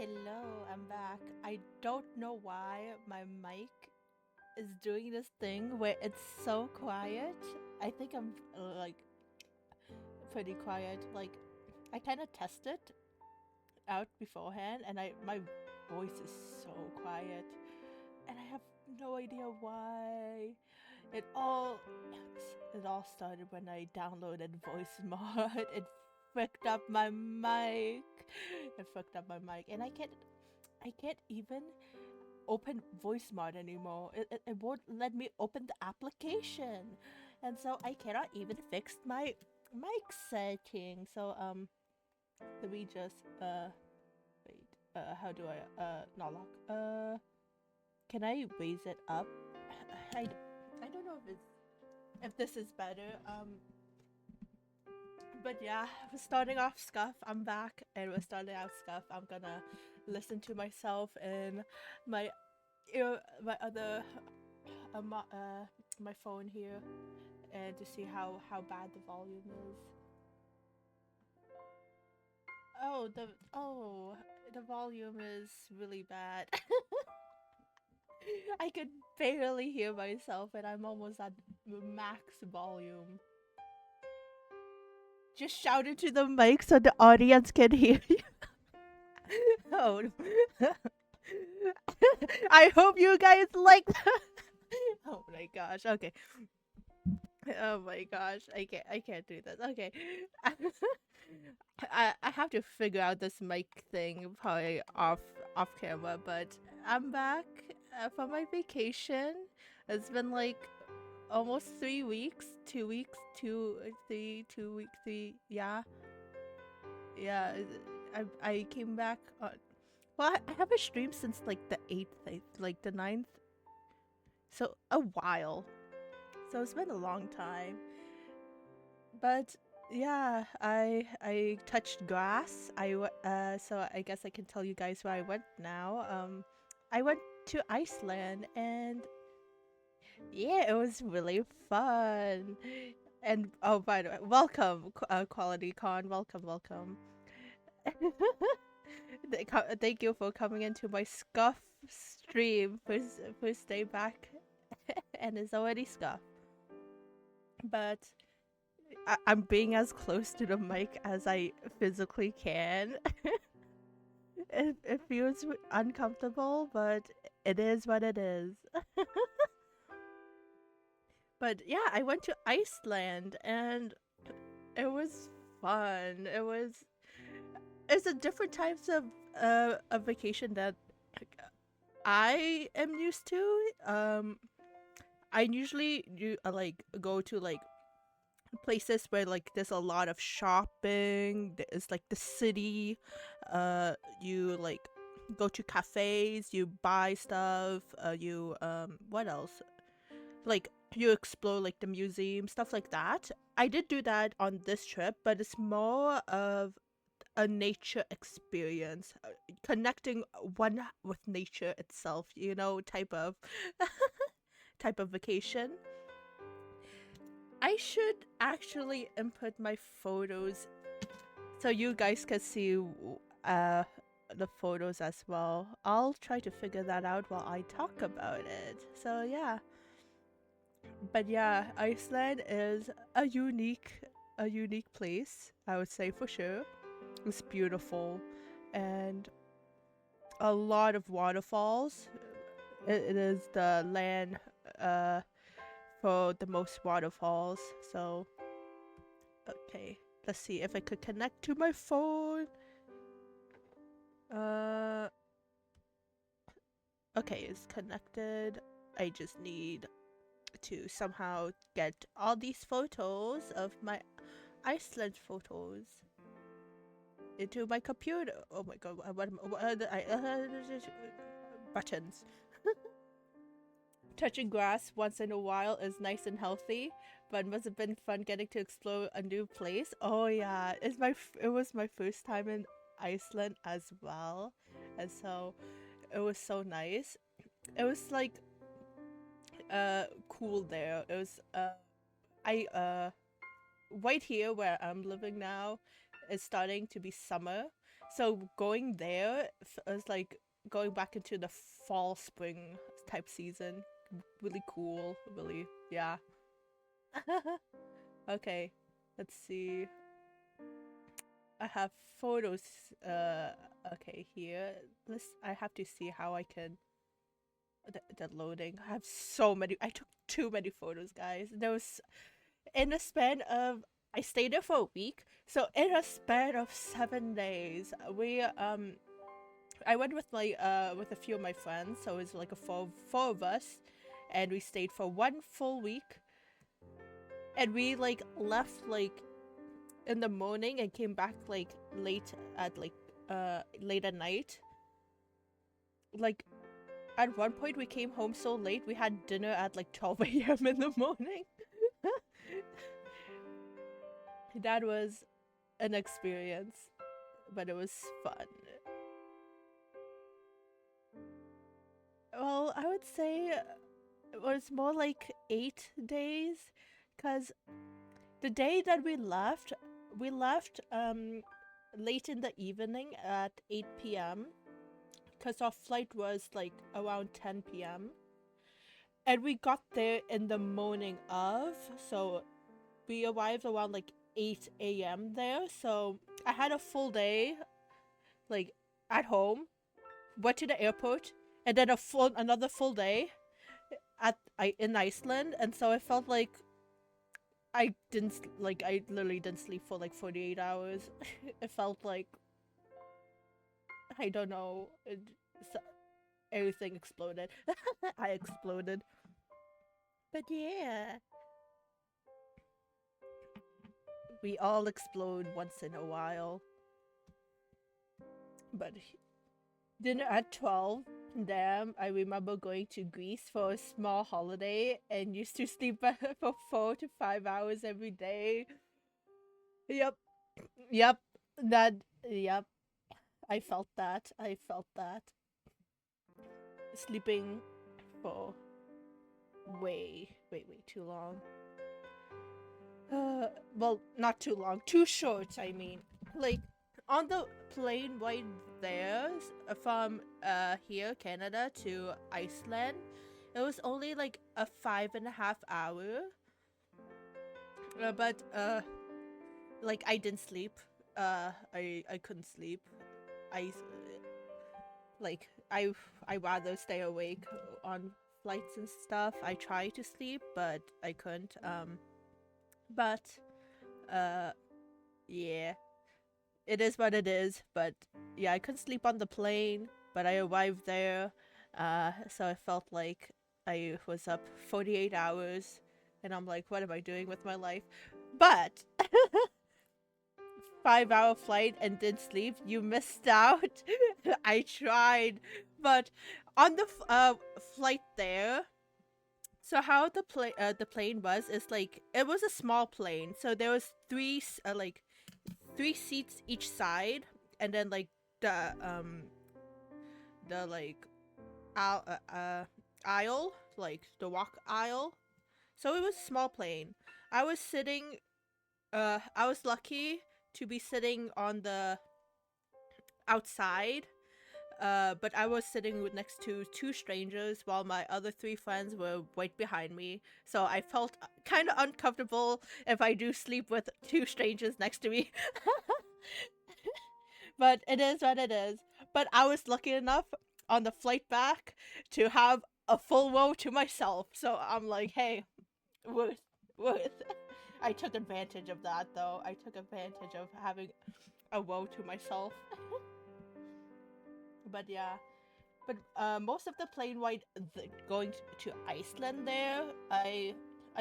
Hello, I'm back. I don't know why my mic is doing this thing where it's so quiet. I think I'm like pretty quiet. Like I kind of tested out beforehand, and I my voice is so quiet, and I have no idea why. It all it all started when I downloaded voice mod. It fucked up my mic. It fucked up my mic, and I can't even open voice mod anymore. It won't let me open the application, and so I cannot even fix my mic setting. So let me just wait. How do I not lock? Can I raise it up? I I don't know if this is better. But yeah, we're starting off scuff. I'm back, and we're starting off scuff. I'm gonna listen to myself and my my other my phone here, and to see how bad the volume is. Oh, the volume is really bad. I could barely hear myself, and I'm almost at max volume. Just shout into the mic so the audience can hear you. Oh, I hope you guys like that. Oh my gosh. Okay. Oh my gosh. I can't do this. Okay. I have to figure out this mic thing probably off camera, but I'm back from my vacation. It's been like almost 3 weeks, 2 weeks, 2 weeks, three. Yeah, yeah. I came back on. Well, I haven't streamed since like the 8th, like the 9th. So a while. So it's been a long time. But yeah, I touched grass. So I guess I can tell you guys where I went now. I went to Iceland, and yeah, it was really fun. And oh, by the way, welcome, Quality Con. Welcome, welcome. Thank you for coming into my scuff stream. First day back, and it's already scuff. But I'm being as close to the mic as I physically can. It feels uncomfortable, but it is what it is. But yeah, I went to Iceland, and it was fun. It's a different types of a vacation that I am used to. I usually do like go to like places where like there's a lot of shopping. There's like the city. You like go to cafes, you buy stuff. You what else? Like you explore like the museum, stuff like that. I did do that on this trip, but it's more of a nature experience, connecting one with nature itself. Type of type of vacation. I should actually input my photos so you guys can see uh the photos as well. I'll try to figure that out while I talk about it. So yeah. But yeah, Iceland is a unique place, I would say for sure. It's beautiful, and a lot of waterfalls. It is the land uh for the most waterfalls. So okay, let's see if I could connect to my phone. Uh, okay, it's connected. I just need to somehow get all these photos of my Iceland photos into my computer. Oh my god, buttons. Touching grass once in a while is nice and healthy, but must have been fun getting to explore a new place. Oh yeah, it was my first time in Iceland as well, and so it was so nice. It was like cool there. It was I right here where I'm living now. it's starting to be summer, so going there is like going back into the fall spring type season. Really cool, really, yeah. Okay, let's see. I have photos. Okay, here. I have to see how I can. The loading. I have so many. I took too many photos, guys. There was in a span of. I stayed there for a week, so in a span of 7 days, I went with a few of my friends, so it was like a four of us, and we stayed for 1 full week, and we like left like in the morning and came back like late at night. Like at one point we came home so late we had dinner at like 12 a.m. in the morning. That was an experience, but it was fun. Well, I would say it was more like 8 days, because the day that we left late in the evening at 8 p.m. because our flight was like around 10 p.m. And we got there in the morning of, so we arrived around like 8 a.m. there. So I had a full day, like at home, went to the airport, and then another full day in Iceland. And so I felt like I literally didn't sleep for like 48 hours. It felt like, I don't know, everything exploded. I exploded. But yeah, we all explode once in a while. But dinner at 12. Damn, I remember going to Greece for a small holiday and used to sleep for 4 to 5 hours every day. Yep. Yep. Yep. I felt that. Sleeping for way too long. Well, not too long. Too short, I mean. Like, on the plane right there from here, Canada, to Iceland, it was only like a 5.5 hour. But like I didn't sleep. I couldn't sleep. I like I rather stay awake on flights and stuff. I try to sleep, but I couldn't. But yeah. It is what it is, but yeah, I couldn't sleep on the plane, but I arrived there, so I felt like I was up 48 hours, and I'm like, what am I doing with my life? But 5-hour flight and didn't sleep, you missed out. I tried, but on the flight there, so how the plane was is like it was a small plane, so there was three seats each side, and then like the like aisle, like the walk aisle. So it was a small plane. I was sitting. I was lucky to be sitting on the outside. But I was sitting next to two strangers while my other three friends were right behind me. So I felt kind of uncomfortable if I do sleep with two strangers next to me. But it is what it is. But I was lucky enough on the flight back to have a full row to myself. So I'm like, hey, worth. I took advantage of that though. I took advantage of having a row to myself. But yeah. But most of the plane ride going to Iceland there, I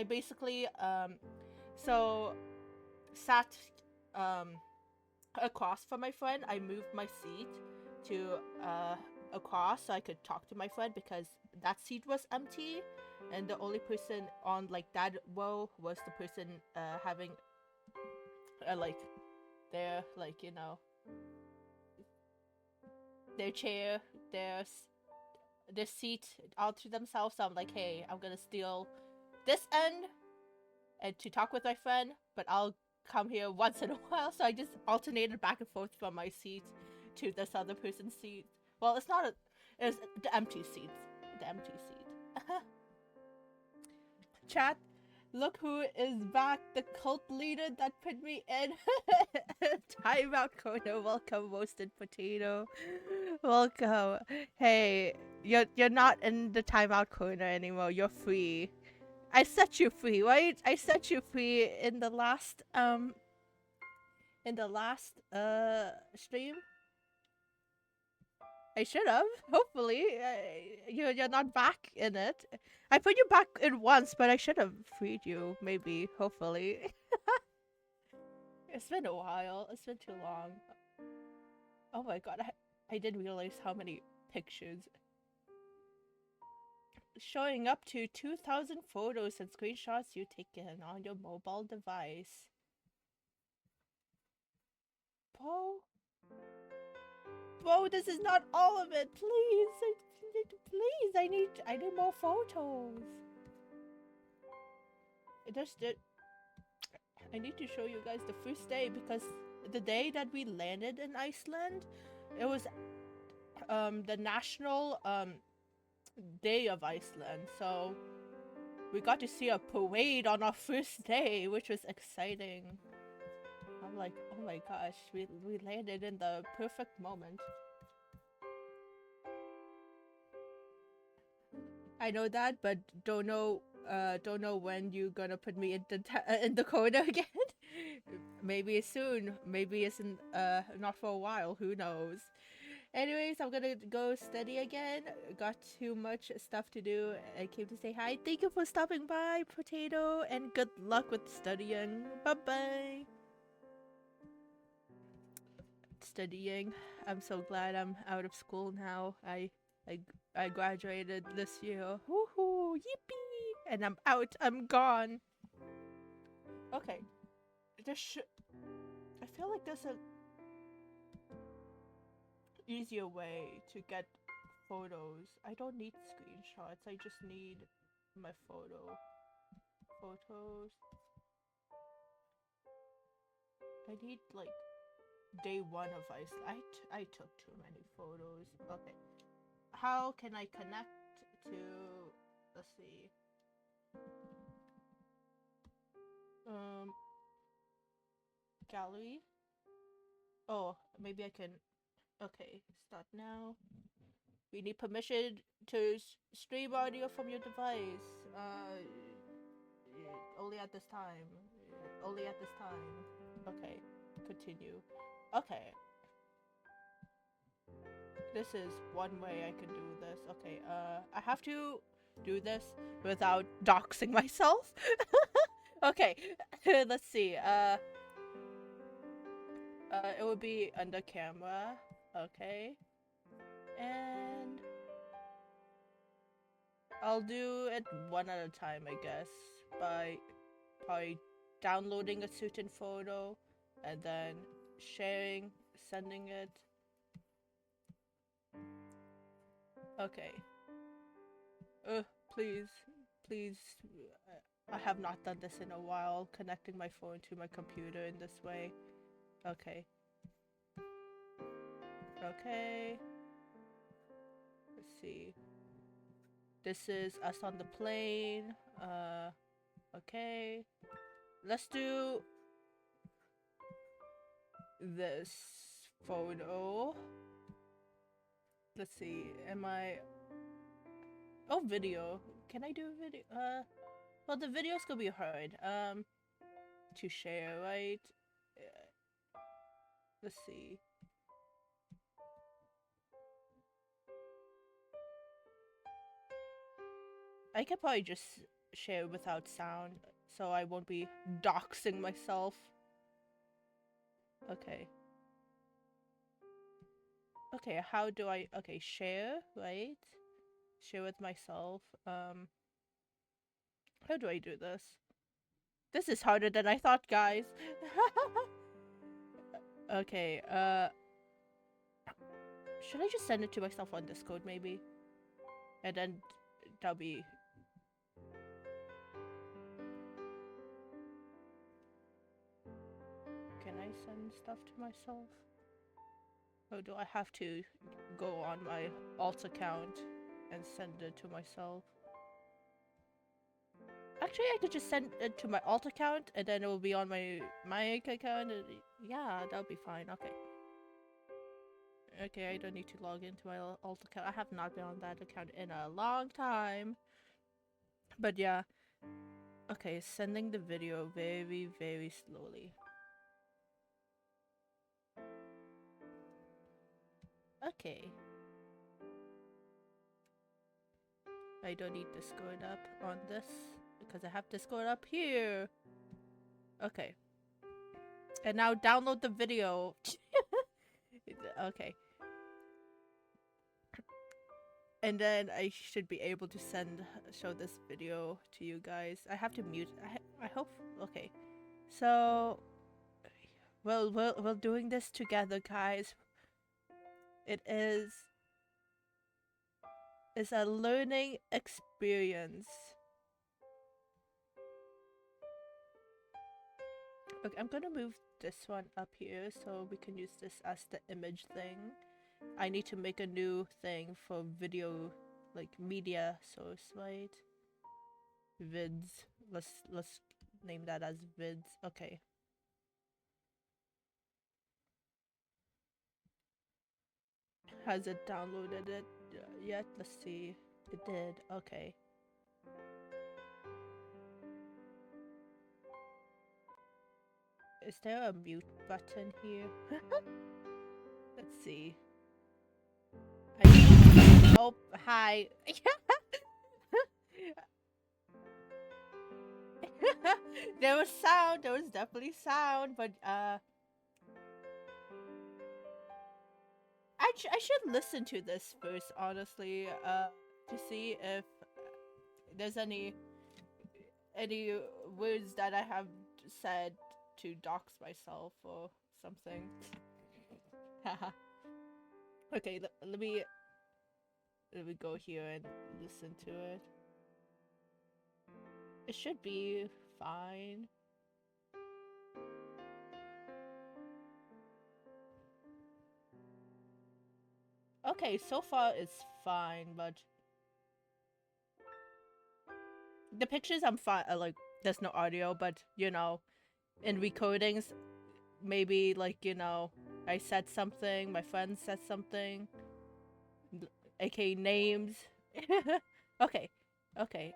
basically so sat across from my friend. I moved my seat to across so I could talk to my friend because that seat was empty, and the only person on like that row was the person having like their like their chair, their seat all to themselves. So I'm like, hey, I'm gonna steal this end and to talk with my friend, but I'll come here once in a while, so I just alternated back and forth from my seat to this other person's seat. Well, it's not a, it's the empty seat. The empty seat. Chat, look who is back, the cult leader that put me in. Timeout corner, welcome, roasted potato. Welcome. Hey, you're not in the timeout corner anymore, you're free. I set you free, right? I set you free in the last stream. I should have. Hopefully, you're not back in it. I put you back in once, but I should have freed you. Maybe, hopefully. It's been a while. It's been too long. Oh my god, I didn't realize how many pictures. Showing up to 2,000 photos and screenshots you've taken on your mobile device. Bro, this is not all of it. Please, please, I need more photos. I need to show you guys the first day, because the day that we landed in Iceland, it was the national day of Iceland, so we got to see a parade on our first day, which was exciting. I'm like, oh my gosh, we landed in the perfect moment. I know that, but don't know when you're gonna put me in the corner again. Maybe soon, maybe it's not for a while, who knows. Anyways, I'm gonna go study again. Got too much stuff to do. I came to say hi. Thank you for stopping by, Potato, and good luck with studying. Bye-bye. Studying. I'm so glad I'm out of school now. I graduated this year. Woohoo! Yippee! And I'm out. I'm gone. Okay. I feel like there's a easier way to get photos. I don't need screenshots. I just need my photos. I need like day 1 of Iceland. I took too many photos. Okay. How can I connect to, let's see. Gallery? Oh, maybe I can, okay, start now. We need permission to stream audio from your device. Only at this time. Only at this time. Okay, continue. Okay. This is one way I can do this. Okay, I have to do this without doxing myself. Okay, let's see. It would be under camera. Okay. And I'll do it one at a time, I guess, by probably downloading a certain photo and then sharing, sending it. Okay. Please. I have not done this in a while, connecting my phone to my computer in this way. Okay. Okay. Let's see. This is us on the plane. Okay. Let's do this photo. Let's see. Am I... Oh, video. Can I do a video? Well, the video's gonna be hard. To share, right? Let's see. I could probably just share without sound, so I won't be doxing myself. Okay. Okay, how do I... Okay, share, right? Share with myself. How do I do this? This is harder than I thought, guys. Okay, should I just send it to myself on Discord, maybe? And then that'll be... I send stuff to myself? Or do I have to go on my alt account and send it to myself? Actually, I could just send it to my alt account and then it will be on my account. Yeah, that'll be fine. Okay. Okay, I don't need to log into my alt account. I have not been on that account in a long time. But yeah. Okay, sending the video very, very slowly. Okay. I don't need Discord up on this because I have Discord up here. Okay. And now download the video. Okay. And then I should be able to show this video to you guys. I have to mute. I hope. Okay. So, we're doing this together, guys. It's a learning experience. Okay, I'm gonna move this one up here so we can use this as the image thing. I need to make a new thing for video, like media source, right? Vids. Let's name that as vids. Okay. Has it downloaded it yet? Let's see. It did. Okay. Is there a mute button here? Let's see. Oh, hi. There was sound. There was definitely sound, but I should listen to this first, honestly, to see if there's any words that I have said to dox myself or something. Haha. Okay, let me go here and listen to it. It should be fine. Okay, so far it's fine, but the pictures I'm fine. Like, there's no audio, but you know, in recordings, maybe like, you know, I said something, my friend said something, aka names. Okay,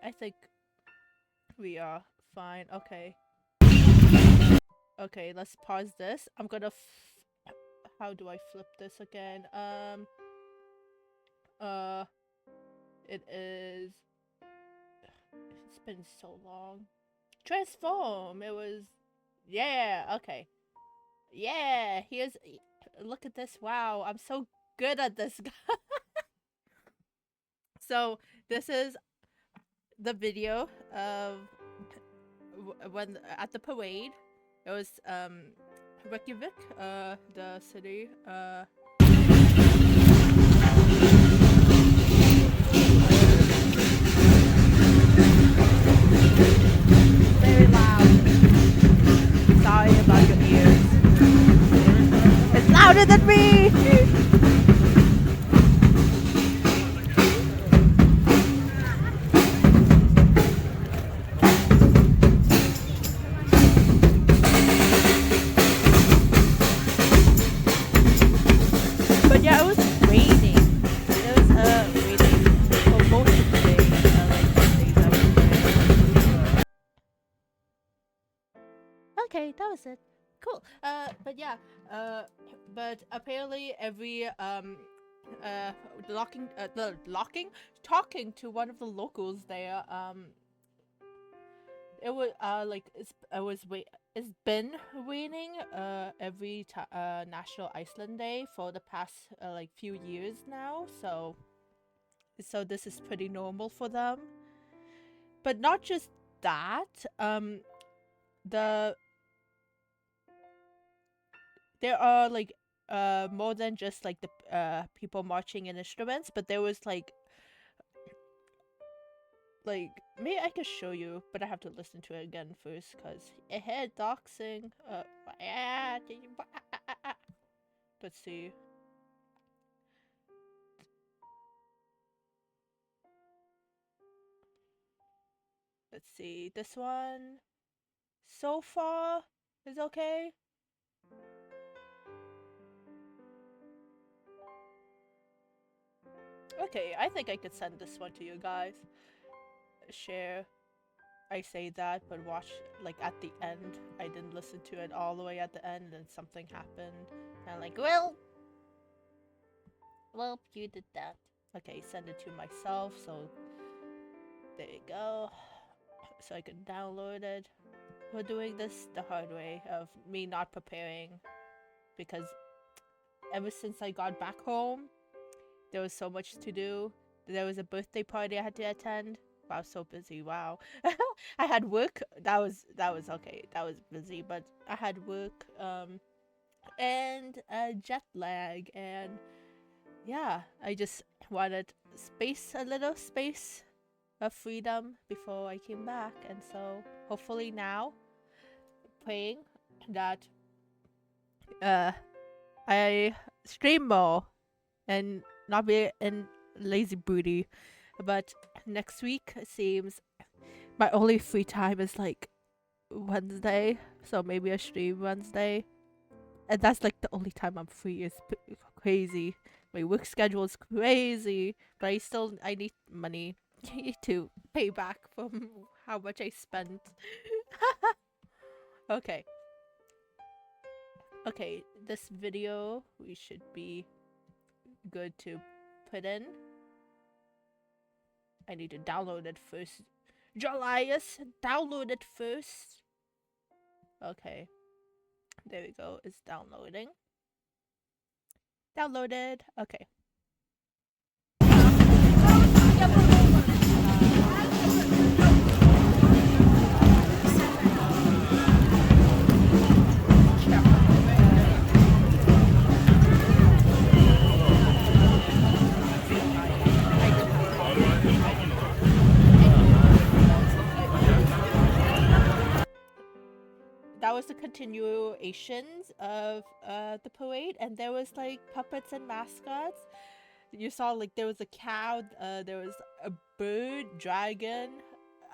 I think we are fine. Okay, let's pause this. I'm gonna how do I flip this again? It is, it's been so long. Transform. It was, yeah. Okay, yeah. Look at this. Wow, I'm so good at this. So this is the video of when at the parade. It was Reykjavik, the city. Very loud. Sorry about your ears. It's louder than me. Okay, that was it. Cool. But yeah, but apparently every talking to one of the locals there, it was it's been raining every National Iceland Day for the past like few years now, so this is pretty normal for them. But not just that, there are like more than just like the people marching in instruments, but there was like like, maybe I could show you, but I have to listen to it again first, because it had doxing. Let's see. Let's see. This one, so far, is okay. Okay, I think I could send this one to you guys. Share. I say that, but watch, like, at the end. I didn't listen to it all the way at the end, and something happened. And I'm like, well, you did that. Okay, send it to myself, so there you go. So I can download it. We're doing this the hard way of me not preparing, because ever since I got back home, there was so much to do. There was a birthday party I had to attend. I was so busy. Wow. I had work. That was okay. That was busy, but I had work and jet lag, and yeah, I just wanted a little space of freedom before I came back, and so hopefully now, praying that I stream more and not be in lazy booty. But next week it seems my only free time is like Wednesday, so maybe I stream Wednesday, and that's like the only time I'm free. It's crazy. My work schedule is crazy, but I need money to pay back from how much I spent. Okay. Okay, this video we should be good to put in. I need to download it first. Julyus, download it first. Okay. There we go. It's downloading. Downloaded. Okay. That was the continuations of the parade, and there was like puppets and mascots. You saw like there was a cow, there was a bird, dragon,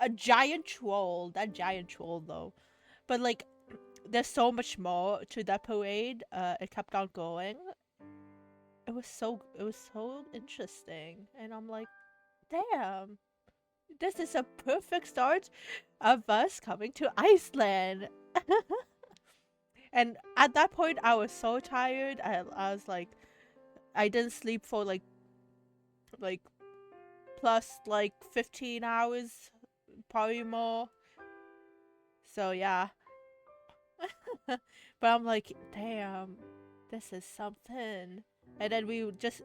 a giant troll. That giant troll though, but like there's so much more to that parade. It kept on going. It was so interesting, and I'm like, damn, this is a perfect start of us coming to Iceland. And at that point, I was so tired. I was like, I didn't sleep for like plus like 15 hours, probably more. So yeah. But I'm like, damn, this is something. And then we just,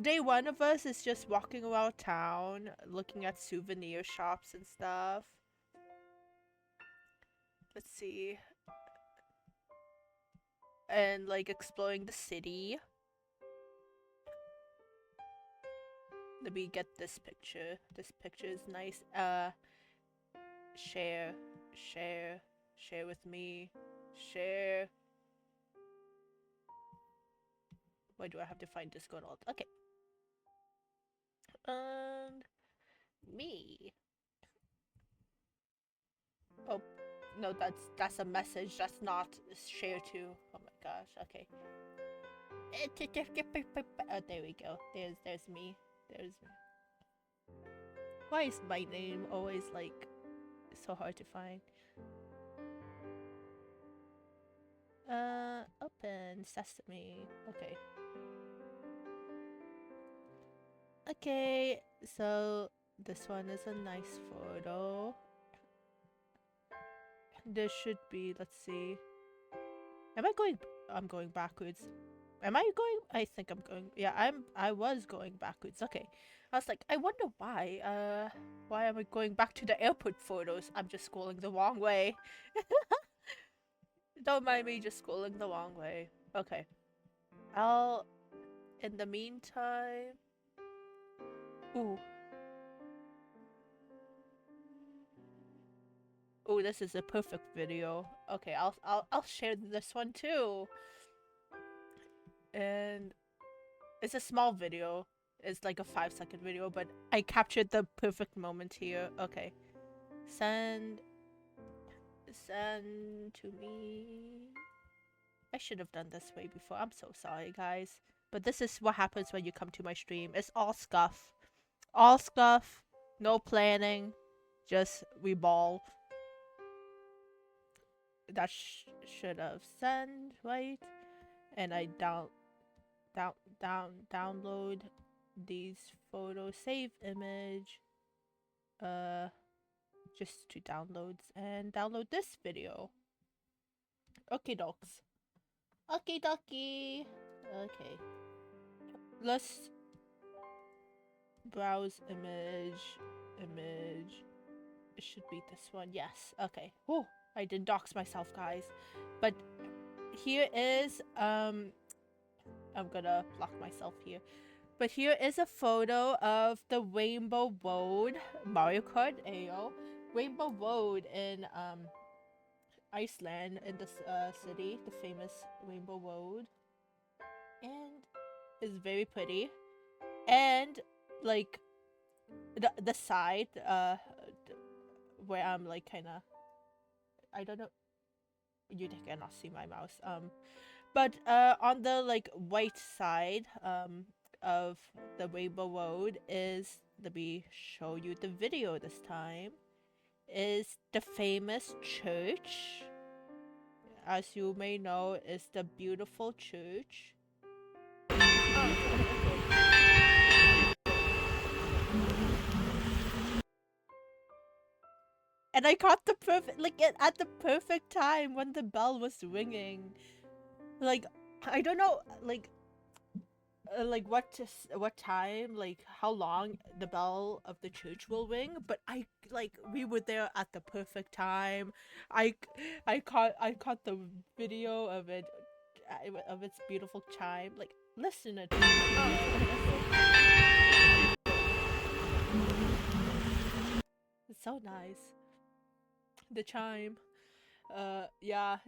day one of us is just walking around town, looking at souvenir shops and stuff. Let's see. And like exploring the city. Let me get this picture. This picture is nice. Share with me. Share. Why do I have to find Discord alt? Okay. And me. Oh no, that's a message. That's not share to. Oh my gosh. Okay. Oh, there we go. There's me. There's me. Why is my name always like so hard to find? Open sesame. Okay. Okay, so this one is a nice photo. There should be, let's see. I'm going backwards. Am I going? I think I'm going. Yeah, I was going backwards. Okay. I was like, I wonder why. Why am I going back to the airport photos? I'm just scrolling the wrong way. Don't mind me just scrolling the wrong way. Okay. In the meantime... Ooh. Oh, this is a perfect video. Okay, I'll share this one too. And it's a small video. It's like a 5-second video, but I captured the perfect moment here. Okay. Send to me. I should have done this way before. I'm so sorry, guys. But this is what happens when you come to my stream. It's all scuff. All scuff. No planning. Just we ball. That should have sent, right? And I download these photos. Save image. Just to downloads and download this video. Okay, docs. Okay, dokie. Okay. Let's browse image. It should be this one. Yes. Okay. Oh, I didn't dox myself, guys. But here is I'm gonna block myself here. But here is a photo of the Rainbow Road Mario Kart AO. Rainbow Road in Iceland, in this city, the famous Rainbow Road, and it's very pretty. And like the side where I'm like kind of, I don't know, you cannot see my mouse, but on the like right side of the Rainbow Road is, let me show you the video this time, is the famous church. As you may know, is the beautiful church. And I caught the perfect, like, at the perfect time when the bell was ringing. Like, I don't know, like what time, like how long the bell of the church will ring, but we were there at the perfect time. I caught the video of it, of its beautiful chime. Like, listen to it. It's so nice. The chime. Yeah.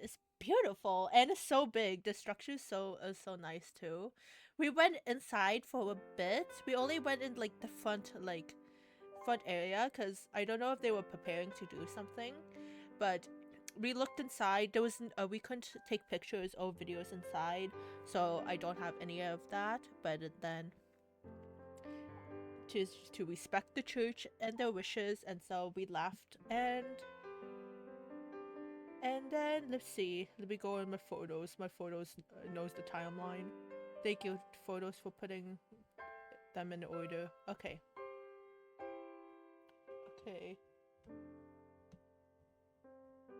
It's beautiful, and it's so big. The structure is so nice too. We went inside for a bit. We only went in like the front area, because I don't know if they were preparing to do something, but we looked inside. There was we couldn't take pictures or videos inside, so I don't have any of that. But then to respect the church and their wishes, and so we left. And then let's see, let me go in my photos. My photos knows the timeline. Thank you, photos, for putting them in order. Okay.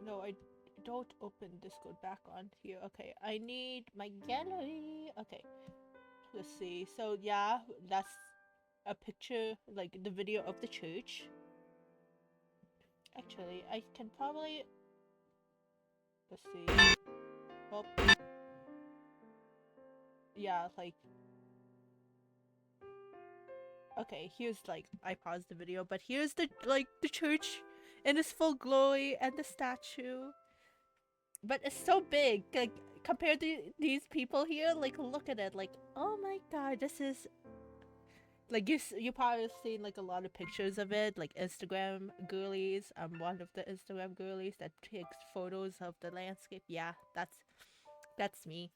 No, I don't open Discord back on here. Okay, I need my gallery. Okay, let's see. So yeah, that's a picture, like the video of the church. Actually, I can probably, let's see. Well, yeah, like, okay, here's like, I paused the video, but here's the church in its full glory, and the statue. But it's so big, like, compared to these people here. Like, look at it, like, oh my god, this is like, you probably seen like a lot of pictures of it, like Instagram girlies. I'm one of the Instagram girlies that takes photos of the landscape. Yeah, that's me.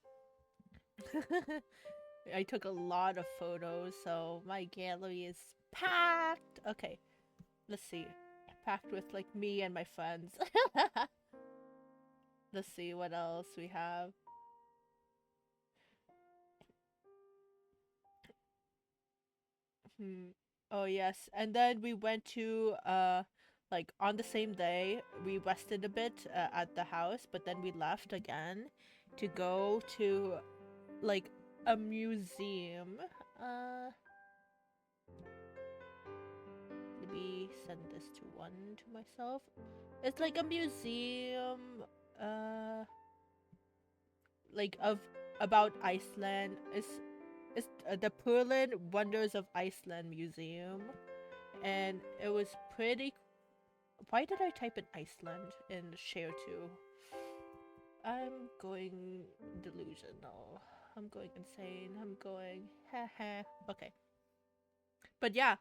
I took a lot of photos, so my gallery is packed. Okay, let's see. Packed with like me and my friends. Let's see what else we have. Oh yes, and then we went to like on the same day we rested a bit at the house, but then we left again to go to like a museum. Let me send this to myself. It's like a museum like about Iceland. It's the Perlin Wonders of Iceland Museum. and it was pretty. Why did I type in Iceland in share too? I'm going delusional. I'm going insane. I'm going haha. Okay. But yeah,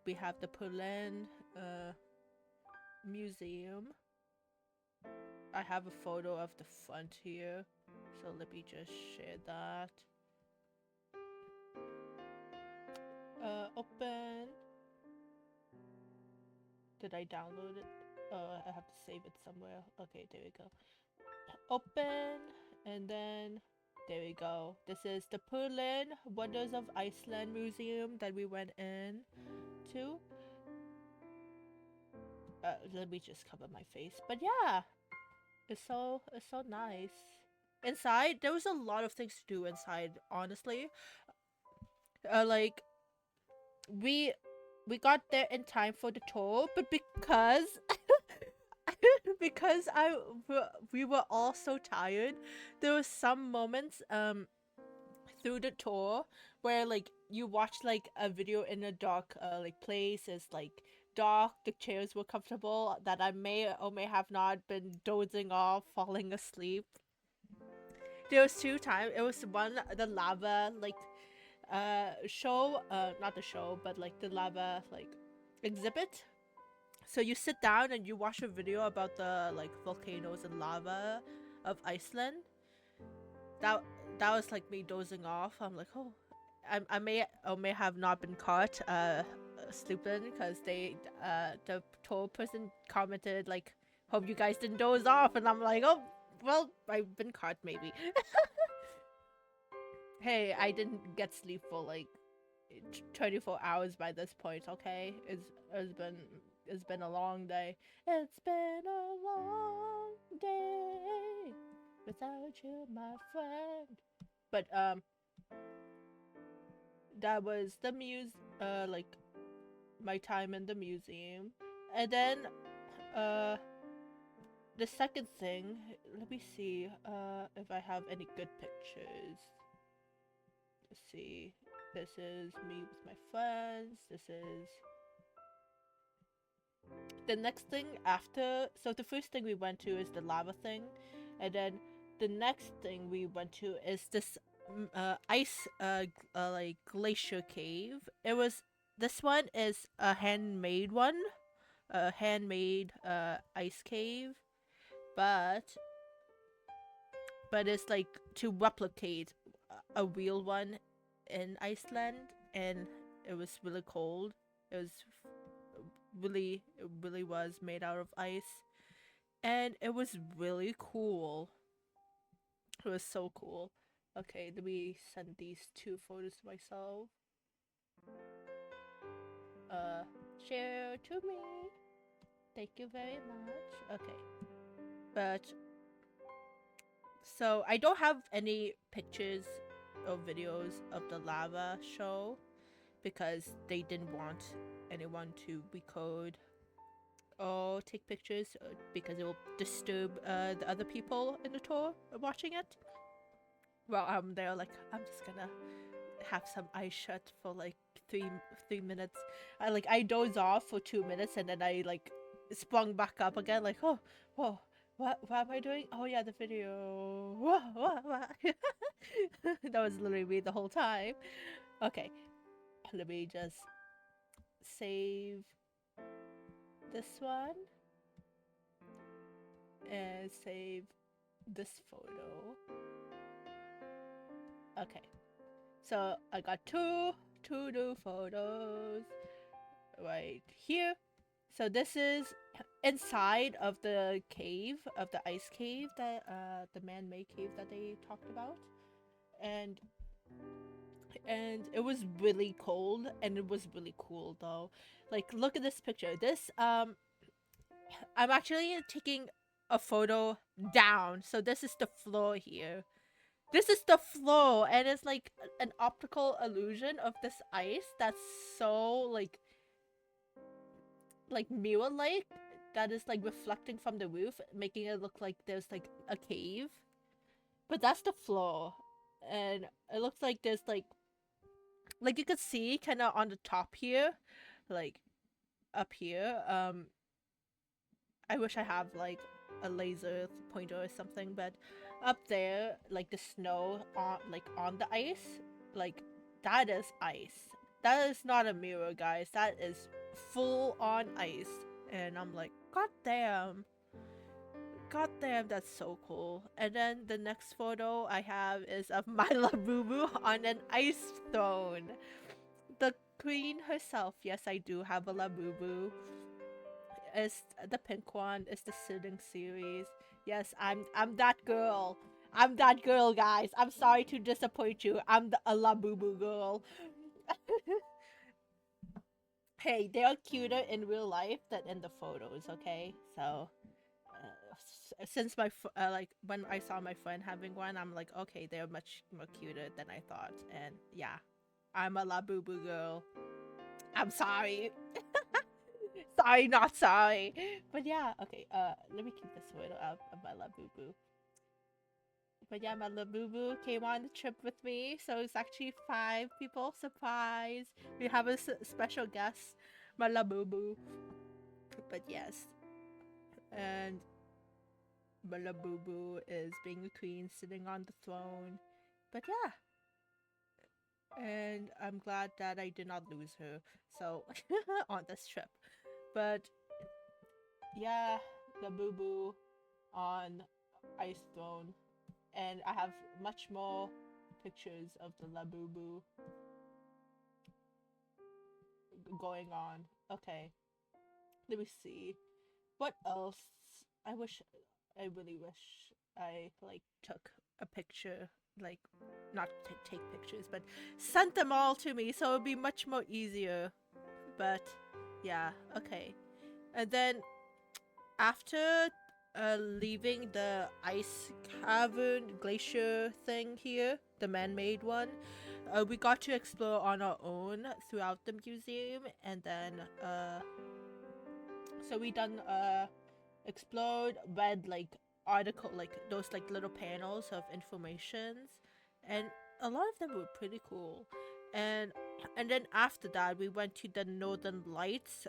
we have the Poland museum. I have a photo of the front here, so let me just share that. Open. Did I download it? I have to save it somewhere. Okay, there we go. Open, and then there we go. This is the Berlin Wonders of Iceland Museum that we went in to. Let me just cover my face. But yeah, it's so nice. Inside, there was a lot of things to do inside. Honestly, like we got there in time for the tour, but because because we were all so tired, there were some moments through the tour where like you watch like a video in a dark like place. It's like dark, the chairs were comfortable, that I may or may have not been dozing off, falling asleep. There was 2 times. It was one, the lava like show, not the show, but like the lava like exhibit. So you sit down and you watch a video about the like volcanoes and lava of Iceland. That was like me dozing off. I'm like, oh, I may or may have not been caught sleeping, because the tour person commented like, hope you guys didn't doze off, and I'm like, oh well, I've been caught maybe. Hey, I didn't get sleep for like 24 hours by this point. Okay, it's been a long day. It's been a long day without you, my friend. But that was the like my time in the museum. And then the second thing, let me see if I have any good pictures. Let's see. This is me with my friends. This is the next thing after. So the first thing we went to is the lava thing, and then the next thing we went to is this ice like glacier cave. This one is a handmade one, a handmade ice cave, but it's like to replicate a real one in Iceland, and it was really cold. It was it really was made out of ice, and it was really cool. It was so cool. Okay, let me send these 2 photos to myself. Share to me. Thank you very much. Okay. But so I don't have any pictures or videos of the lava show because they didn't want anyone to record or take pictures because it will disturb the other people in the tour watching it. Well, they're like, I'm just gonna have some eyes shut for like three minutes. I dozed off for 2 minutes, and then I like sprung back up again, like, oh, whoa, what am I doing? Oh yeah, the video. What? That was literally me the whole time. Okay, let me just save this one and save this photo. Okay, so I got two new photos right here. So this is inside of the cave, of the ice cave, that the man-made cave that they talked about, and it was really cold, and it was really cool though. Like, look at this picture. This I'm actually taking a photo down, so this is the floor here. This is the floor, and it's like an optical illusion of this ice that's so like mirror-like, that is like reflecting from the roof, making it look like there's like a cave. But that's the floor, and it looks like there's like like you could see kind of on the top here, like up here. I wish I have like a laser pointer or something, but up there, like the snow on like on the ice, like that is ice. That is not a mirror, guys. That is full on ice. And I'm like, God damn. God damn, that's so cool. And then the next photo I have is of my Labubu on an ice throne. The queen herself. Yes, I do have a Labubu. Is the pink one is the sitting series. Yes, I'm that girl. I'm that girl, guys. I'm sorry to disappoint you. I'm the a Labubu girl. Hey, they're cuter in real life than in the photos. Okay, so since my like when I saw my friend having one, I'm like, okay, they're much more cuter than I thought, and yeah, I'm a Labubu girl. I'm sorry. Sorry, not sorry. But yeah, okay, let me keep this photo up of my Labubu. But yeah, my Labubu came on the trip with me, so it's actually 5 people. Surprise! We have a special guest, my Labubu. But yes, and my Labubu is being a queen, sitting on the throne. But yeah, and I'm glad that I did not lose her. So on this trip, but yeah, Labubu on ice throne, and I have much more pictures of the Labubu going on. Okay, let me see what else. I wish, I really wish I like took a picture, like not to take pictures, but sent them all to me, so it would be much more easier. But yeah, okay, and then after leaving the ice cavern glacier thing here, the man-made one, we got to explore on our own throughout the museum, and then so we done explored, read like article, like those like little panels of informations, and a lot of them were pretty cool. And then after that, we went to the Northern Lights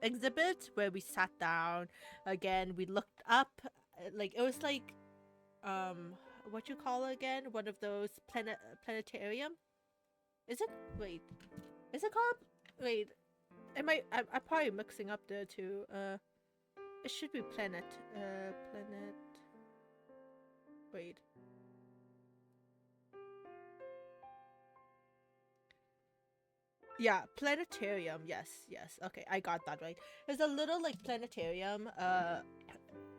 exhibit where we sat down again. We looked up, like it was like um what you call it again? One of those planetarium. Is it? Wait, is it called? Wait, I'm probably mixing up there too. It should be planet. Planet. Wait. Yeah, planetarium. Yes, yes. Okay, I got that right. There's a little like planetarium.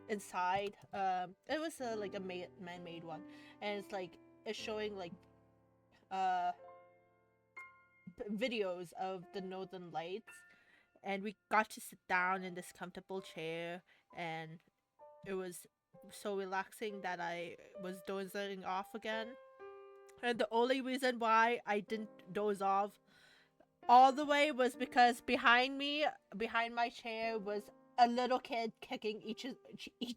Inside. It was like a man-made one, and it's like it's showing like uh videos of the Northern Lights, and we got to sit down in this comfortable chair, and it was so relaxing that I was dozing off again. And the only reason why I didn't doze off all the way was because behind me, behind my chair, was a little kid kicking each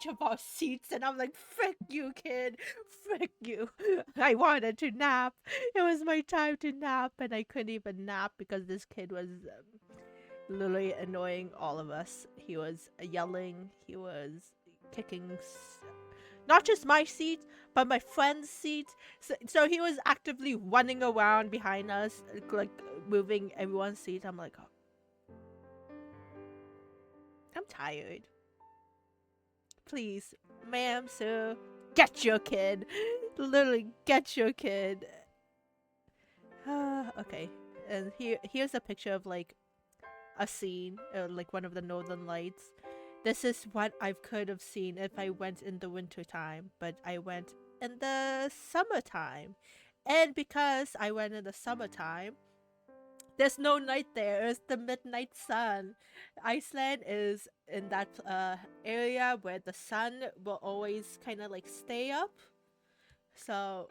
of our seats, and I'm like, "Frick you, kid! Frick you!" I wanted to nap. It was my time to nap, and I couldn't even nap because this kid was literally annoying all of us. He was yelling. He was kicking not just my seat, but my friend's seat. So he was actively running around behind us, like moving everyone's seat. I'm like, oh, I'm tired. Please, ma'am, sir, get your kid. Literally, get your kid. Okay, and here's a picture of like a scene, like one of the Northern Lights. This is what I could have seen if I went in the winter time, but I went in the summertime. And because I went in the summertime, there's no night there. It's the midnight sun. Iceland is in that area where the sun will always kind of like stay up. So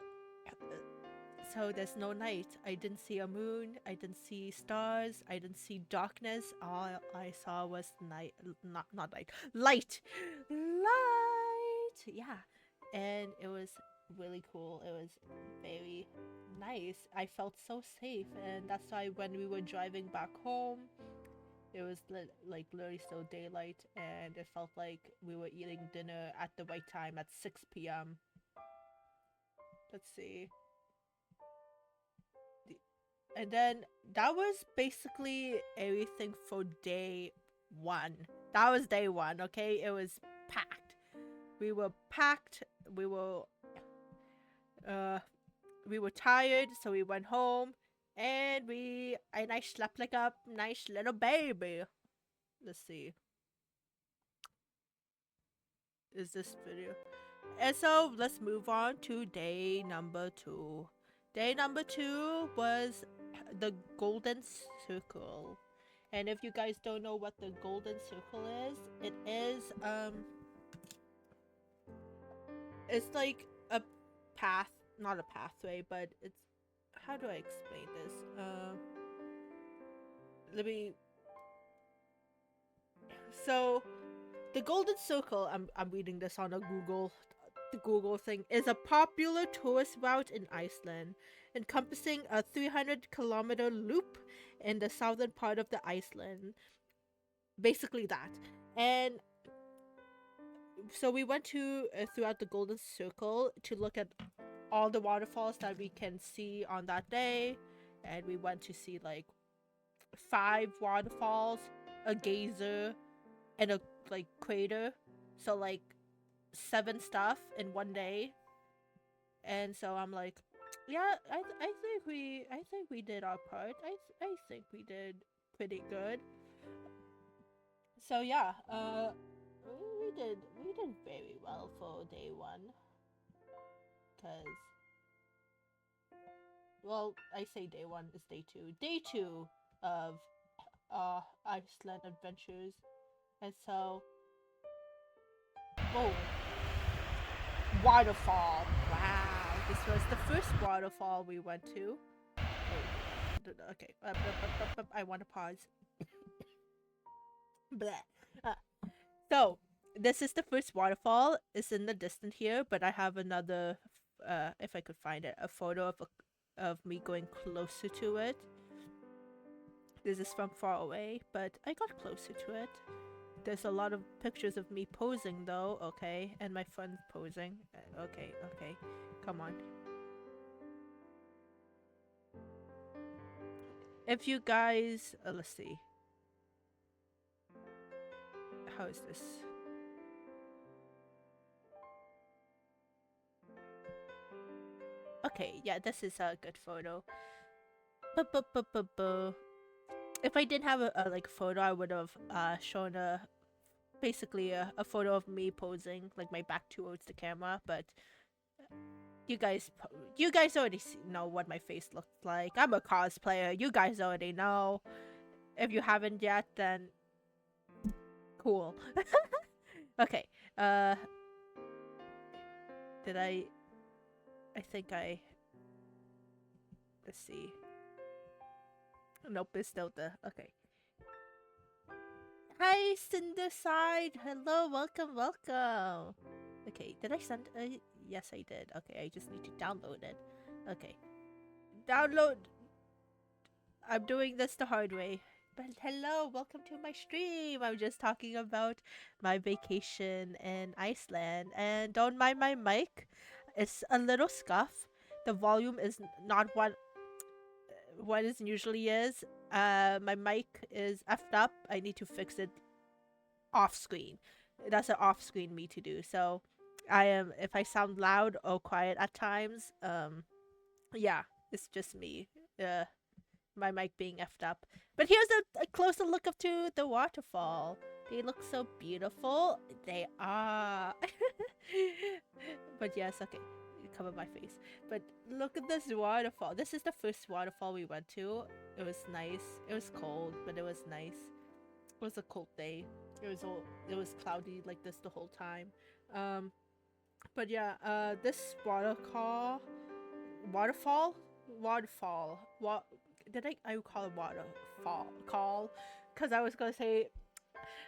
there's no night. I didn't see a moon. I didn't see stars. I didn't see darkness. All I saw was night. Not night. Light. Light. Yeah, and it was really cool. It was very nice. I felt so safe, and that's why when we were driving back home, it was like literally still daylight, and it felt like we were eating dinner at the right time at 6 p.m. Let's see. And then that was basically everything for day one. That was day one, okay? It was packed. We were packed. Uh we were tired, so we went home and I slept like a nice little baby. Let's see. Is this video? And so let's move on to day number 2. Day number 2 was the Golden Circle. And if you guys don't know what the Golden Circle is, it's like a path, not a pathway, but it's, how do I explain this? Let me. So, the Golden Circle, I'm reading this on a the Google thing, is a popular tourist route in Iceland, encompassing a 300-kilometer loop in the southern part of the Iceland. Basically that. And so we went to throughout the Golden Circle to look at all the waterfalls that we can see on that day, and we went to see like 5 waterfalls, a geyser, and a like crater. So like 7 stuff in one day. And so I'm like, yeah, I think we did our part. I think we did pretty good. So yeah, we did very well for day 1. Cause, well, I say day 1 is day 2. Day 2 of Iceland adventures, and so, oh, waterfall! Wow, this was the first waterfall we went to. Okay, I want to pause. Bleh. So this is the first waterfall. It's in the distance here, but I have another. If I could find it, a photo of me going closer to it. This is from far away, but I got closer to it. There's a lot of pictures of me posing though, okay, and my friends posing. Okay, come on. If you guys, let's see. How is this? Okay, yeah, this is a good photo. If I didn't have a like photo, I would have shown basically a photo of me posing, like my back towards the camera. But you guys already know what my face looks like. I'm a cosplayer. You guys already know. If you haven't yet, then cool. Okay. Did I think I. Let's see. Nope, it's still the. Okay. Hi, Cinderside. Hello, welcome. Okay, did I send? Yes, I did. Okay, I just need to download it. Okay, download. I'm doing this the hard way. But hello, welcome to my stream. I'm just talking about my vacation in Iceland, and don't mind my mic. It's a little scuff. The volume is not what it usually is. My mic is effed up. I need to fix it off screen. That's an off screen me to do. So I am, if I sound loud or quiet at times, yeah, it's just me. My mic being effed up. But here's a closer look up to the waterfall. They look so beautiful. They are. But yes, okay. Cover my face. But look at this waterfall. This is the first waterfall we went to. It was nice. It was cold, but it was nice. It was a cold day. It was cloudy like this the whole time. But yeah, this waterfall. What did I call it waterfall? Call? Because I was gonna say,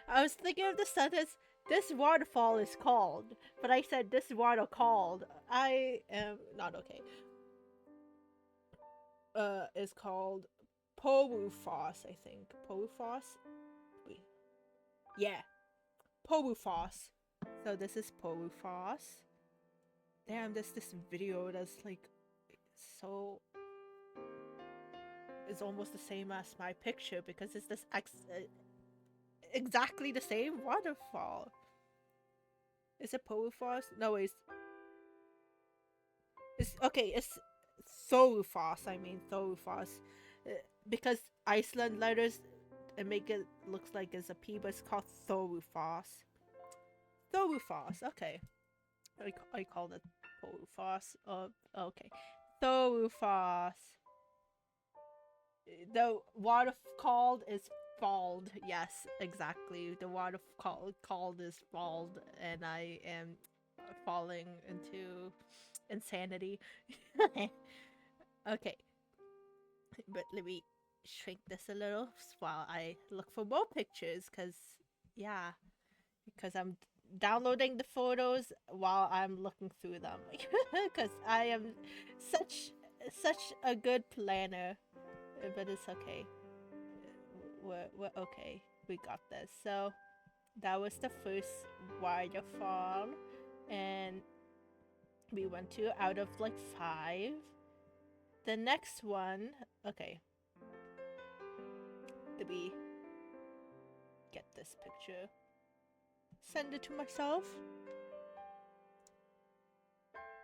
I was thinking of the sentence. This waterfall is called, but I said this water called. I am not okay. Is called Powufos, I think. Powufos? Wait. Yeah. Powufos. So this is Powufos. Damn, this video that's like so. It's almost the same as my picture because it's this exactly the same waterfall. Is it Powufos? No, it's okay. It's Thorufos. I mean Thorufos, because Iceland letters make it looks like it's a P, but it's called Thorufos. Thorufos. Okay, I called it Powufos. Okay, Thorufos. The water called is Bald. Yes, exactly. The water called is Bald, and I am falling into insanity. Okay, but let me shrink this a little while I look for more pictures, yeah, because I'm downloading the photos while I'm looking through them, because I am such a good planner. But it's okay. We're okay. We got this. So that was the first waterfall, and we went to out of like 5. The next one, okay. Let me get this picture. Send it to myself.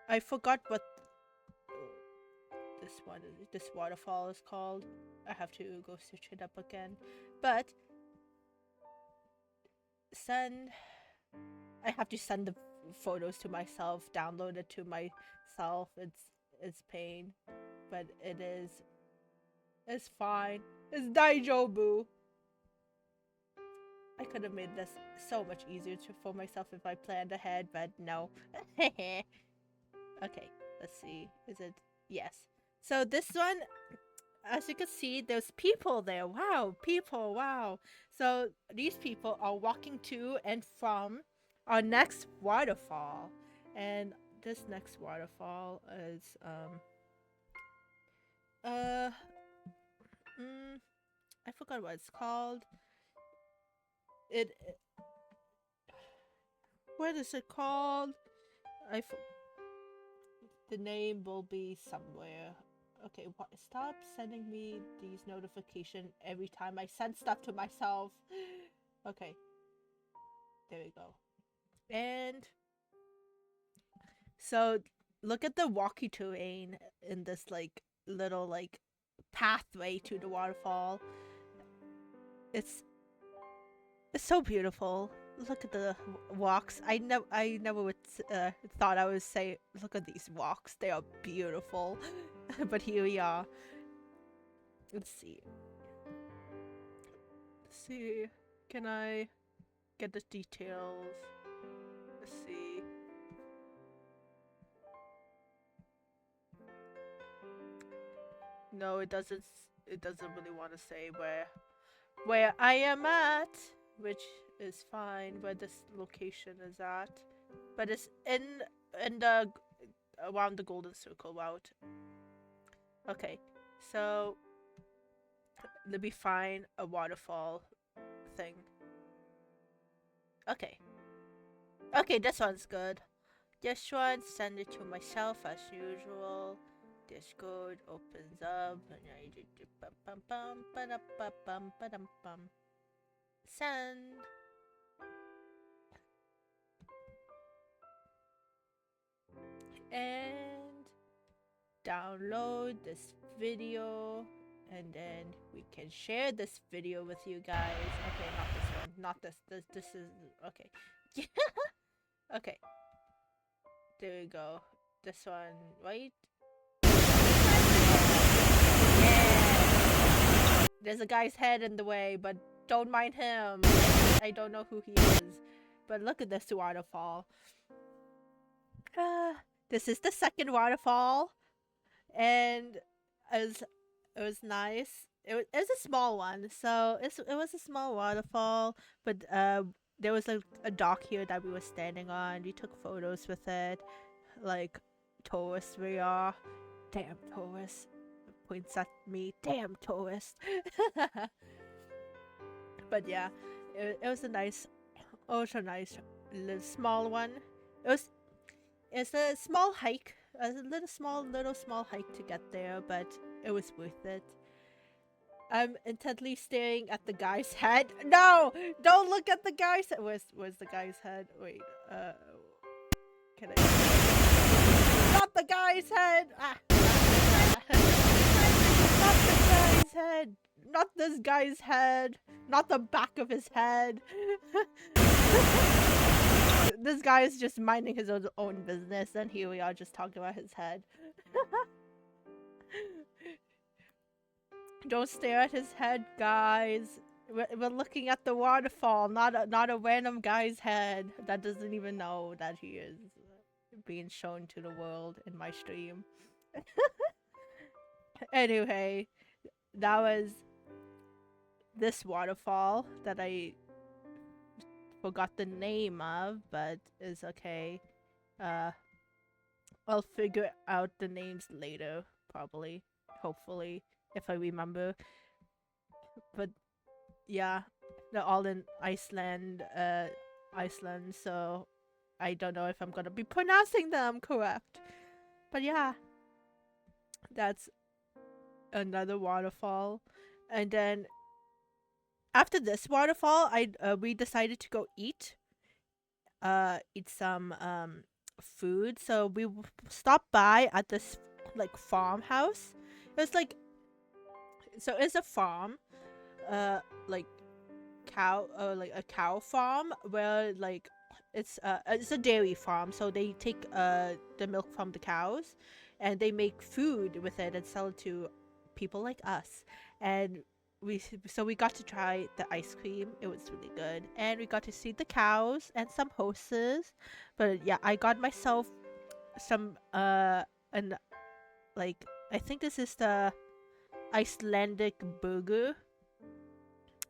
I forgot what this waterfall is called. I have to go search it up again. But I have to send the photos to myself, download it to myself. It's pain, but it's fine. It's Daijobu. I could have made this so much easier for myself if I planned ahead, but no. Okay, let's see. Is it? Yes. So this one, as you can see, there's people there. Wow, people, wow. So these people are walking to and from our next waterfall. And this next waterfall is, I forgot what it's called. What is it called? The name will be somewhere. Okay, stop sending me these notifications every time I send stuff to myself. Okay. There we go. And so look at the walkie terrain in this like little like pathway to the waterfall. It's so beautiful. Look at the walks. I never would thought I would say, look at these walks. They are beautiful. But here we are. Let's see. Can I get the details? Let's see. No, it doesn't really want to say where I am at, which is fine, where this location is at. But it's in the around the golden circle route. Okay, so let me find a waterfall thing. Okay, this one's good. This one, send it to myself as usual. Discord opens up. Send. And download this video, and then we can share this video with you guys. Okay, not this one. Not this. This is okay. Okay. There we go. This one, right? Yeah. There's a guy's head in the way, but don't mind him. I don't know who he is. But look at this waterfall. This is the second waterfall, and it was nice. It was a small one, so it was a small waterfall, but there was a dock here that we were standing on. We took photos with it, like tourists we are. Damn tourists. Points at me. Damn tourist. But yeah, it was a nice, ultra nice, little small one. It's a small hike, a little small hike to get there, but it was worth it. I'm intently staring at the guy's head. No, don't look at the guy's head. Where's the guy's head? Wait, can I? Not the guy's head. Ah. Not the guy's head. Not this guy's head. Not the back of his head. This guy is just minding his own business, and here we are just talking about his head. Don't stare at his head, guys. We're looking at the waterfall, not a random guy's head that doesn't even know that he is being shown to the world in my stream. Anyway, that was this waterfall that I forgot the name of, but it's okay. I'll figure out the names later, probably, hopefully, if I remember. But yeah, they're all in Iceland, so I don't know if I'm gonna be pronouncing them correct. But yeah, that's another waterfall. And then after this waterfall, we decided to go eat some food. So we stopped by at this like farmhouse. It's like, so it's a farm, like a cow farm where like it's a dairy farm. So they take the milk from the cows, and they make food with it and sell it to people like us. And we got to try the ice cream. It was really good, and we got to see the cows and some horses. But yeah, I got myself some and like, I think this is the Icelandic burger.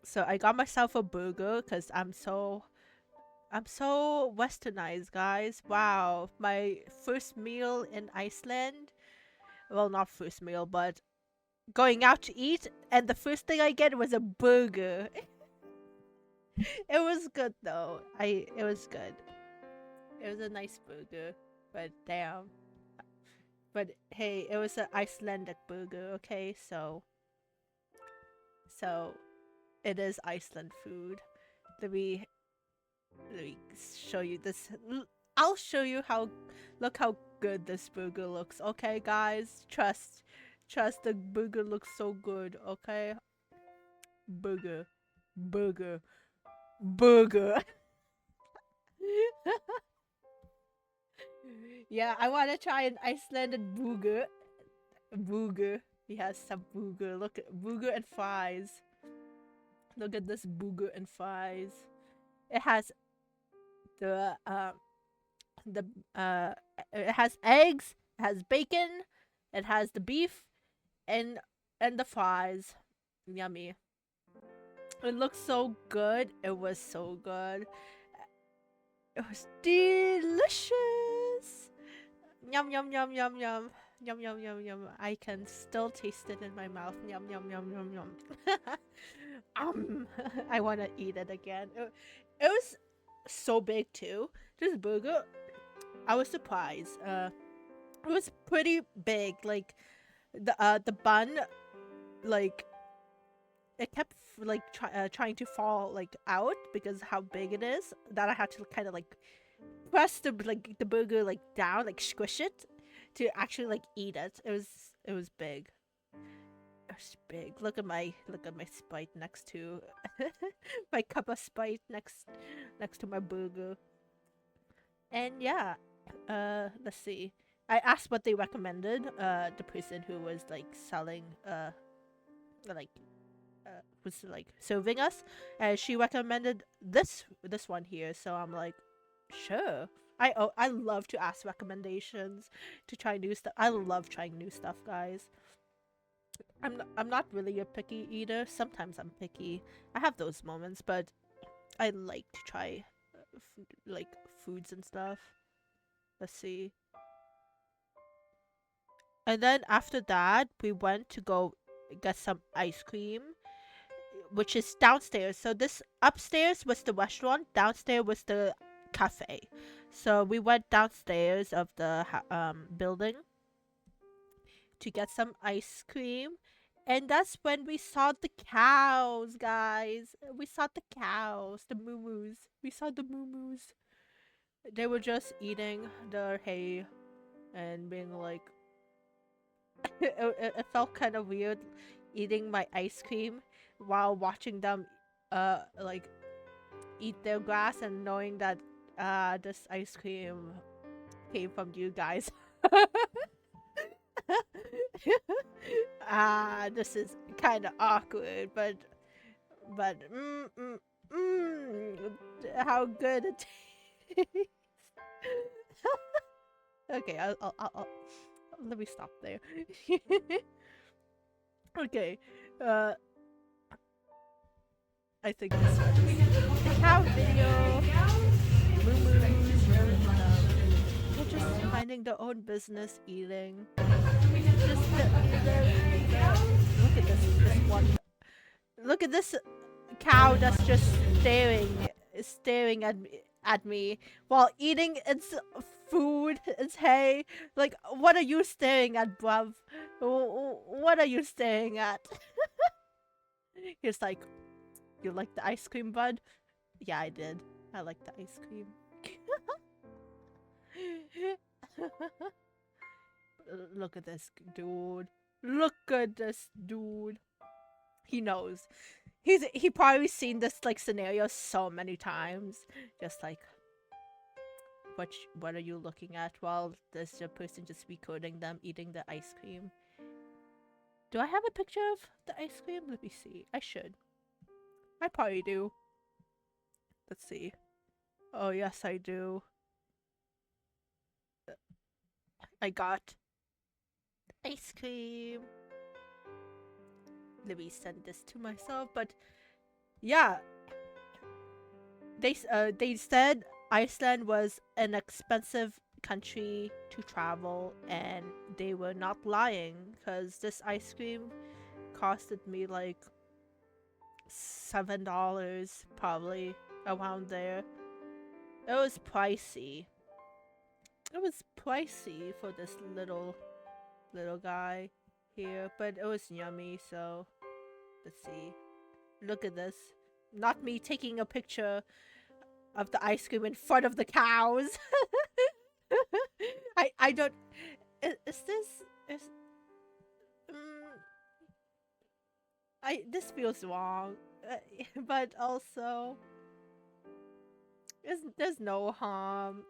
So I got myself a burger because I'm so westernized, guys. Wow, my first meal in Iceland. Well, not first meal, but going out to eat, and the first thing I get was a burger. It was good though. It was good. It was a nice burger, but damn. But hey, it was an Icelandic burger, okay? So it is Iceland food. Let me show you this. I'll show you look how good this burger looks, okay, guys? Trust, the burger looks so good, okay? Burger. Yeah, I want to try an Icelandic burger. He has some burger. Look at burger and fries. Look at this burger and fries. It has it has eggs, it has bacon, it has the beef, and the fries. Yummy. It looks so good. It was so good. It was delicious. Yum yum yum yum yum. Yum yum yum yum. I can still taste it in my mouth. Yum yum yum yum yum. I want to eat it again. It was so big too. This burger, I was surprised. It was pretty big. Like the bun, like it kept like trying to fall like out because how big it is. That I had to kind of like press the burger like down, like squish it to actually like eat it. It was big. It was big. Look at my Sprite next to my cup of Sprite next to my burger. And yeah, let's see. I asked what they recommended. The person who was like selling, was like serving us, and she recommended this one here. So I'm like, sure. I love to ask recommendations to try new stuff. I love trying new stuff, guys. I'm not really a picky eater. Sometimes I'm picky. I have those moments, but I like to try like foods and stuff. Let's see. And then after that, we went to go get some ice cream, which is downstairs. So this upstairs was the restaurant, downstairs was the cafe. So we went downstairs of the building to get some ice cream. And that's when we saw the cows, guys. We saw the cows, the moo-moos. We saw the moo-moos. They were just eating their hay and being like, it felt kind of weird eating my ice cream while watching them like eat their grass and knowing that this ice cream came from you guys. This is kind of awkward, but how good it tastes. Okay, I'll let me stop there. Okay, I think this is the cow video. They're just minding their own business, eating. Just look at this one. Look at this cow that's just staring at me while eating its food, its hay. Like, what are you staring at, bruv? What are you staring at? He's like, you like the ice cream, bud? Yeah, I did. I like the ice cream. Look at this dude. Look at this dude. He knows. He probably seen this like scenario so many times. Just like, what are you looking at while there's a person just recording them eating the ice cream? Do I have a picture of the ice cream? Let me see. I should. I probably do. Let's see. Oh yes, I do. I got ice cream. Let me send this to myself. But yeah, they said Iceland was an expensive country to travel, and they were not lying, because this ice cream costed me like $7, probably around there. It was pricey. It was pricey for this little guy here, but it was yummy. So let's see. Look at this. Not me taking a picture of the ice cream in front of the cows. I don't. This feels wrong, but also there's no harm.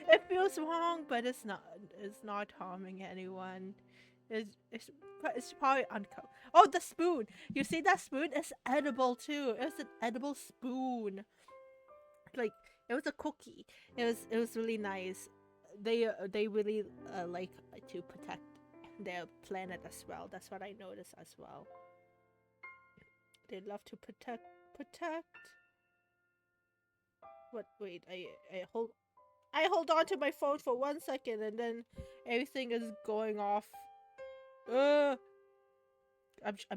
It feels wrong, but it's not harming anyone. It's probably uncovered. Oh, the spoon! You see that spoon? It's edible too. It's an edible spoon. Like, it was a cookie. It was really nice. They really like to protect their planet as well. That's what I noticed as well. They love to protect. What? Wait, I hold on to my phone for 1 second and then everything is going off. I'm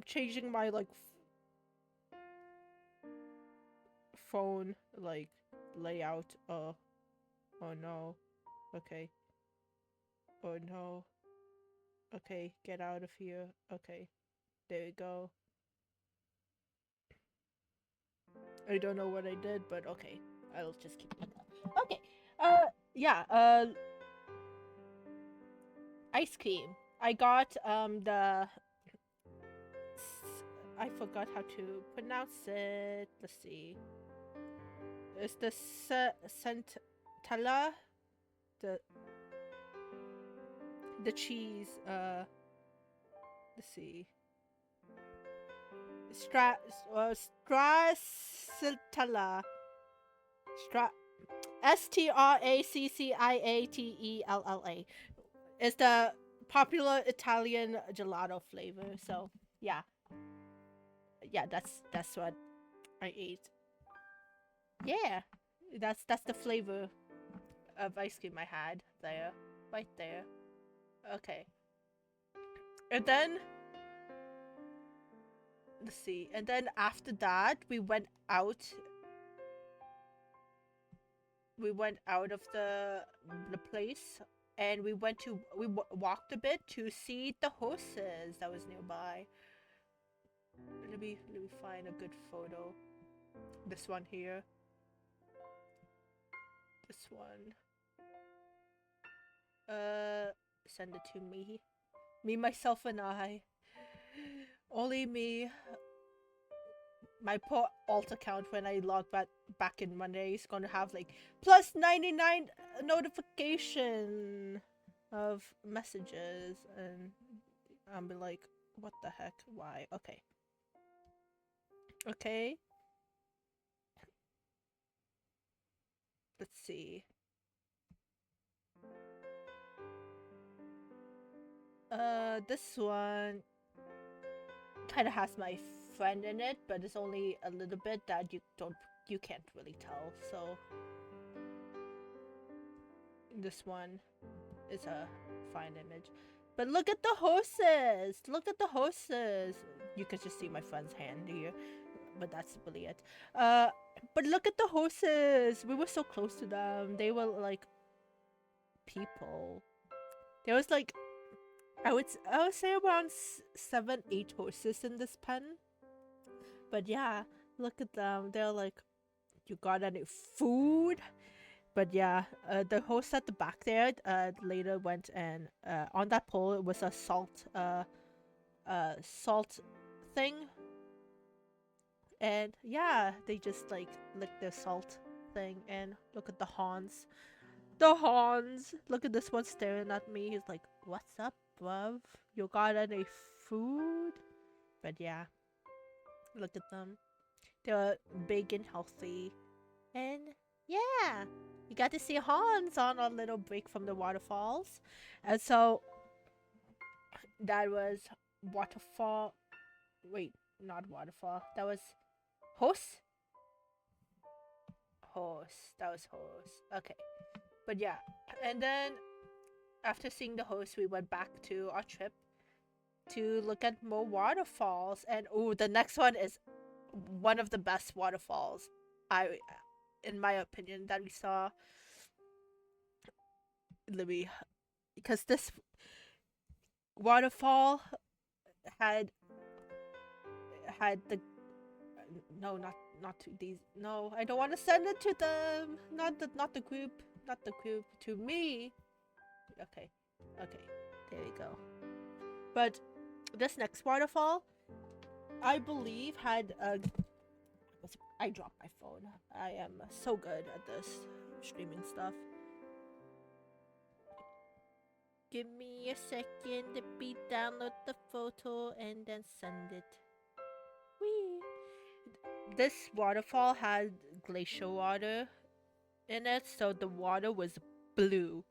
changing my like phone like layout. Oh no. Okay. Oh no. Okay, get out of here. Okay. There we go. I don't know what I did, but okay. I'll just keep it up. Okay. Yeah, ice cream. I got the I forgot how to pronounce it. Let's see. It's the Centella, the cheese. Let's see. Stracciatella. Stracciatella. It's the popular Italian gelato flavor. So yeah, that's what I ate. Yeah, that's the flavor of ice cream I had there, right there. Okay, and then let's see, and then after that we went out of the place, and walked a bit to see the horses that was nearby. Let me find a good photo. This one here. This one. Send it to me. Me, myself, and I. Only me. My poor alt account when I log back in Monday is gonna have like plus 99 notification of messages, and I'll be like, what the heck? Why? Okay. Okay. Let's see. This one kind of has my friend in it, but it's only a little bit that you can't really tell. So this one is a fine image. But look at the horses! Look at the horses! You could just see my friend's hand here, but that's really it. But look at the horses! We were so close to them. They were like people. There was like I would say around 7-8 horses in this pen. But yeah, look at them. They're like, you got any food? But yeah, the host at the back there later went and on that pole it was a salt thing, and yeah, they just like licked their salt thing. And look at the Hans. The Hans! Look at this one staring at me. He's like, what's up, bruv? You got any food? But yeah, look at them. They're big and healthy. And yeah, you got to see Hans on a little break from the waterfalls. And so that was waterfall. Wait, not waterfall. That was horse? Horse. That was horse. Okay. But yeah, and then after seeing the host, we went back to our trip to look at more waterfalls. And oh, the next one is one of the best waterfalls, in my opinion, that we saw. Let me, because this waterfall had the no, not to these. No, I don't want to send it to them. Not the group. Not the group. To me. Okay. There we go. But this next waterfall, I believe, had a. I dropped my phone. I am so good at this streaming stuff. Give me a second to download the photo and then send it. Whee! This waterfall had glacial water in it, so the water was blue.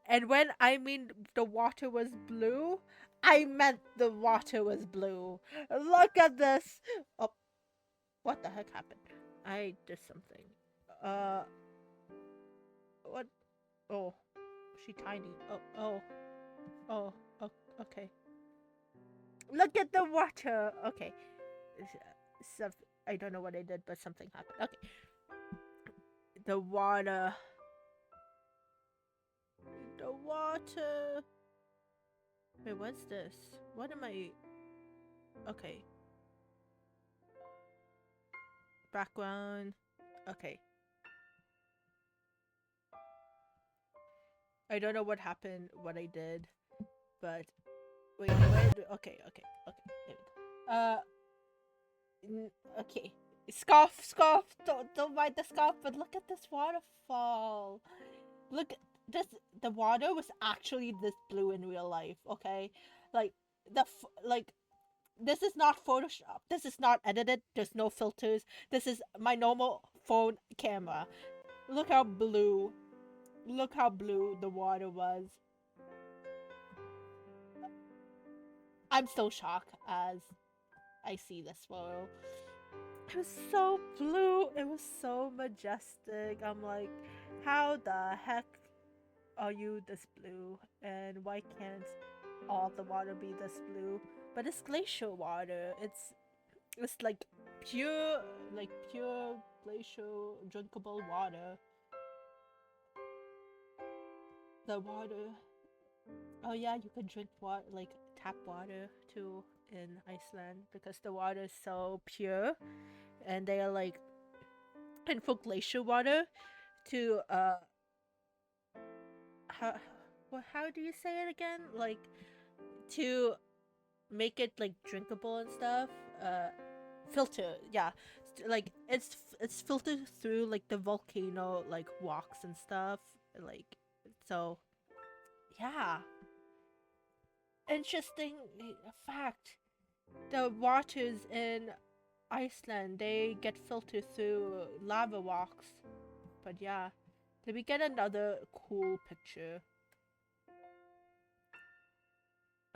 And when I mean the water was blue, I meant the water was blue. Look at this. Oh, what the heck happened? I did something. What? Oh, she tiny. Oh, okay. Look at the water. Okay. I don't know what I did, but something happened. Okay. The water. The water. Wait, what's this? What am I? Okay. Background. Okay. I don't know what happened, what I did, but wait. Okay. There we go. Okay. Scarf. Don't mind the scarf, but look at this waterfall. Look, the water was actually this blue in real life. Okay, like this is not Photoshop. This is not edited. There's no filters. This is my normal phone camera. Look how blue. Look how blue the water was. I'm still shocked as I see this photo. It was so blue. It was so majestic. I'm like, how the heck are you this blue? And why can't all the water be this blue? But it's glacial water. It's pure pure glacial drinkable water. The water. Oh yeah, you can drink water like tap water too in Iceland because the water is so pure, and they are like, and for glacial water to how do you say it again? Like to make it like drinkable and stuff. Filter, yeah. Like it's filtered through like the volcano like rocks and stuff. Like so, yeah. Interesting fact: the waters in Iceland, they get filtered through lava rocks. But yeah, let me get another cool picture.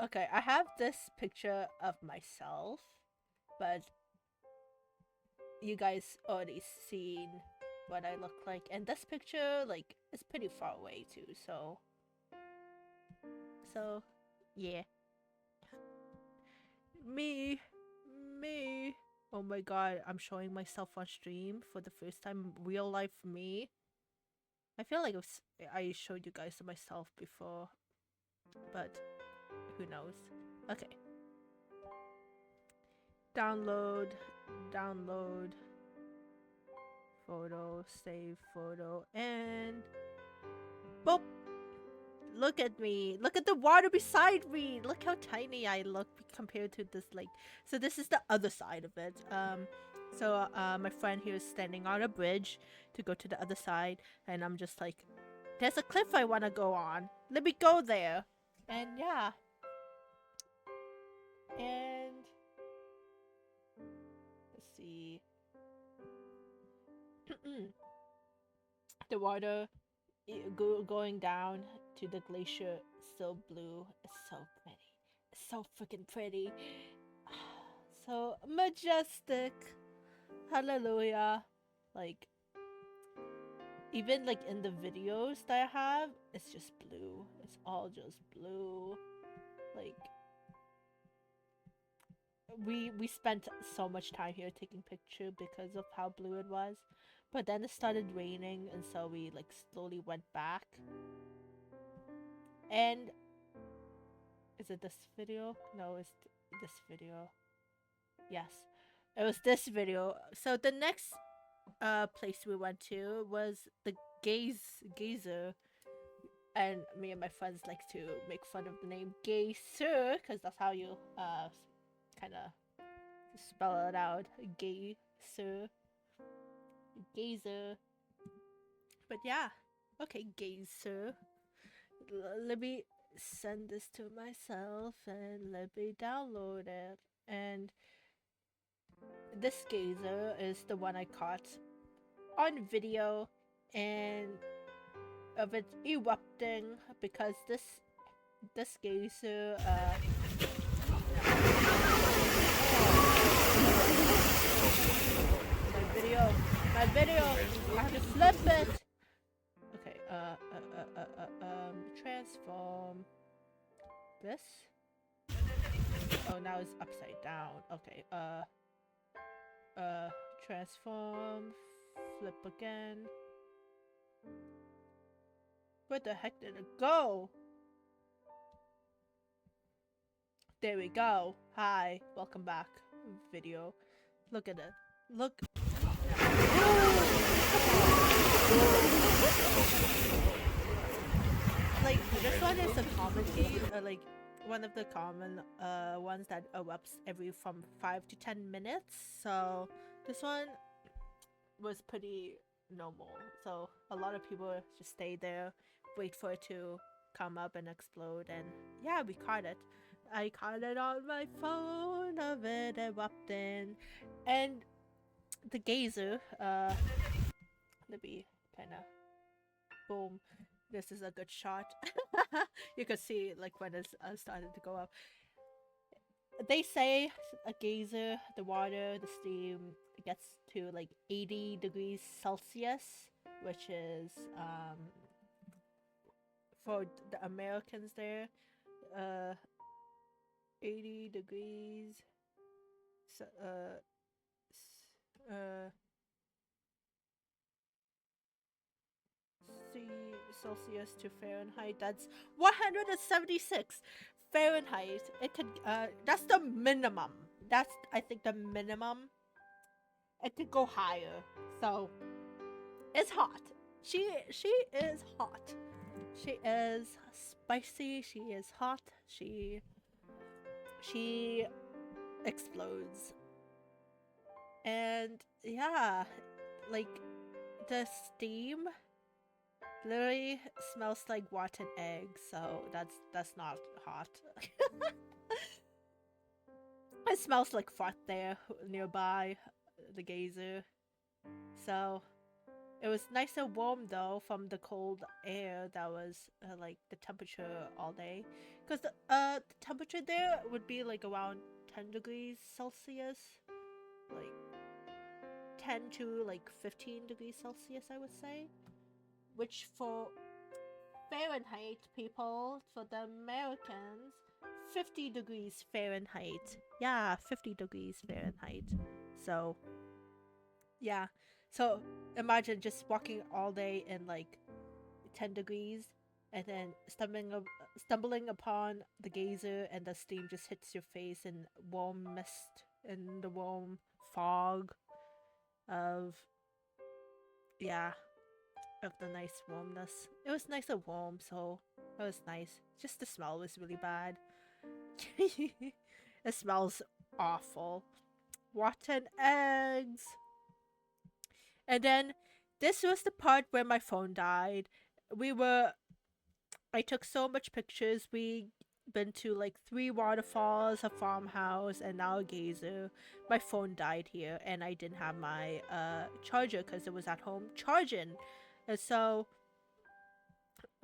Okay, I have this picture of myself, but you guys already seen what I look like. And this picture, like, is pretty far away too, so yeah. Me. Oh my god, I'm showing myself on stream for the first time. Real life me. I feel like I showed you guys myself before, but who knows. Okay. Download. Photo, save photo, and boop. Look at me. Look at the water beside me. Look how tiny I look compared to this, like, so this is the other side of it. So my friend here is standing on a bridge to go to the other side, and I'm just like, there's a cliff I want to go on. Let me go there. And yeah. And let's see. The water going down to the glacier is so blue. It's so pretty. It's so freaking pretty. So majestic. Hallelujah. Like, even like in the videos that I have, it's just blue. It's all just blue. Like, we spent so much time here taking picture because of how blue it was. But then it started raining, and so we like slowly went back. And is it this video? No, it's this video. Yes, it was this video. So the next place we went to was the geyser, and me and my friends like to make fun of the name geyser because that's how you kind of spell it out. Geyser. But yeah, okay, geyser. Let me send this to myself and let me download it. And this geyser is the one I caught on video, and of it erupting because this geyser my video, I have to flip it. Okay, transform this. Oh, now it's upside down. Okay, transform, flip again. Where the heck did it go? There we go. Hi, welcome back. Video. Look at it. Look. Like, this one is a common game, like one of the common ones that erupts every from 5 to 10 minutes. So this one was pretty normal. So a lot of people just stay there, wait for it to come up and explode, and yeah, we caught it. I caught it on my phone of it erupting. And the geyser, let me kind of boom. This is a good shot. You can see like when it's started to go up. they say a geyser, the water, the steam gets to like 80 degrees Celsius, which is for the Americans there, uh 80 degrees so, uh C Celsius to Fahrenheit. That's 176 Fahrenheit. It could that's the minimum. That's I think the minimum. It could go higher. So it's hot. She is hot. She is spicy. She is hot. She explodes. And yeah, like the steam literally smells like rotten eggs, so that's not hot. It smells like fart there nearby the geyser. So it was nice and warm though from the cold air that was like the temperature all day. Because the temperature there would be like around 10 degrees Celsius. Like 10 to like 15 degrees Celsius, I would say. Which for Fahrenheit people, for the Americans, 50 degrees Fahrenheit. Yeah, 50 degrees Fahrenheit. So, yeah. So, imagine just walking all day in like 10 degrees and then stumbling upon the geyser and the steam just hits your face in warm mist and the warm fog of, yeah, of the nice warmness. It was nice and warm, so it was nice. Just the smell was really bad. It smells awful. Rotten eggs. And then this was the part where my phone died. I took so much pictures. We been to like 3 waterfalls, a farmhouse, and now a geyser. My phone died here, and I didn't have my charger because it was at home charging. And so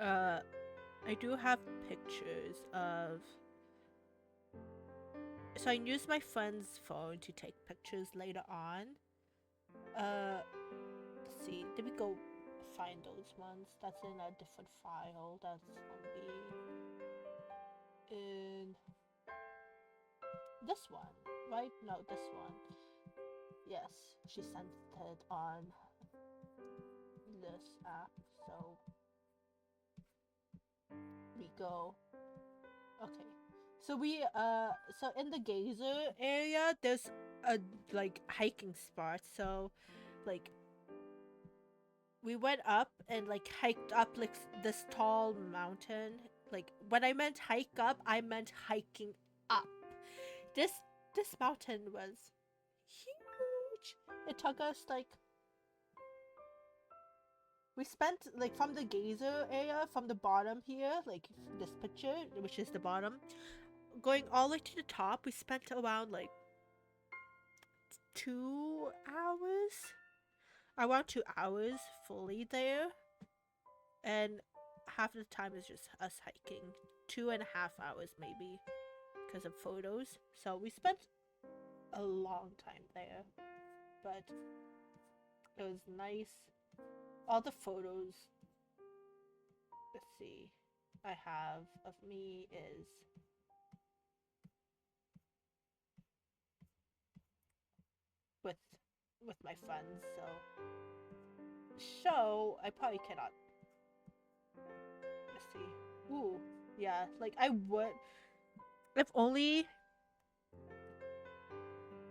I do have pictures of. So I used my friend's phone to take pictures later on. Let's see. Did we go find those ones? That's in a different file. That's gonna be in this one, right? No, this one. Yes, she sent it on this app. So we go. Okay. So so in the geyser area there's a like hiking spot. So like we went up and like hiked up like this tall mountain. Like when I meant hike up, I meant hiking up. This this mountain was huge. It took us like we spent like from the geyser area from the bottom here, like this picture, which is the bottom, going all the way to the top. We spent around like 2 hours, around 2 hours fully there, and half the time is just us hiking. 2.5 hours maybe because of photos. So we spent a long time there, but it was nice. All the photos, let's see, I have of me is with my friends. So I probably cannot. Let's see. Ooh, yeah. Like I would, if only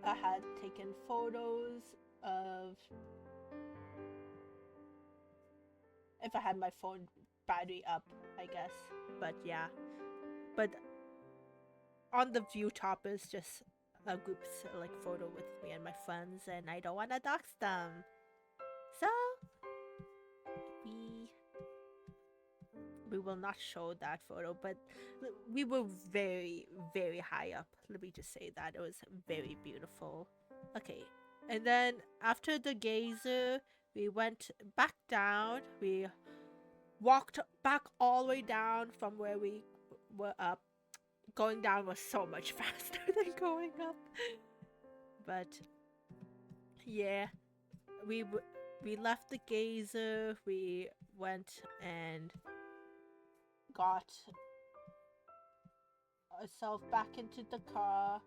I had taken photos of. If I had my phone battery up, I guess. But yeah. But on the view top is just a group like photo with me and my friends, and I don't want to dox them. So we will not show that photo, but we were very, very high up. Let me just say that. It was very beautiful. Okay. And then after the geyser, we went back down. We walked back all the way down from where we were up going down was so much faster than going up. But yeah, we left the geyser. We went and got ourselves back into the car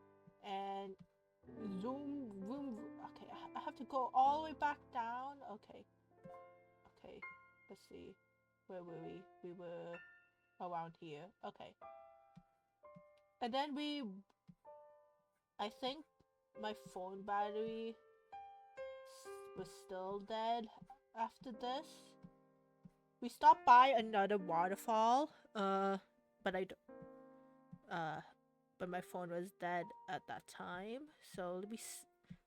and zoom, zoom. Okay, I have to go all the way back down. Okay, okay. Let's see. Where were we? We were around here. Okay. And then I think my phone battery was still dead after this. We stopped by another waterfall, but but my phone was dead at that time. So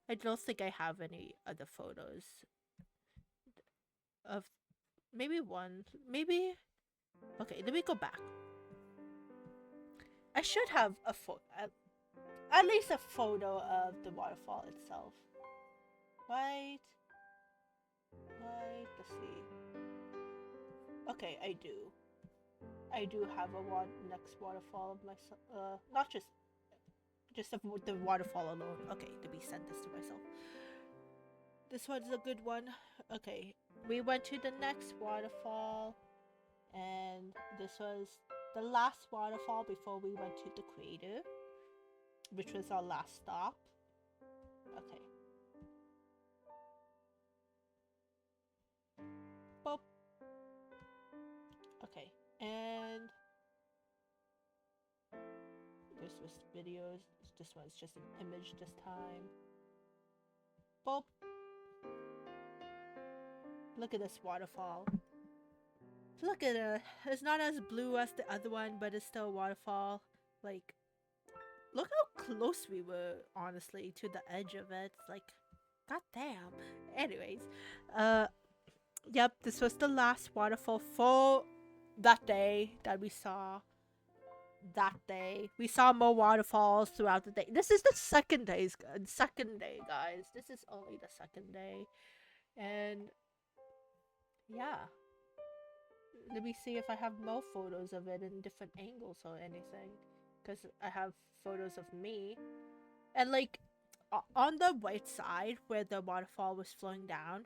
I don't think I have any other photos of, maybe one, maybe. Okay, let me go back. I should have a photo, at least a photo of the waterfall itself. Right? Let's see. Okay, I do. I do have a next waterfall of myself. Not just the waterfall alone. Okay, let me send this to myself. This one's a good one. Okay, we went to the next waterfall, and this was the last waterfall before we went to the crater, which was our last stop. Okay. Boop. Okay, and this was videos. This one's just an image this time. Boop. Look at this waterfall. Look at it. It's not as blue as the other one, but it's still a waterfall. Like, look how close we were, honestly, to the edge of it. It's like, goddamn. Anyways, yep, this was the last waterfall for that day that we saw. That day, we saw more waterfalls throughout the day. This is the second day, guys. This is only the second day, and yeah. Let me see if I have more photos of it in different angles or anything, because I have photos of me, and like on the right side where the waterfall was flowing down,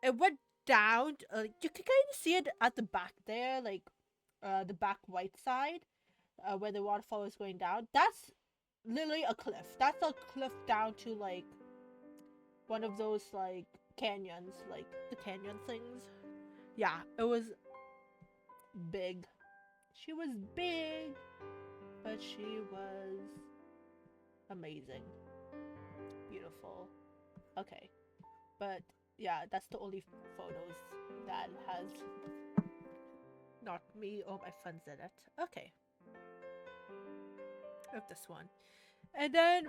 it went down. You can kind of see it at the back there, like the back right side, where the waterfall was going down. That's literally a cliff. That's a cliff down to like one of those like canyons, like the canyon things. Yeah, it was big. She was big, but she was amazing. Beautiful. Okay. But yeah, that's the only photos that has not me or my friends in it. Okay. Of this one. And then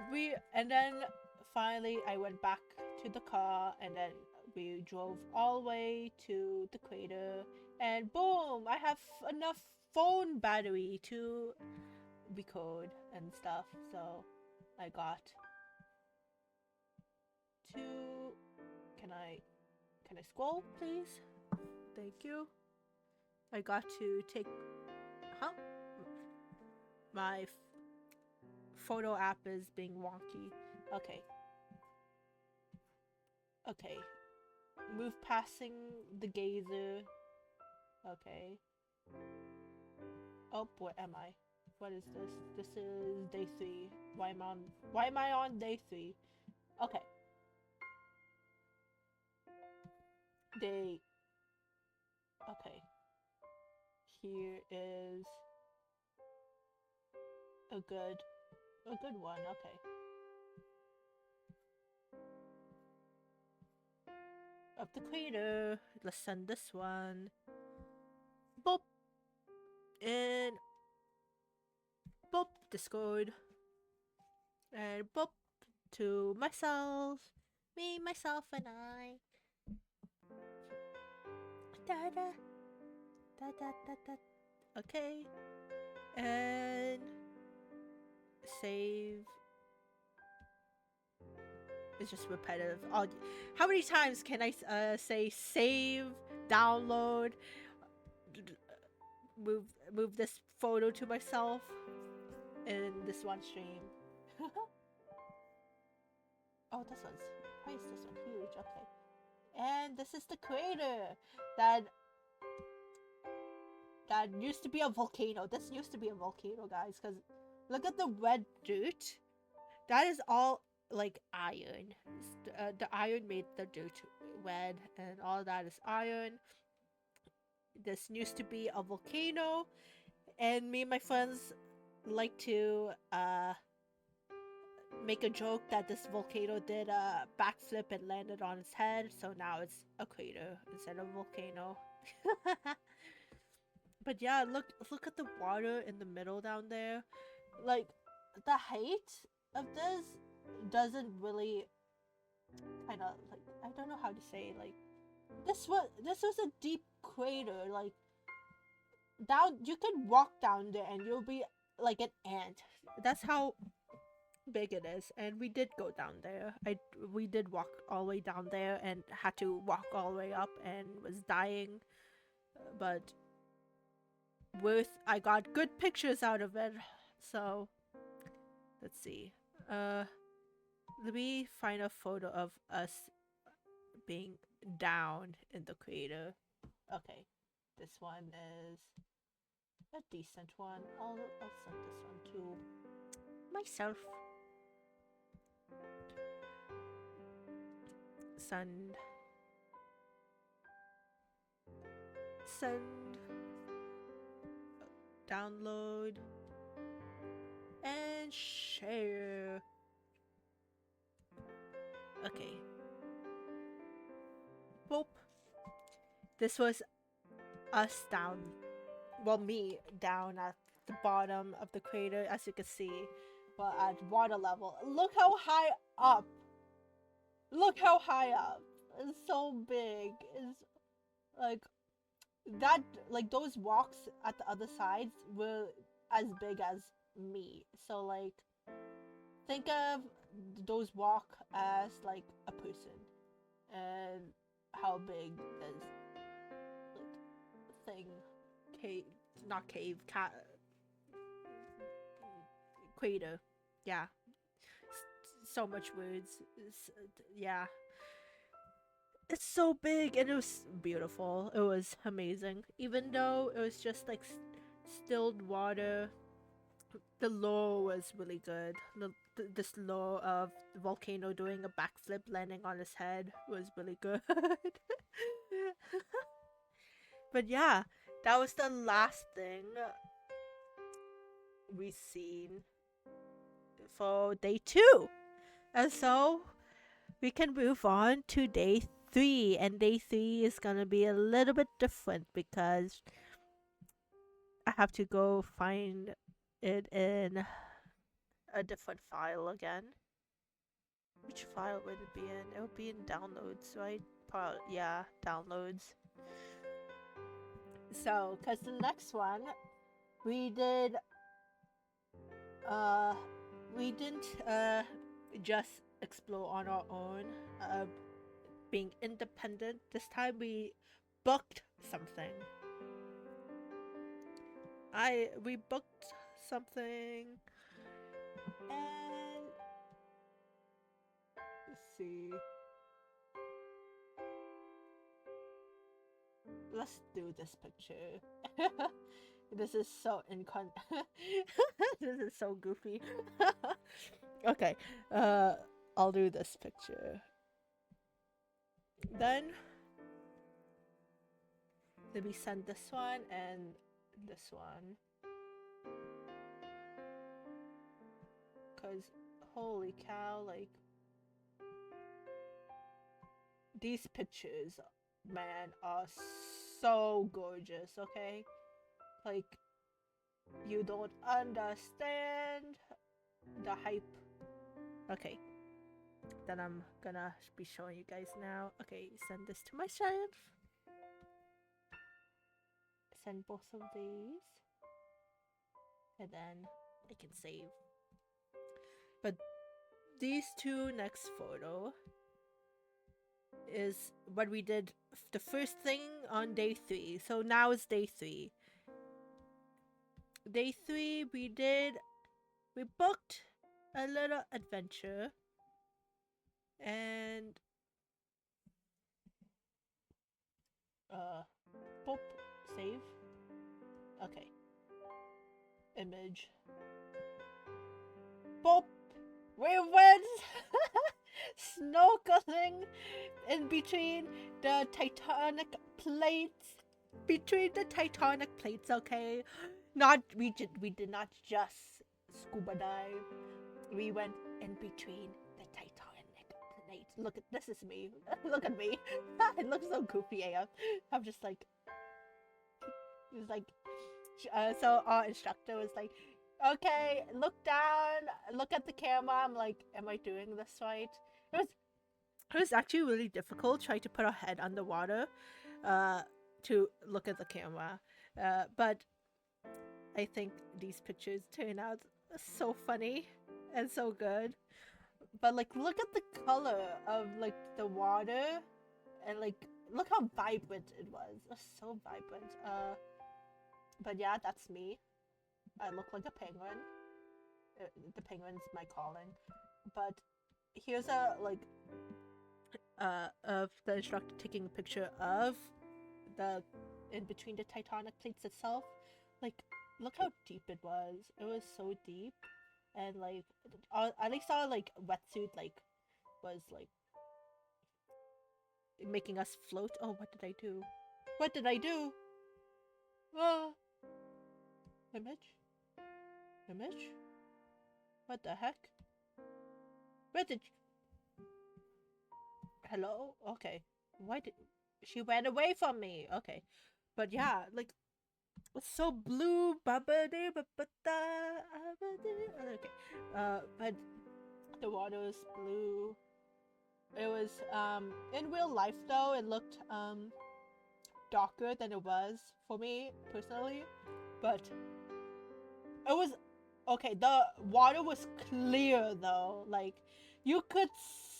finally I went back to the car, and then we drove all the way to the crater, and boom, I have enough phone battery to record and stuff. So I got to, can I scroll, please? Thank you. I got to take, my photo app is being wonky. Okay. Okay. Move passing the geyser. Okay. Oh, what am I? What is this? This is day 3. Why am I on day 3? Okay. Okay. Here is a good one. Okay. Up the crater. Let's send this one. Boop. And boop, Discord. And boop to myself. Me, myself, and I. Da da. Da da da da. Okay. And save. It's just repetitive. How many times can I say save, download, move this photo to myself? this one stream. Oh, this one's, why is this one huge? Okay. And this is the crater that used to be a volcano. This used to be a volcano, guys, because look at the red dirt. That is all like iron. The iron made the dirt red, and all that is iron. This used to be a volcano, and me and my friends like to make a joke that this volcano did a backflip and landed on its head, so now it's a crater instead of a volcano. But yeah, look at the water in the middle down there. Like, the height of this doesn't really kind of, like, I don't know how to say, like, this was a deep crater. Like, down, you can walk down there and you'll be like an ant. That's how big it is. And we did go down there. We did walk all the way down there and had to walk all the way up and was dying, but I got good pictures out of it. So let's see, let me find a photo of us being down in the crater. Okay, this one is a decent one. I'll send this one to myself. Send. Download and share. Okay. Boop. This was us down. Well, me down at the bottom of the crater, as you can see, but at water level. Look how high up. Look how high up. It's so big. It's like that. Like those rocks at the other sides were as big as me. So like, think of those rock as like a person, and how big this like thing, cave, not cave, crater. Yeah, so much words. Yeah, it's so big, and it was beautiful. It was amazing, even though it was just like stilled water. The lore was really good. This lore of the volcano doing a backflip landing on his head was really good. But yeah, that was the last thing we seen for day 2. And so we can move on to day 3. And day 3 is gonna be a little bit different because I have to go find it in a different file again. Which file would it be in? It would be in downloads, right? Yeah, downloads. So, because the next one, we didn't just explore on our own, being independent. This time we booked something. We booked something, and let's see. Let's do this picture. This is so this is so goofy. Okay, I'll do this picture. Then let me send this one and this one. Cause holy cow, like these pictures, man, are so gorgeous, okay? Like, you don't understand the hype. Okay, then I'm gonna be showing you guys now. Okay, send this to myself. Send both of these, and then I can save. But these two next photo is what we did the first thing on day 3. So now it's day 3. Day 3 we did we booked a little adventure, and boop, save. Okay, image. Boop, we went snorkeling in between the tectonic plates. Between the tectonic plates, okay. Not we did not just scuba dive. We went in between the tectonic plates. Look at this is me. Look at me. It looks so goofy AF. I'm just like, it's like, so our instructor was like, okay, look down, look at the camera. I'm like, am I doing this right? It was actually really difficult trying to put our head underwater, to look at the camera. But I think these pictures turn out so funny and so good. But like, look at the color of like the water, and like, look how vibrant it was. It was so vibrant. But yeah, that's me. I look like a penguin. The penguin's my calling. But here's a like, of the instructor taking a picture of the in between the tectonic plates itself. Like, look how deep it was. It was so deep, and like, at least our like wetsuit like was like making us float. Oh, what did I do? What did I do? Ah, image, image. What the heck? Where did? Hello? Okay. Why did she went away from me? Okay. But yeah, like, it's so blue. Okay. But the water was blue. It was in real life though, it looked darker than it was for me personally. But it was okay, the water was clear though. Like, you could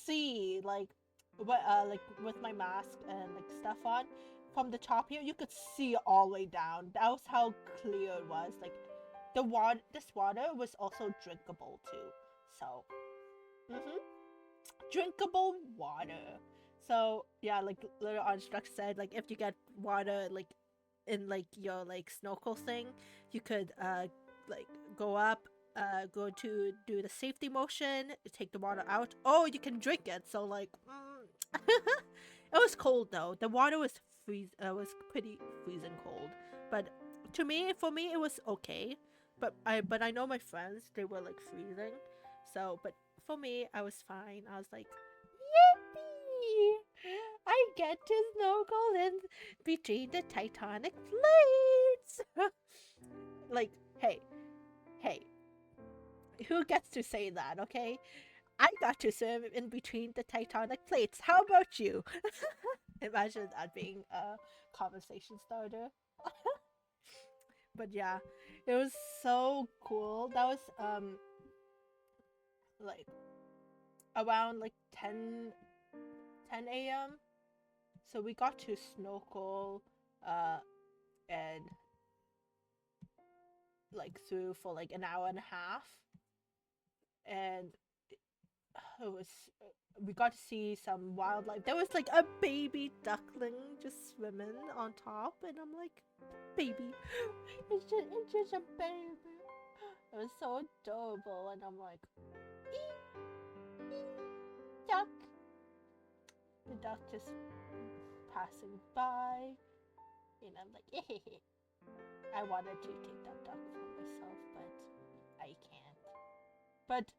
see like what like with my mask and like stuff on, from the top here you could see all the way down. That was how clear it was. Like, this water was also drinkable too. So drinkable water. So yeah, like little instructor said, like if you get water like in like your like snorkel thing, you could like go up, go to do the safety motion, take the water out. Oh, you can drink it. So like, it was cold though. The water was was pretty freezing cold. But for me, it was okay. But I know my friends, they were like freezing. So, but for me, I was fine. I was like, yippee! I get to snorkel in between the tectonic plates. Like, hey, who gets to say that, okay? I got to swim in between the tectonic plates. How about you? Imagine that being a conversation starter. But yeah, it was so cool. That was like around like 10 a.m. So we got to snorkel and like through for like an hour and a half, and it was we got to see some wildlife. There was like a baby duckling just swimming on top, and I'm like, baby, it's just a baby. It was so adorable, and I'm like, duck. The duck just passing by, and I'm like, I wanted to take that duck for myself, but I can't. But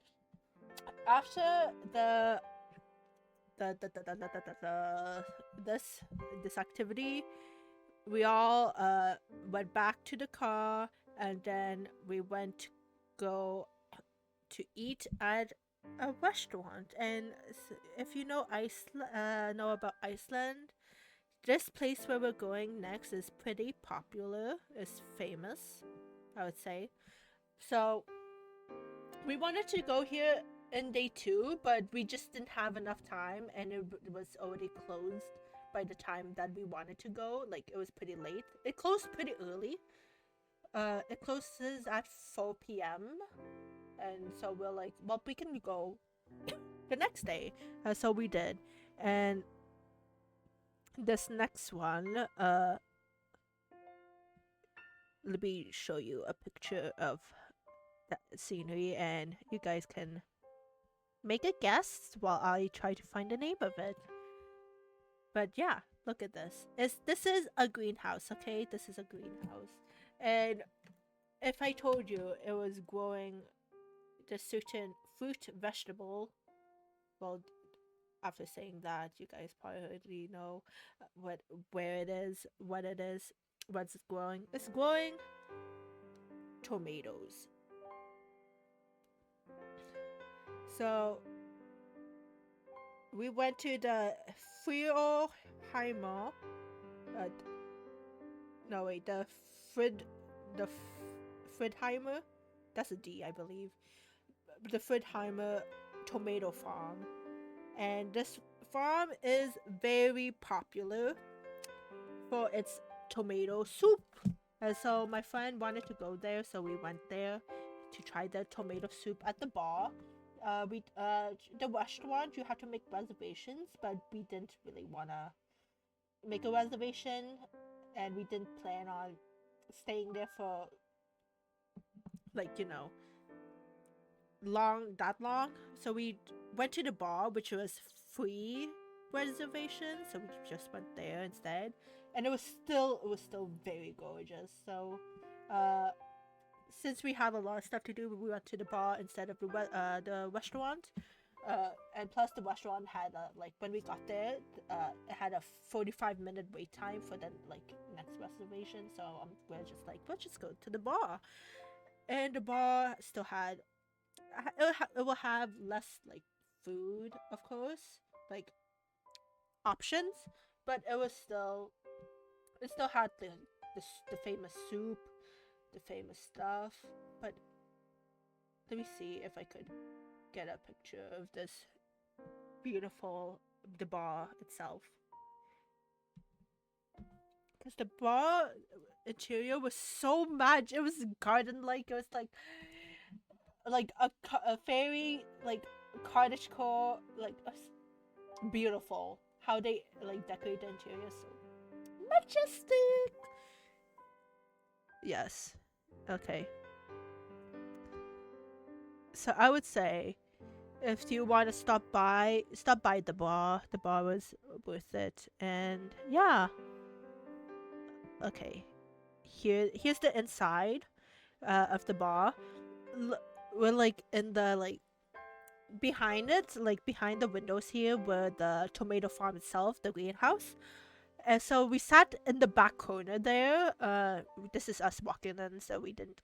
after this activity, we all went back to the car, and then we went to go to eat at a restaurant. And if you know know about Iceland, this place where we're going next is pretty popular. It's famous, I would say. So we wanted to go here in day 2, but we just didn't have enough time, and it was already closed by the time that we wanted to go. Like, it was pretty late. It closed pretty early. It closes at 4 p.m. And so we're like, well, we can go the next day. So we did. And this next one, let me show you a picture of that scenery, and you guys can make a guess while I try to find the name of it. But yeah, look at this. This is a greenhouse, okay? This is a greenhouse. And if I told you it was growing the certain fruit vegetable, well, after saying that, you guys probably already know where it is, what it is, what's it growing. It's growing tomatoes. So we went to the Friedheimer. No wait, the Friedheimer. That's a D, I believe. The Friedheimer tomato farm, and this farm is very popular for its tomato soup. And so my friend wanted to go there, so we went there to try the tomato soup at the bar. The restaurant, you have to make reservations, but we didn't really wanna make a reservation, and we didn't plan on staying there for like long. So we went to the bar, which was free reservation, so we just went there instead, and it was still very gorgeous. So since we had a lot of stuff to do, we went to the bar instead of the restaurant. And plus the restaurant had like when we got there, it had a 45-minute wait time for the next reservation. So we're just like, let's just go to the bar, and the bar still had it will have less food, of course, options, but it still had the famous soup, the famous stuff. But let me see if I could get a picture of this the bar itself, because the bar interior was so magic. It was garden-like. It was like a fairy cottage core, beautiful how they decorate the interior, so majestic. Yes. Okay. So I would say, if you want to stop by the bar. The bar was worth it. And yeah. Okay. Here's the inside of the bar. We're in the behind it, behind the windows here, were the tomato farm itself, the greenhouse. And so we sat in the back corner there. This is us walking in, so we didn't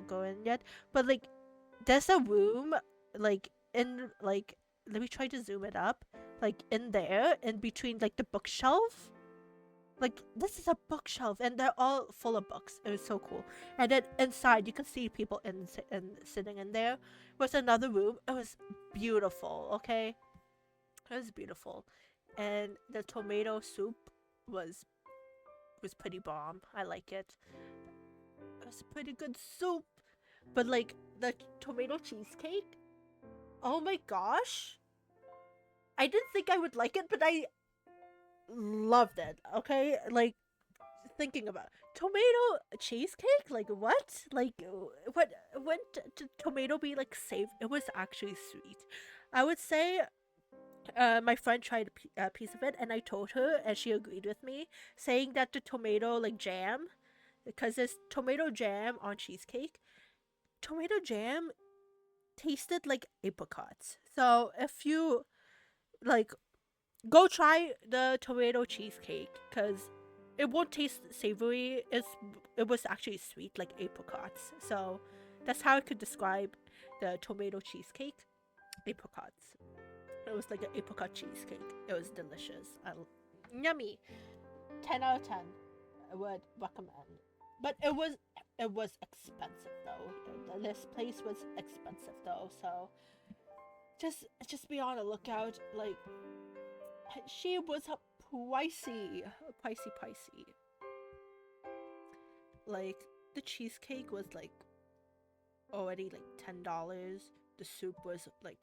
go in yet. But there's a room in let me try to zoom it up. In there, in between the bookshelf. This is a bookshelf, and they're all full of books. It was so cool. And then inside, you can see people sitting in there. Was another room. It was beautiful. Okay, it was beautiful, and the tomato soup was pretty bomb. I like it. It was a pretty good soup, but the tomato cheesecake. Oh my gosh! I didn't think I would like it, but I loved it. Okay, thinking about tomato cheesecake, what what wouldn't tomato be safe? It was actually sweet. I would say my friend tried a piece of it, and I told her, and she agreed with me, saying that the tomato jam, because there's tomato jam on cheesecake, tomato jam tasted like apricots. So if you go try the tomato cheesecake, because it won't taste savory. It was actually sweet, like apricots. So that's how I could describe the tomato cheesecake. Apricots. It was like an apricot cheesecake. It was delicious. Yummy. 10 out of 10. I would recommend. But it was expensive though. This place was expensive though. So just be on the lookout. She was pricey. The cheesecake was already like $10. The soup was like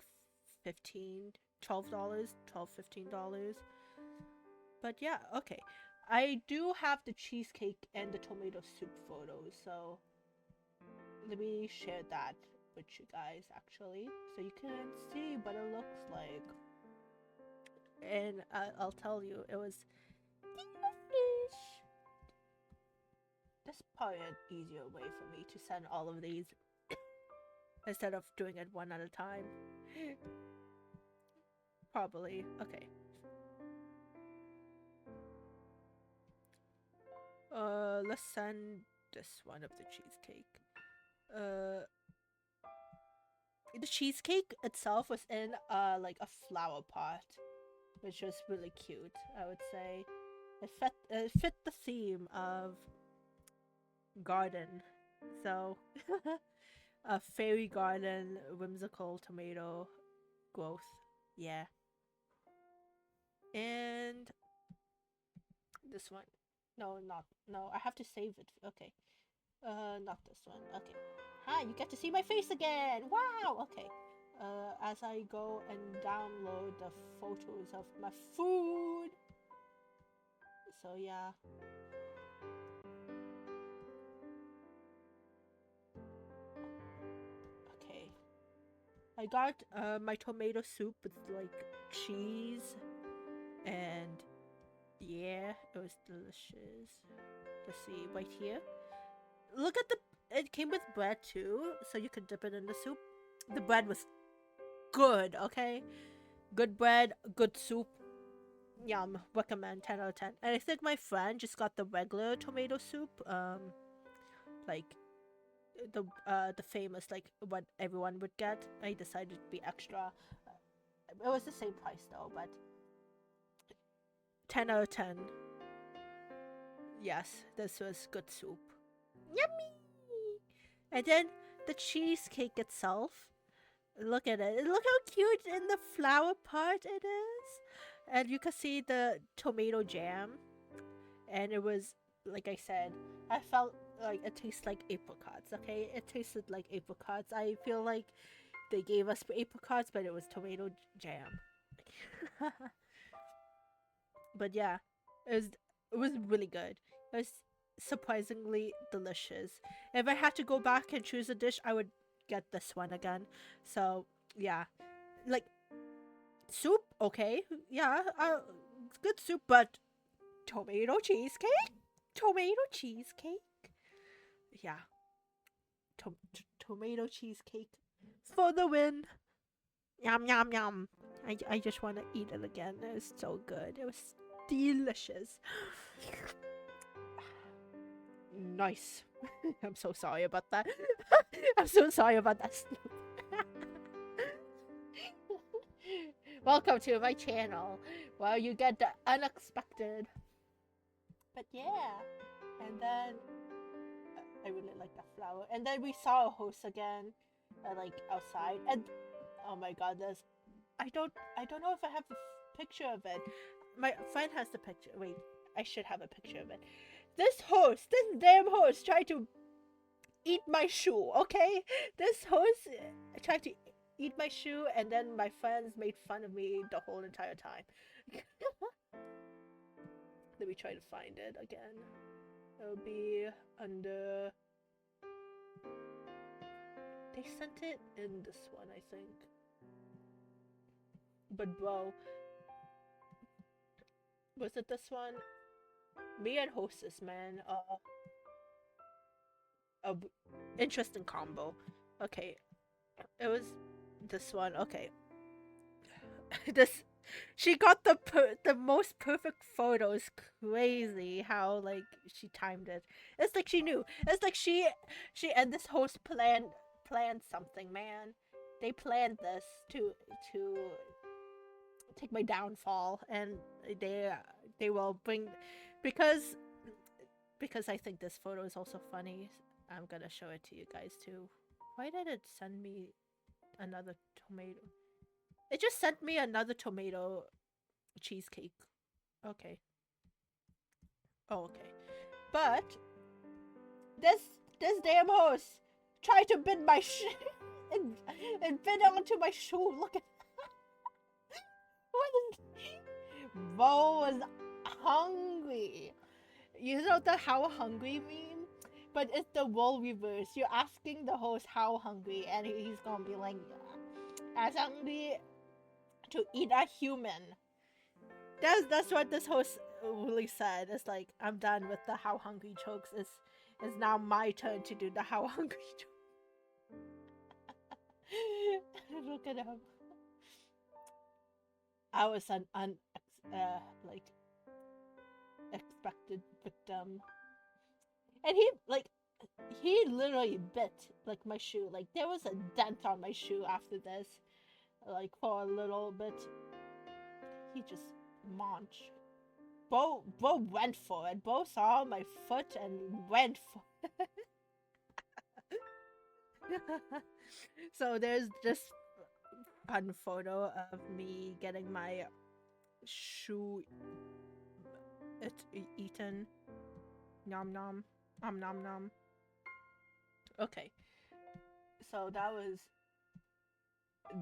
15, $12, 12, $15. But yeah, okay. I do have the cheesecake and the tomato soup photos, so let me share that with you guys actually, so you can see what it looks like. And I'll tell you, it was delicious. That's probably an easier way for me to send all of these instead of doing it one at a time. Probably. Okay. Let's send this one of the cheesecake. The cheesecake itself was in like a flower pot, which was really cute. I would say it fit the theme of garden. So a fairy garden, whimsical tomato growth. Yeah. And this one. No, not no. I have to save it. Okay. Not this one. Okay. Hi, you get to see my face again. Wow. Okay. As I go and download the photos of my food. So yeah. Okay. I got my tomato soup with like cheese, and yeah, it was delicious. Let's see, right here. Look at the. It came with bread too, so you could dip it in the soup. The bread was good. Okay, good bread, good soup. Yum. Recommend 10 out of 10. And I think my friend just got the regular tomato soup. Like the famous, like what everyone would get. I decided to be extra. It was the same price though, but 10 out of 10. Yes, this was good soup. Yummy! And then the cheesecake itself. Look at it. Look how cute in the flower part it is. And you can see the tomato jam. And it was, like I said, I felt like it tastes like apricots, okay? It tasted like apricots. I feel like they gave us apricots, but it was tomato jam. But yeah, it was really good. It was surprisingly delicious. If I had to go back and choose a dish, I would get this one again. So yeah, like soup, okay, yeah, good soup, but tomato cheesecake, tomato cheesecake, yeah, tomato cheesecake for the win. Yum yum yum. I just want to eat it again. It was so good. It was delicious. Nice. I'm so sorry about that. I'm so sorry about that. Welcome to my channel, where you get the unexpected. But yeah, and then I really like that flower. And then we saw a host again, like outside, and oh my god, this I don't know if I have a picture of it. My friend has the picture. Wait, I should have a picture of it. This damn host tried to eat my shoe, okay? This host tried to eat my shoe, and then my friends made fun of me the whole entire time. Let me try to find it again. It'll be under... They sent it in this one, I think. But bro, was it this one? Me and Hostess, man. A interesting combo. Okay, it was this one. Okay, this she got the most perfect photos. Crazy how like she timed it. It's like she knew. It's like she and this host planned something, man. They planned this to take my downfall, and they will bring because I think this photo is also funny. I'm gonna show it to you guys too. Why did it send me another tomato? It just sent me another tomato cheesecake. Okay. Oh, okay. But this damn host tried to bend my and bend onto my shoe. Look at what is Bo was hungry. You know the how hungry meme? But it's the role reverse. You're asking the host how hungry, and he's gonna be like, as hungry to eat a human. That's what this host really said. It's like, I'm done with the how hungry jokes. It's now my turn to do the how hungry joke. Look at him. I was an like expected victim, and he literally bit like my shoe. Like there was a dent on my shoe after this. Like for a little bit, he just munched. Bo went for it. Bo saw my foot and went for it. So there's this fun photo of me getting my shoe eaten. Nom nom. Nom nom. Okay. So that was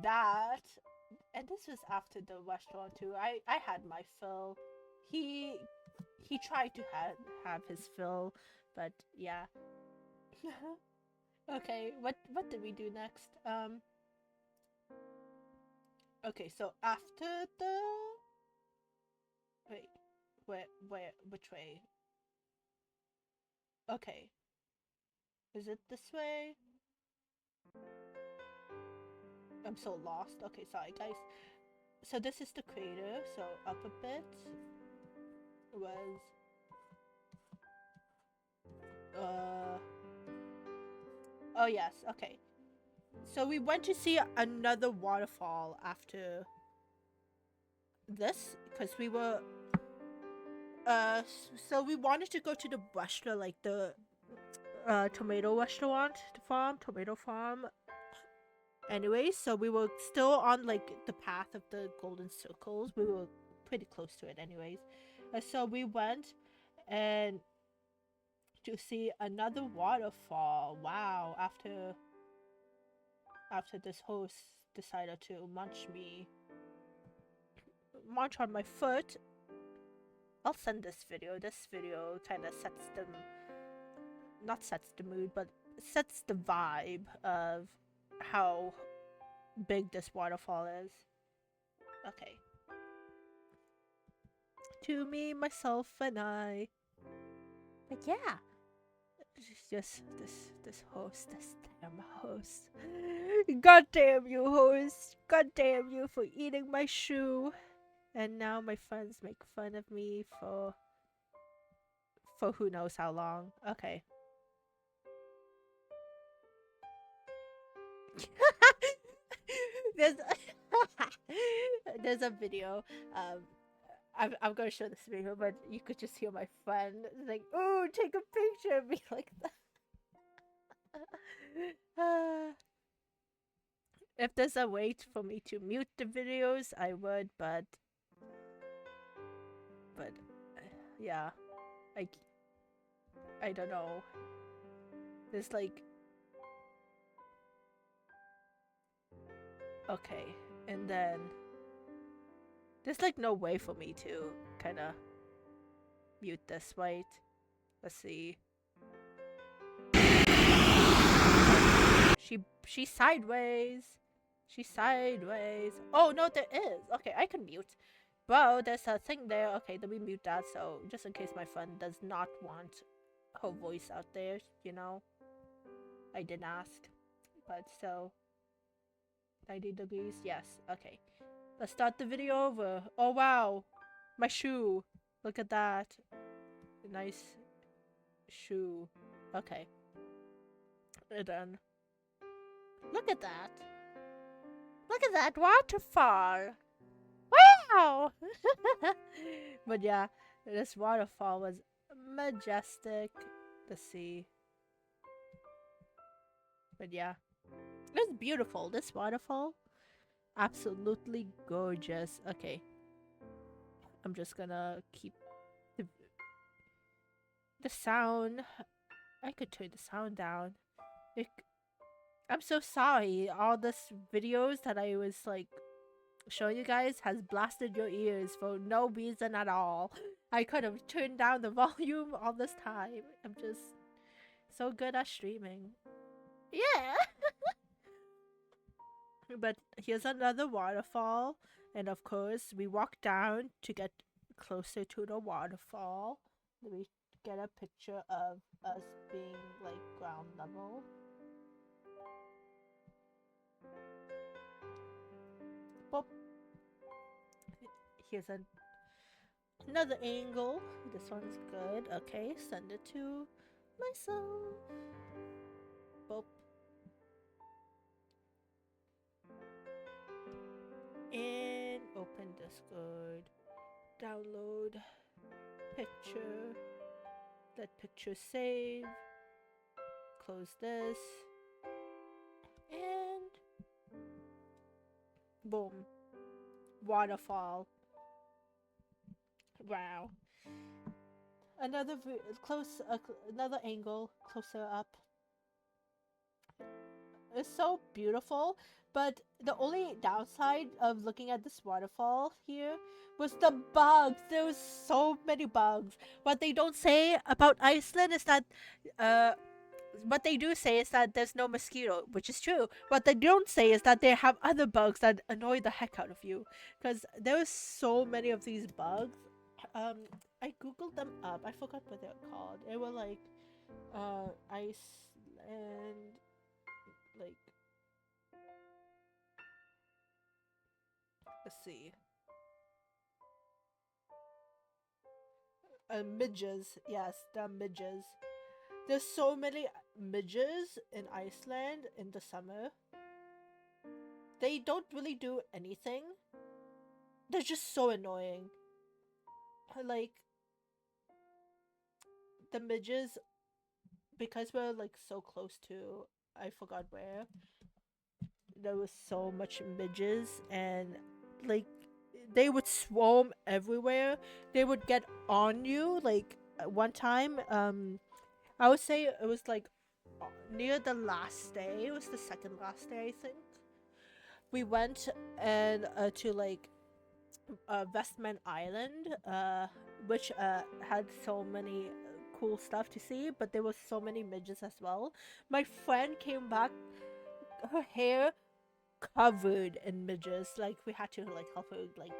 that. And this was after the restaurant too. I had my fill. He tried to have his fill, but yeah. Okay, what did we do next? Okay, so after the wait, which way? Okay, is it this way? I'm so lost. Okay, sorry guys. So this is the crater. So up a bit was oh yes, okay. So we went to see another waterfall after this because we were so we wanted to go to the restaurant, like the tomato farm. Anyway, so we were still on like the path of the golden circles. We were pretty close to it anyways. So we went and to see another waterfall. Wow, after this host decided to munch on my foot. I'll send this video. This video kind of not sets the mood, but sets the vibe of how big this waterfall is. Okay. To me, myself, and I. But yeah. It's just this host, this damn host. God damn you, host. God damn you for eating my shoe. And now my friends make fun of me for who knows how long. Okay. There's a video. I'm gonna show this video, but you could just hear my friend like, "Oh, take a picture of me," like that. If there's a way for me to mute the videos, I would, but yeah, I don't know. There's like, okay, and then there's like no way for me to kind of mute this, right? Let's see. She's sideways. She's sideways. Oh no, there is. Okay, I can mute. Bro, there's a thing there. Okay, let me mute that. So just in case my friend does not want her voice out there, you know. I didn't ask, but so 90 degrees. Yes. Okay. Let's start the video over. Oh wow, my shoe. Look at that. Nice shoe. Okay. And then look at that. Look at that waterfall. Wow. But yeah, this waterfall was majestic to see. But yeah, it's beautiful. This waterfall, absolutely gorgeous. Okay, I'm just gonna keep the sound. I could turn the sound down. I'm so sorry. All this videos that I was like showing you guys has blasted your ears for no reason at all. I could have turned down the volume all this time. I'm just so good at streaming. Yeah. But here's another waterfall. And of course, we walk down to get closer to the waterfall. We get a picture of us being like ground level. Boop. Here's another angle. This one's good. Okay, send it to myself. Boop. And open Discord. Download picture. Let picture save. Close this. And boom. Waterfall. Wow. Another another angle closer up. It's so beautiful, but the only downside of looking at this waterfall here was the bugs. There was so many bugs. What they don't say about Iceland is that what they do say is that there's no mosquito, which is true. What they don't say is that they have other bugs that annoy the heck out of you. Because there's so many of these bugs. I googled them up. I forgot what they're called. They were like, Iceland, like, let's see. Midges. Yes, the midges. There's so many midges in Iceland in the summer. They don't really do anything. They're just so annoying. Like, the midges, because we're like so close to, I forgot where, there was so much midges, and like they would swarm everywhere. They would get on you. Like one time, I would say it was like near the last day. It was the second last day, I think. We went and to like Vestman Island, which had so many cool stuff to see, but there was so many midges as well. My friend came back, her hair covered in midges. Like we had to like help her like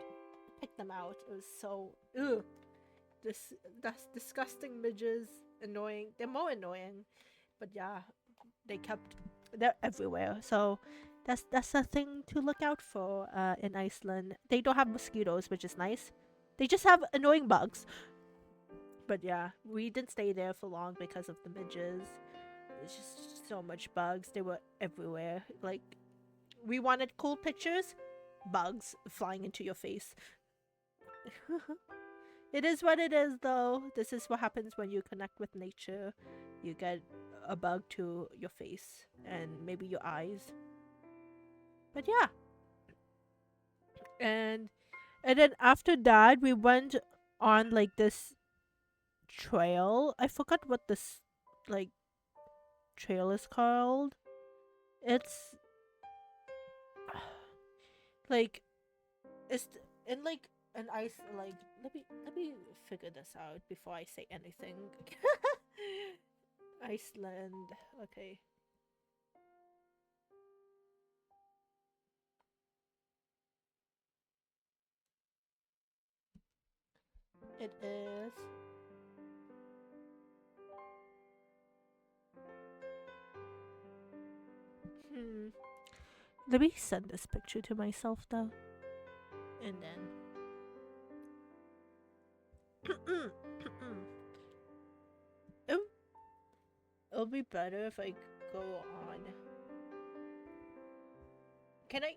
pick them out. It was so ugh. That's disgusting midges. Annoying. They're more annoying, but yeah, they're everywhere. So that's a thing to look out for in Iceland. They don't have mosquitoes, which is nice. They just have annoying bugs. But yeah, we didn't stay there for long because of the midges. It's just so much bugs. They were everywhere. Like we wanted cool pictures, bugs flying into your face. It is what it is, though. This is what happens when you connect with nature. You get a bug to your face and maybe your eyes. But yeah. And then after that we went on like this trail. I forgot what this like trail is called. It's like it's in like an ice like let me figure this out before I say anything. Iceland. Okay. It is let me send this picture to myself though. And then it'll be better if I go on. Can I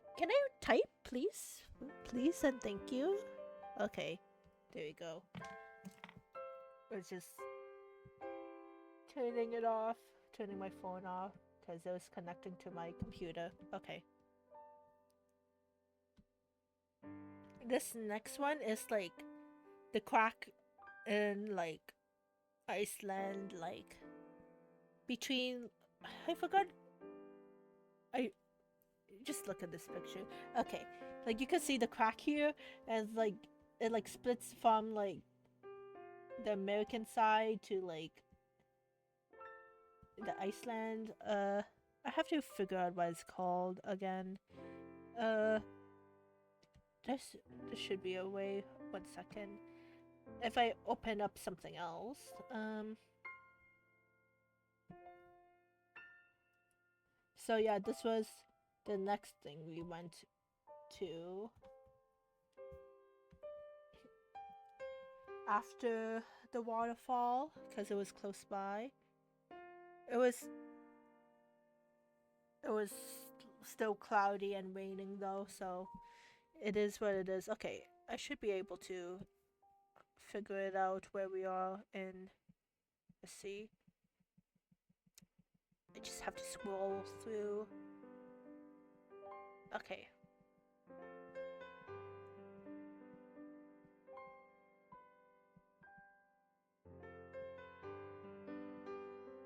type, please? Please and thank you. Okay, there we go. It's just turning it off, turning my phone off because it was connecting to my computer. Okay. This next one is like the crack in like Iceland, like between I forgot I just look at this picture. Okay, like you can see the crack here, and like it like splits from like the American side to like the Iceland. I have to figure out what it's called again. Uh, this should be a way. 1 second. If I open up something else, So yeah, this was the next thing we went to after the waterfall because it was close by. It was it was still cloudy and raining though, so it is what it is. Okay, I should be able to figure it out where we are in. Let's see. I just have to scroll through. Okay.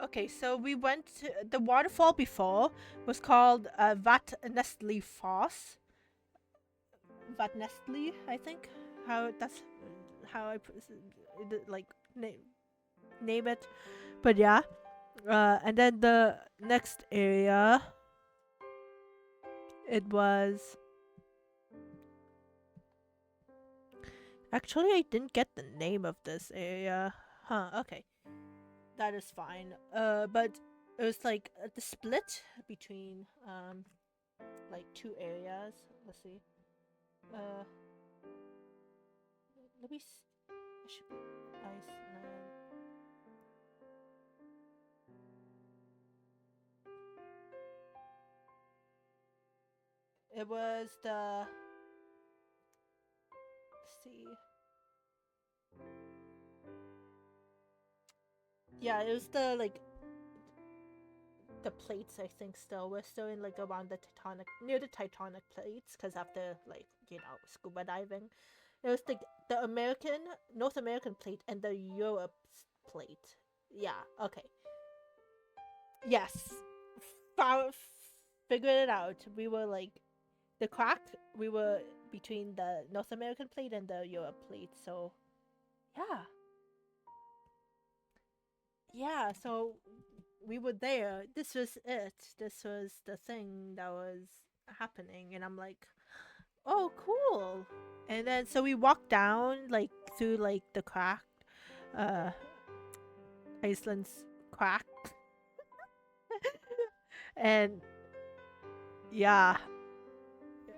Okay, so we went to the waterfall before was called Vat Nestle Foss. Vat Nestle, I think. That's how I like name it. But yeah. And then the next area, it was actually I didn't get the name of this area. Huh? Okay, that is fine. But it was like the split between like two areas. Let's see. Let me. It should be Iceland. It was the. Let's see. Yeah, it was the like the plates. I think still we're still in like around the Titanic, near the Titanic plates, because after like scuba diving, it was the American North American plate and the Europe plate. Yeah. Okay. Yes. Found Figured it out. We were like the crack. We were between the North American plate and the Europe plate. So yeah. Yeah, so we were there. This was it. This was the thing that was happening. And I'm like, oh, cool. And then, so we walked down, like, through, like, the crack, uh, Iceland's crack. And, yeah,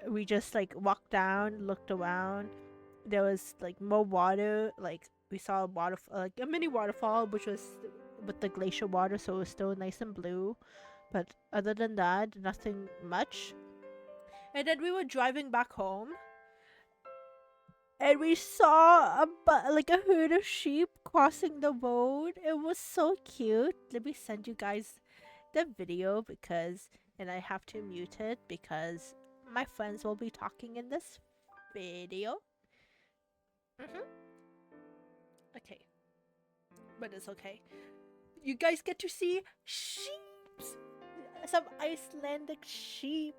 we just, like, walked down, looked around. There was, like, more water. Like, we saw a waterfall, like, a mini waterfall, which was with the glacier water, so it was still nice and blue. But other than that, nothing much. And then we were driving back home, and we saw like a herd of sheep crossing the road. It was so cute. Let me send you guys the video and I have to mute it because my friends will be talking in this video. Okay, but it's okay. You guys get to see sheep, some Icelandic sheep,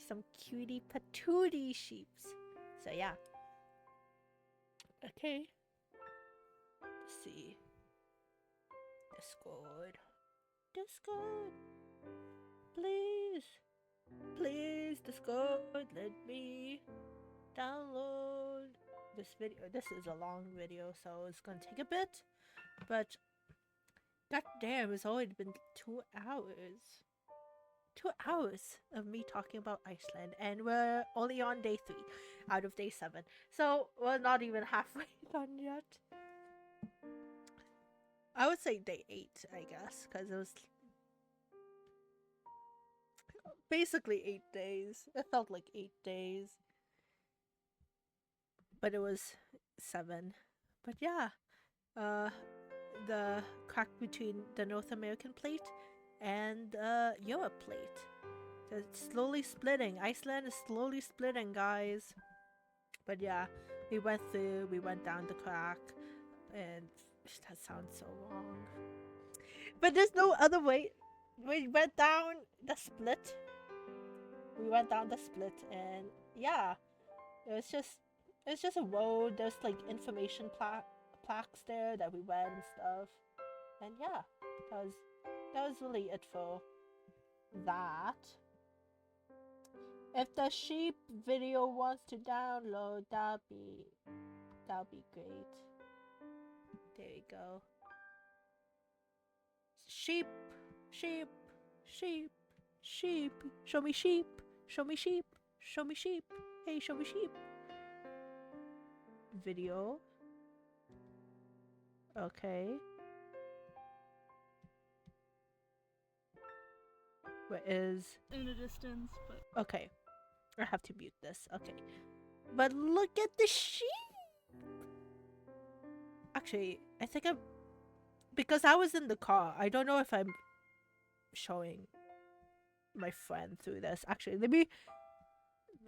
some cutie patootie sheeps. So yeah. Okay. Let's see. Discord. Please. Please, Discord, let me download this video. This is a long video, so it's gonna take a bit. But god damn, it's already been 2 hours. 2 hours of me talking about Iceland, and we're only on day 3 out of day 7. So we're not even halfway done yet. I would say day 8, I guess, because it was basically 8 days. It felt like 8 days. But it was 7. But yeah, the crack between the North American plate and Europe plate. It's slowly splitting. Iceland is slowly splitting, guys. But yeah, we went down the crack, and that sounds so wrong. But there's no other way. We went down the split, we went down the split, and yeah, it was just it's just a road. There's like information plaques there that we went and stuff, and yeah, that was that was really it for that. If the sheep video wants to download, that'll be great. There you go. Sheep, sheep, sheep, sheep. Show me sheep. Show me sheep. Show me sheep. Hey, show me sheep. Video. Okay. Where is in a distance, but okay. I have to mute this. Okay. But look at the sheep. Actually, I think I'm because I was in the car. I don't know if I'm showing my friend through this. Actually,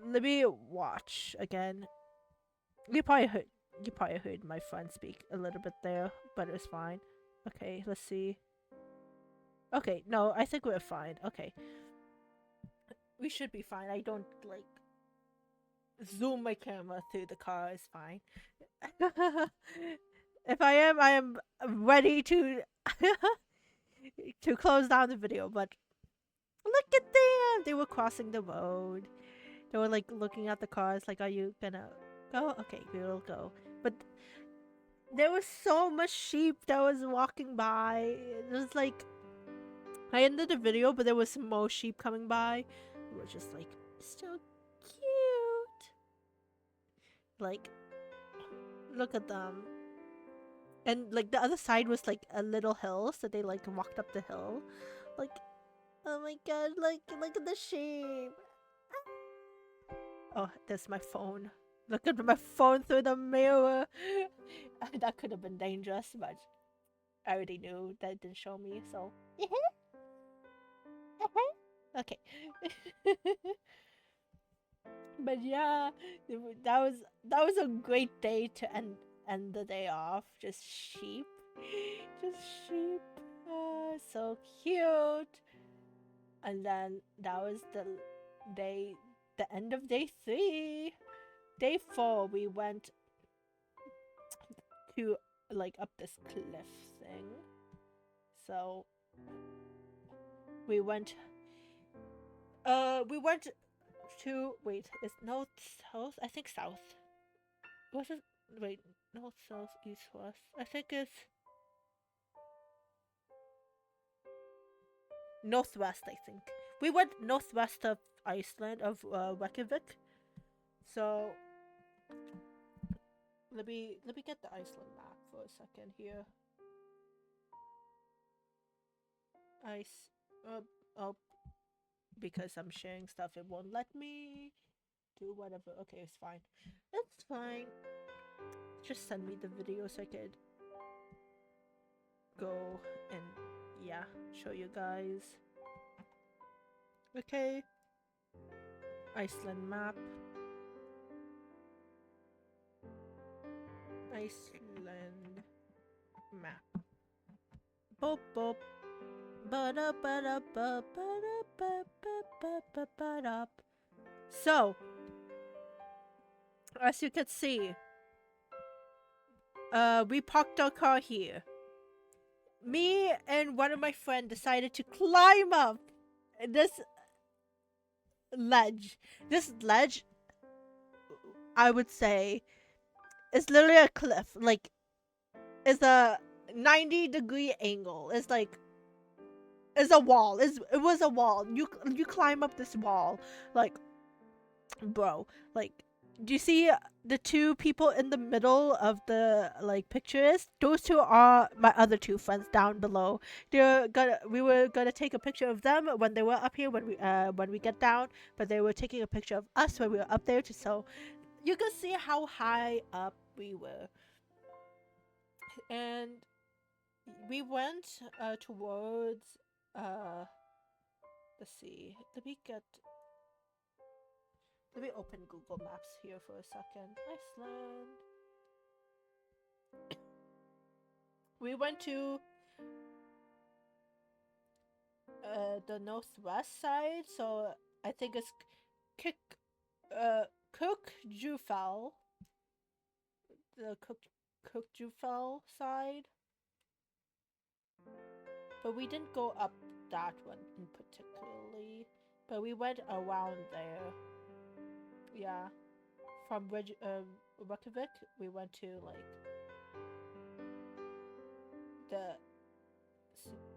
let me watch again. You probably heard my friend speak a little bit there, but it's fine. Okay, let's see. Okay, no, I think we're fine. Okay. We should be fine. I don't like zoom my camera through the car is fine. If I am ready to to close down the video, but look at them. They were crossing the road. They were like looking at the cars like, are you gonna go? Okay, we will go. But there was so much sheep that was walking by. It was like I ended the video, but there was more sheep coming by. It was just like so cute. Like, look at them. And like the other side was like a little hill, so they like walked up the hill. Like, oh my god, look at the sheep. Oh, there's my phone. Look at my phone through the mirror. That could have been dangerous, but I already knew that it didn't show me, so okay. But yeah, that was a great day to end the day off. Just sheep, just sheep. So cute. And then that was the end of day 3. Day 4, we went to like up this cliff thing. So we went to wait, is north south? I think south. Was it wait, north, south, east, west? I think it's northwest, I think. We went northwest of Iceland, of Reykjavik. So let me get the Iceland map for a second here. Oh, because I'm sharing stuff, it won't let me do whatever. Okay, it's fine. It's fine. Just send me the video so I could go and yeah, show you guys. Okay. Iceland map. Iceland map. Boop boop. So, as you can see, we parked our car here. Me and one of my friends decided to climb up this ledge. This ledge, I would say, is literally a cliff. Like, it's a 90-degree angle. It's like, it's a wall. It was a wall. You climb up this wall, like, bro. Like, do you see the two people in the middle of the like pictures? Those two are my other two friends down below. We were gonna take a picture of them when they were up here when we get down, but they were taking a picture of us when we were up there, just so you can see how high up we were. And we went towards let's see. Let me open Google Maps here for a second. Iceland. We went to the northwest side, so I think it's Kik, uh, Cook Jufel, the Cook Jufel side. But we didn't go up that one in particularly. But we went around there. Yeah. From Reykjavik, we went to like the.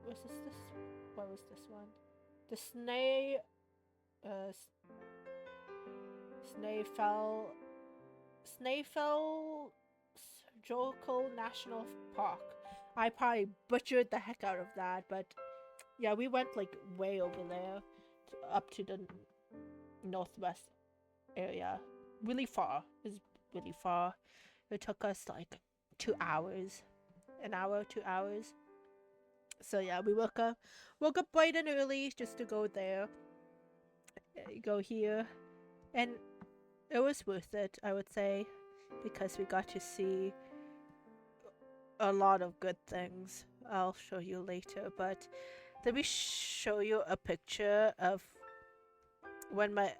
Was this? What was this one? The Snaefell Jokel National Park. I probably butchered the heck out of that, but yeah, we went like way over there, up to the northwest area. Really far. It's really far. It took us like 2 hours, an hour, 2 hours. So yeah, we woke up bright and early just to go there, go here, and it was worth it, I would say, because we got to see a lot of good things. I'll show you later, but let me show you a picture of when my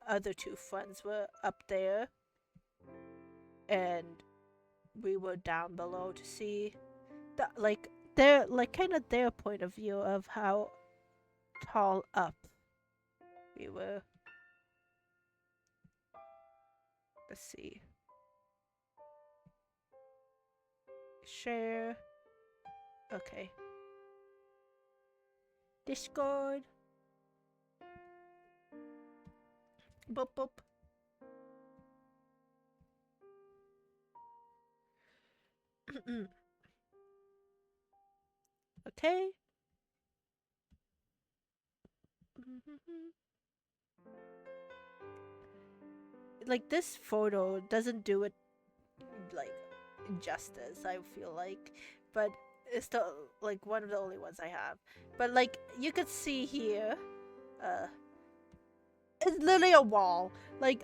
other two friends were up there and we were down below to see their kind of their point of view of how tall up we were. Let's see. Share. Okay. Discord. Boop boop. Okay. Like this photo doesn't do it like justice, I feel like, but it's still like one of the only ones I have. But like you could see here, it's literally a wall. Like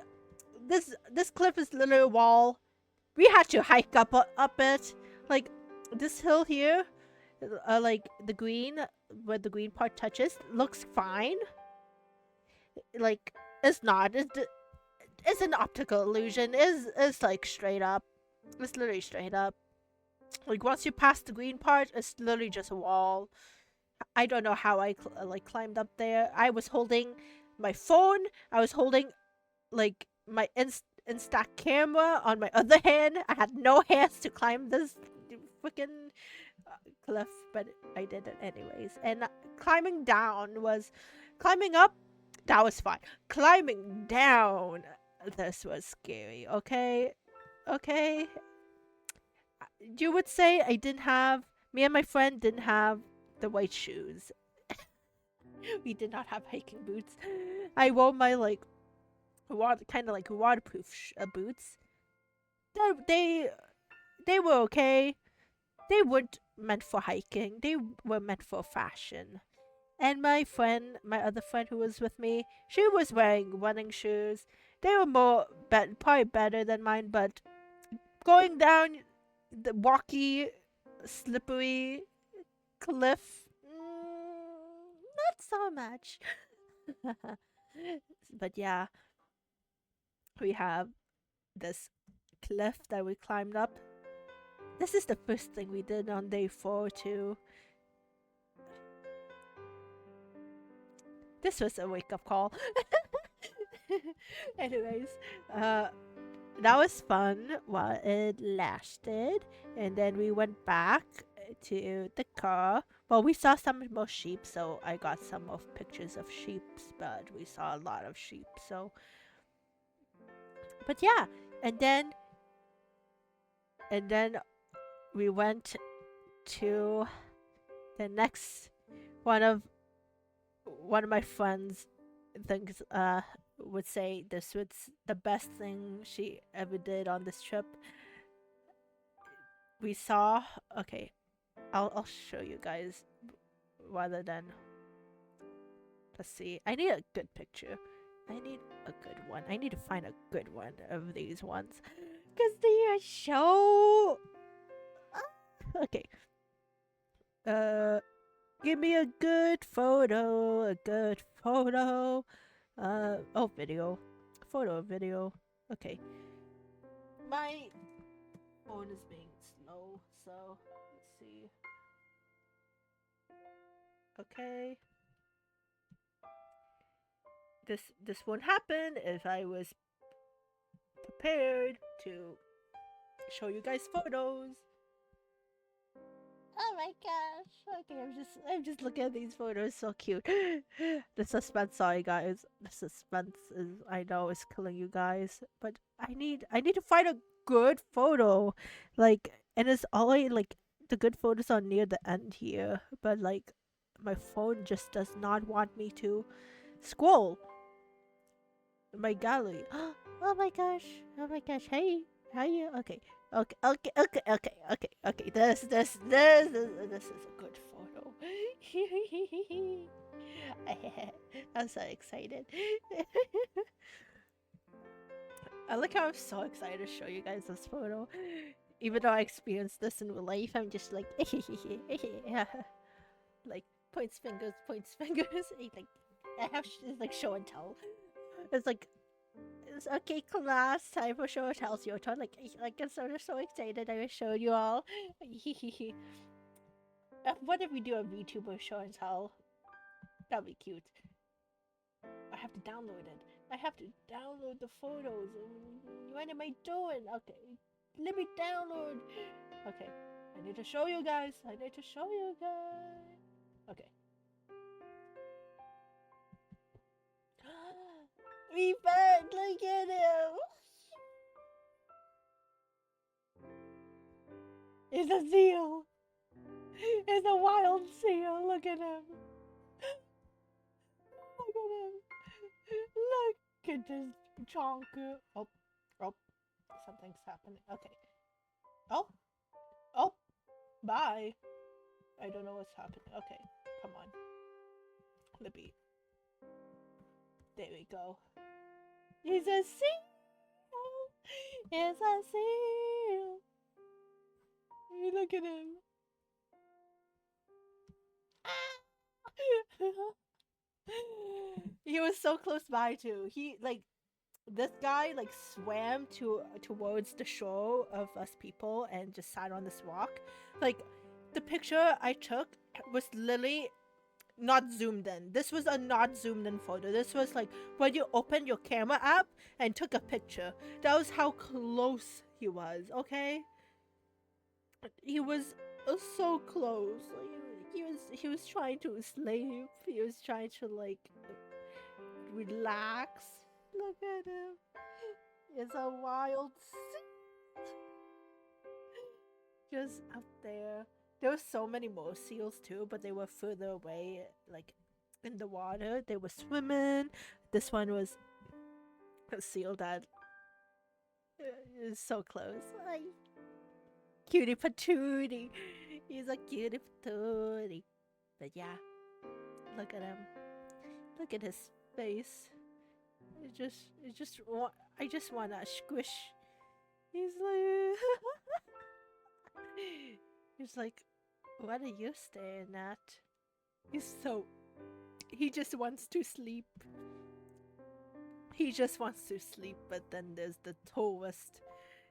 this cliff is literally a wall. We had to hike up it. Like this hill here, like the green where the green part touches looks fine. Like it's not. It's an optical illusion. It's like straight up. It's literally straight up. Like once you pass the green part, it's literally just a wall. I don't know how I climbed up there. I was holding my phone. I was holding like my Insta camera on my other hand. I had no hands to climb this freaking cliff, but I did it anyways. And climbing up. That was fine. Climbing down, this was scary. Okay. You would say me and my friend didn't have the white shoes. We did not have hiking boots. I wore my like kind of like waterproof boots. They were okay. They weren't meant for hiking. They were meant for fashion. And my other friend who was with me, she was wearing running shoes. They were probably better than mine, but going down the rocky, slippery cliff, not so much. But yeah, we have this cliff that we climbed up. This is the first thing we did on day 4 too. This was a wake-up call. Anyways, that was fun while it lasted, and then we went back to the car. Well, we saw some more sheep, so I got some of pictures of sheep, but we saw a lot of sheep, so. But yeah, and then we went to the next one of my friends thinks would say this was the best thing she ever did on this trip. We saw, okay, I'll show you guys rather than, let's see, I need a good picture. I need a good one. I need to find a good one of these ones because they are so okay. Give me a good photo, Oh, video. Photo, video. Okay. My phone is being slow, so let's see. Okay. This won't happen if I was prepared to show you guys photos. Oh my gosh. Okay, I'm just looking at these photos, so cute. The suspense, sorry guys. The suspense is, I know, is killing you guys, but I need to find a good photo. Like, and it's always like the good photos are near the end here, but like my phone just does not want me to scroll my gallery. Oh my gosh. Oh my gosh. Hey, how you? Okay. Okay. This is a good photo. I'm so excited. I like how I'm so excited to show you guys this photo. Even though I experienced this in real life, I'm just like, like points fingers. Like I have like show and tell. It's like, it's okay, class. Time for show and tell. Your turn. Like I'm so excited. I will show you all. What if we do a VTuber show and tell? That'd be cute. I have to download it. I have to download the photos. What am I doing? Okay, let me download. Okay, I need to show you guys. Okay. We found, look at him. It's a seal. It's a wild seal. Look at him. Look at this chonker. Oh, something's happening. Okay. Oh, bye. I don't know what's happening. Okay, come on. Let me. There we go. He's a seal. It's a seal. Look at him. He was so close by too. He like this guy like swam towards the shore of us people and just sat on this rock. Like the picture I took was literally not zoomed in. This was a not zoomed in photo. This was like when you opened your camera app and took a picture. That was how close he was, okay? He was so close. Like, he was trying to sleep. He was trying to like relax. Look at him. It's a wild sea. Just up there. There were so many more seals too, but they were further away, like in the water. They were swimming. This one was a seal that is so close. Ay, cutie patootie. He's a cutie patootie. But yeah, look at him. Look at his face. I just wanna squish. He's like, he's like, what are you staring at? He just wants to sleep. But then there's the tourist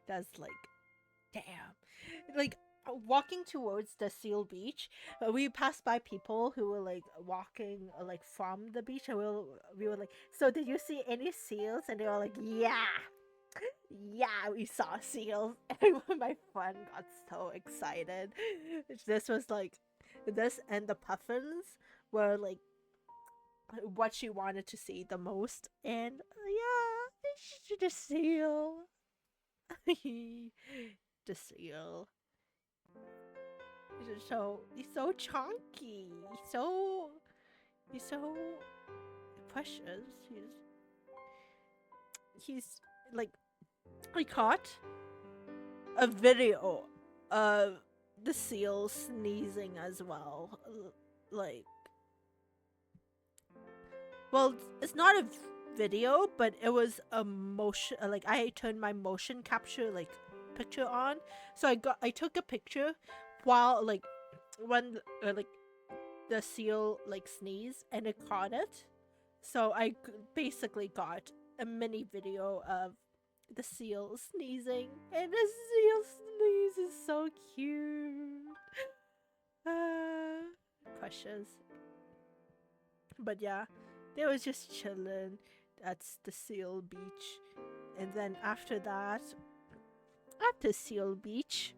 that's like, damn. Like, walking towards the seal beach, we passed by people who were like walking like from the beach, and we were like, so did you see any seals? And they were like, yeah, we saw seals. And my friend got so excited. This was like, this and the puffins were like what she wanted to see the most. And yeah, the seal. The seal. He's so chunky. He's so precious. He's like, I caught a video of the seal sneezing as well. Like, well, it's not a video, but it was a motion. Like, I turned my motion capture like picture on, so I took a picture while like when like the seal like sneezed, and it caught it. So I basically got a mini video of the seal sneezing, and the seal sneeze is so cute. Precious. But yeah, they was just chilling. That's the Seal Beach. And then after that, after Seal Beach,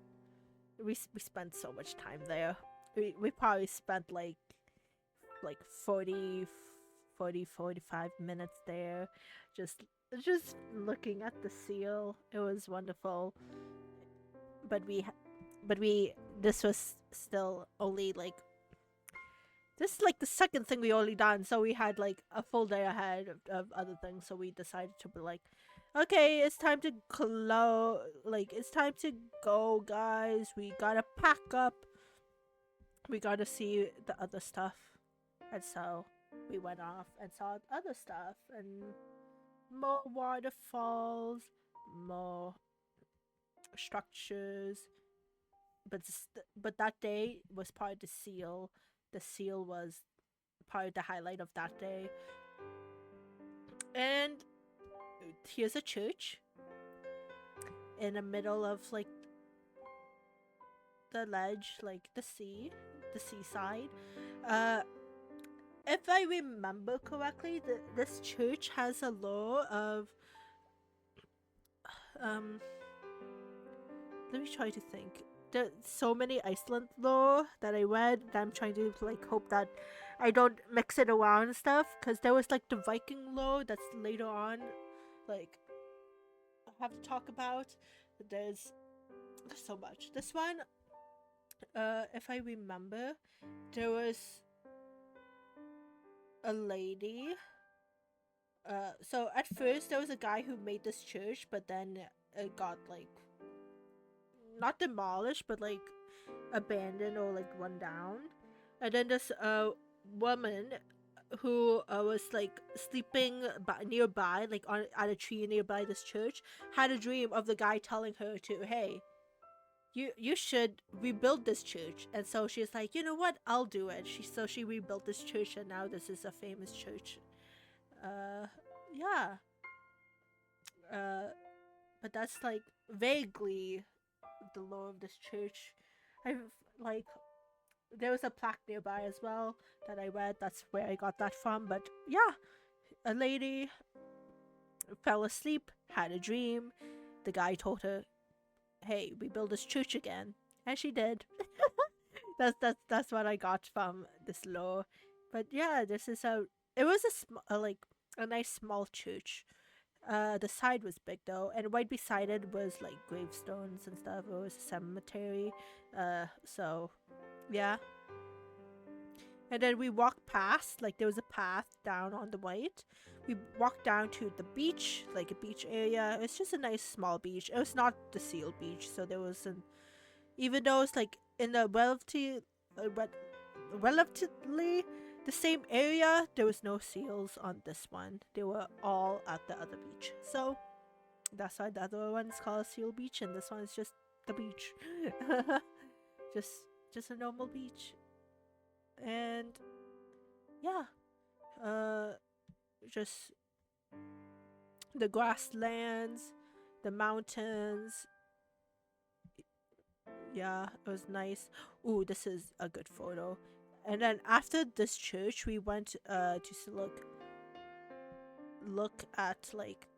we spent so much time there. We probably spent like 45 minutes there, just just looking at the seal. It was wonderful. But we this was still only like this is like the second thing we only done, so we had like a full day ahead of other things. So we decided to be like, okay, it's time to it's time to go, guys. We gotta pack up. We gotta see the other stuff. And so we went off and saw other stuff and more waterfalls, more structures. But that day was part of the seal. The seal was part of the highlight of that day. And here's a church in the middle of like the ledge, like the seaside. If I remember correctly, this church has a law of let me try to think. There's so many Iceland law that I read that I'm trying to like hope that I don't mix it around and stuff, because there was like the Viking law that's later on, like I have to talk about. There's so much. This one, if I remember, there was a lady. So at first there was a guy who made this church, but then it got like not demolished, but like abandoned or like run down. And then this woman who was like sleeping nearby, like on at a tree nearby this church, had a dream of the guy telling her to, hey, you should rebuild this church. And so she's like, you know what, I'll do it. She rebuilt this church, and now this is a famous church. Yeah. But that's like vaguely the lore of this church. I've like there was a plaque nearby as well that I read. That's where I got that from. But yeah, a lady fell asleep, had a dream. The guy told her, "Hey, we build this church again," and she did. That's what I got from this lore. But yeah, this is a. It was like a nice small church. The side was big though, and right beside it was like gravestones and stuff. It was a cemetery. So yeah. And then we walked past, like there was a path down on the right. We walked down to the beach, like a beach area. It's just a nice small beach. It was not the Seal Beach, so there wasn't. Even though it's like in a relatively the same area, there was no seals on this one. They were all at the other beach. So that's why the other one's called Seal Beach, and this one is just the beach. just a normal beach. And yeah, just the grasslands, the mountains. Yeah, it was nice. Ooh, this is a good photo. And then after this church, we went to look at like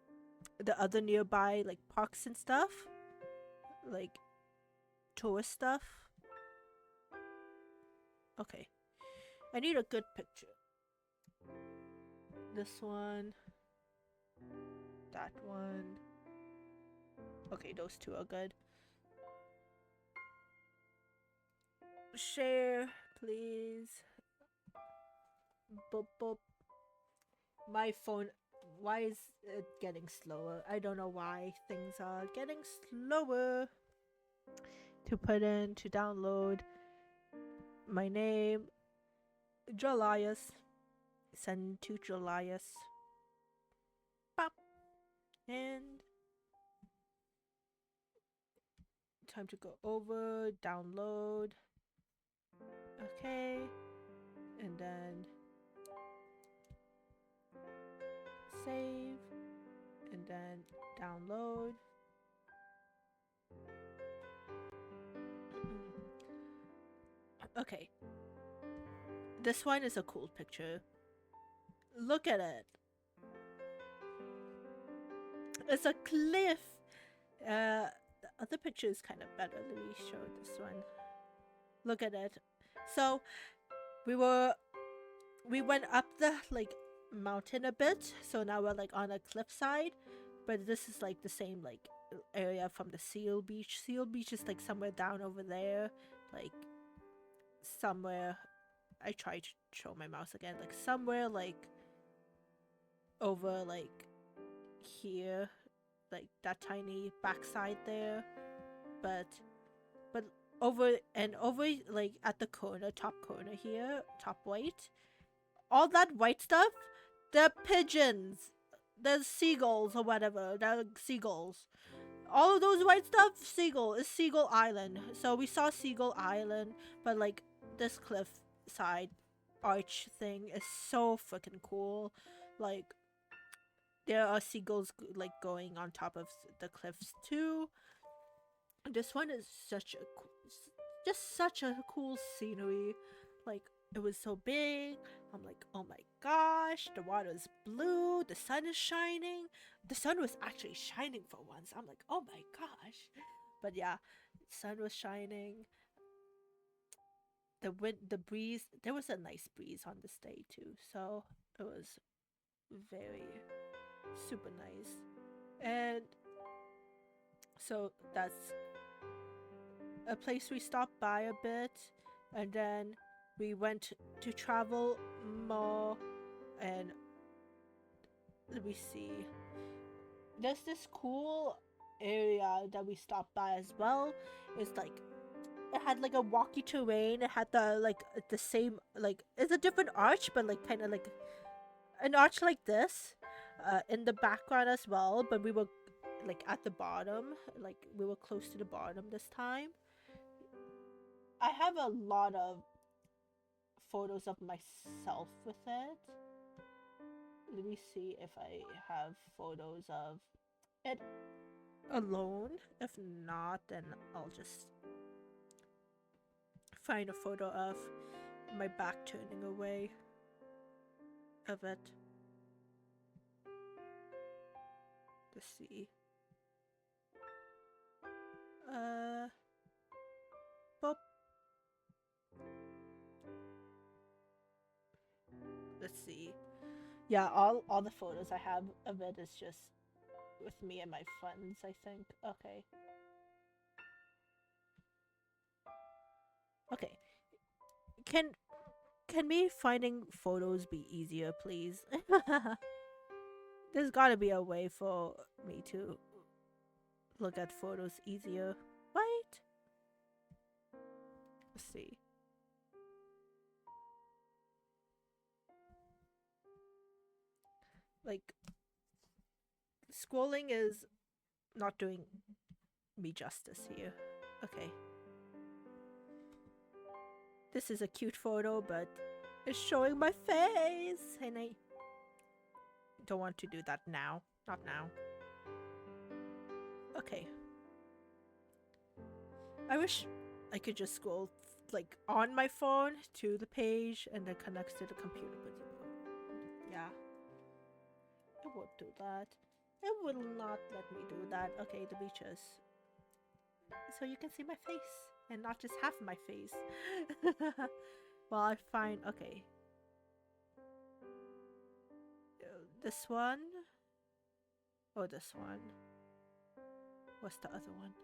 the other nearby like parks and stuff, like tourist stuff. Okay, I need a good picture. This one, that one. Okay, those two are good. Share, please. Boop boop. My phone. Why is it getting slower? I don't know why things are getting slower. To put in, to download. My name, Julyus. Send to Julyus. Pop. And time to go over, download. Okay. And then save and then download. Okay. This one is a cool picture. Look at it. It's a cliff. The other picture is kind of better. Let me show this one. Look at it. So we went up the like mountain a bit. So now we're like on a cliffside, but this is like the same like area from the Seal Beach. Seal Beach is like somewhere down over there, like somewhere. I tried to show my mouse again, like somewhere like over like here, like that tiny backside there, but over like at the corner, top corner here, top white, all that white stuff, they're pigeons, there's seagulls or whatever, they're seagulls. All of those white stuff, Seagull Island. So we saw Seagull Island, but like this cliff side arch thing is so freaking cool. Like there are seagulls like going on top of the cliffs too. This one is such a cool scenery. Like it was so big. I'm like, oh my gosh, the water is blue, the sun is shining. The sun was actually shining for once. I'm like, oh my gosh. But yeah, sun was shining. The wind, the breeze, there was a nice breeze on this day too. So it was very super nice. And so that's a place we stopped by a bit, and then we went to travel more. And let me see, there's this cool area that we stopped by as well. It's like it had like a walky terrain. It had the same, like it's a different arch, but like kind of like an arch like this in the background as well. But we were like at the bottom, like we were close to the bottom this time. I have a lot of photos of myself with it. Let me see if I have photos of it alone. If not, then I'll just find a photo of my back turning away of it. Let's see. Boop. Let's see. Yeah, all the photos I have of it is just with me and my friends, I think. Okay. Okay. Can me finding photos be easier, please? There's gotta be a way for me to look at photos easier, right? Let's see. Like, scrolling is not doing me justice here. Okay. This is a cute photo, but it's showing my face, and I don't want to do that now. Not now. Okay. I wish I could just scroll like on my phone to the page and then connects to the computer, but yeah. It won't do that. It will not let me do that. Okay, the beaches. So you can see my face and not just half my face. Well, I find, okay. This one or this one? What's the other one?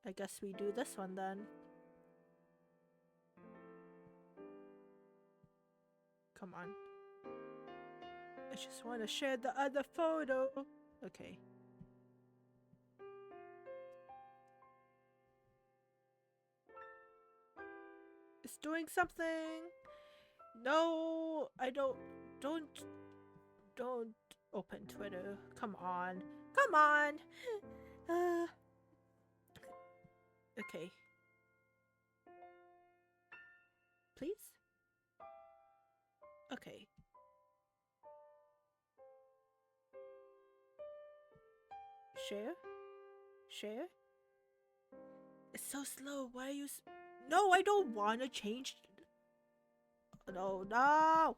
I guess we do this one then. Come on. I just want to share the other photo. Okay. It's doing something. No, I don't open Twitter. Come on. Come on. Okay. Please? Okay. Share? Share? It's so slow. Why are you... No, I don't want to change... No, no!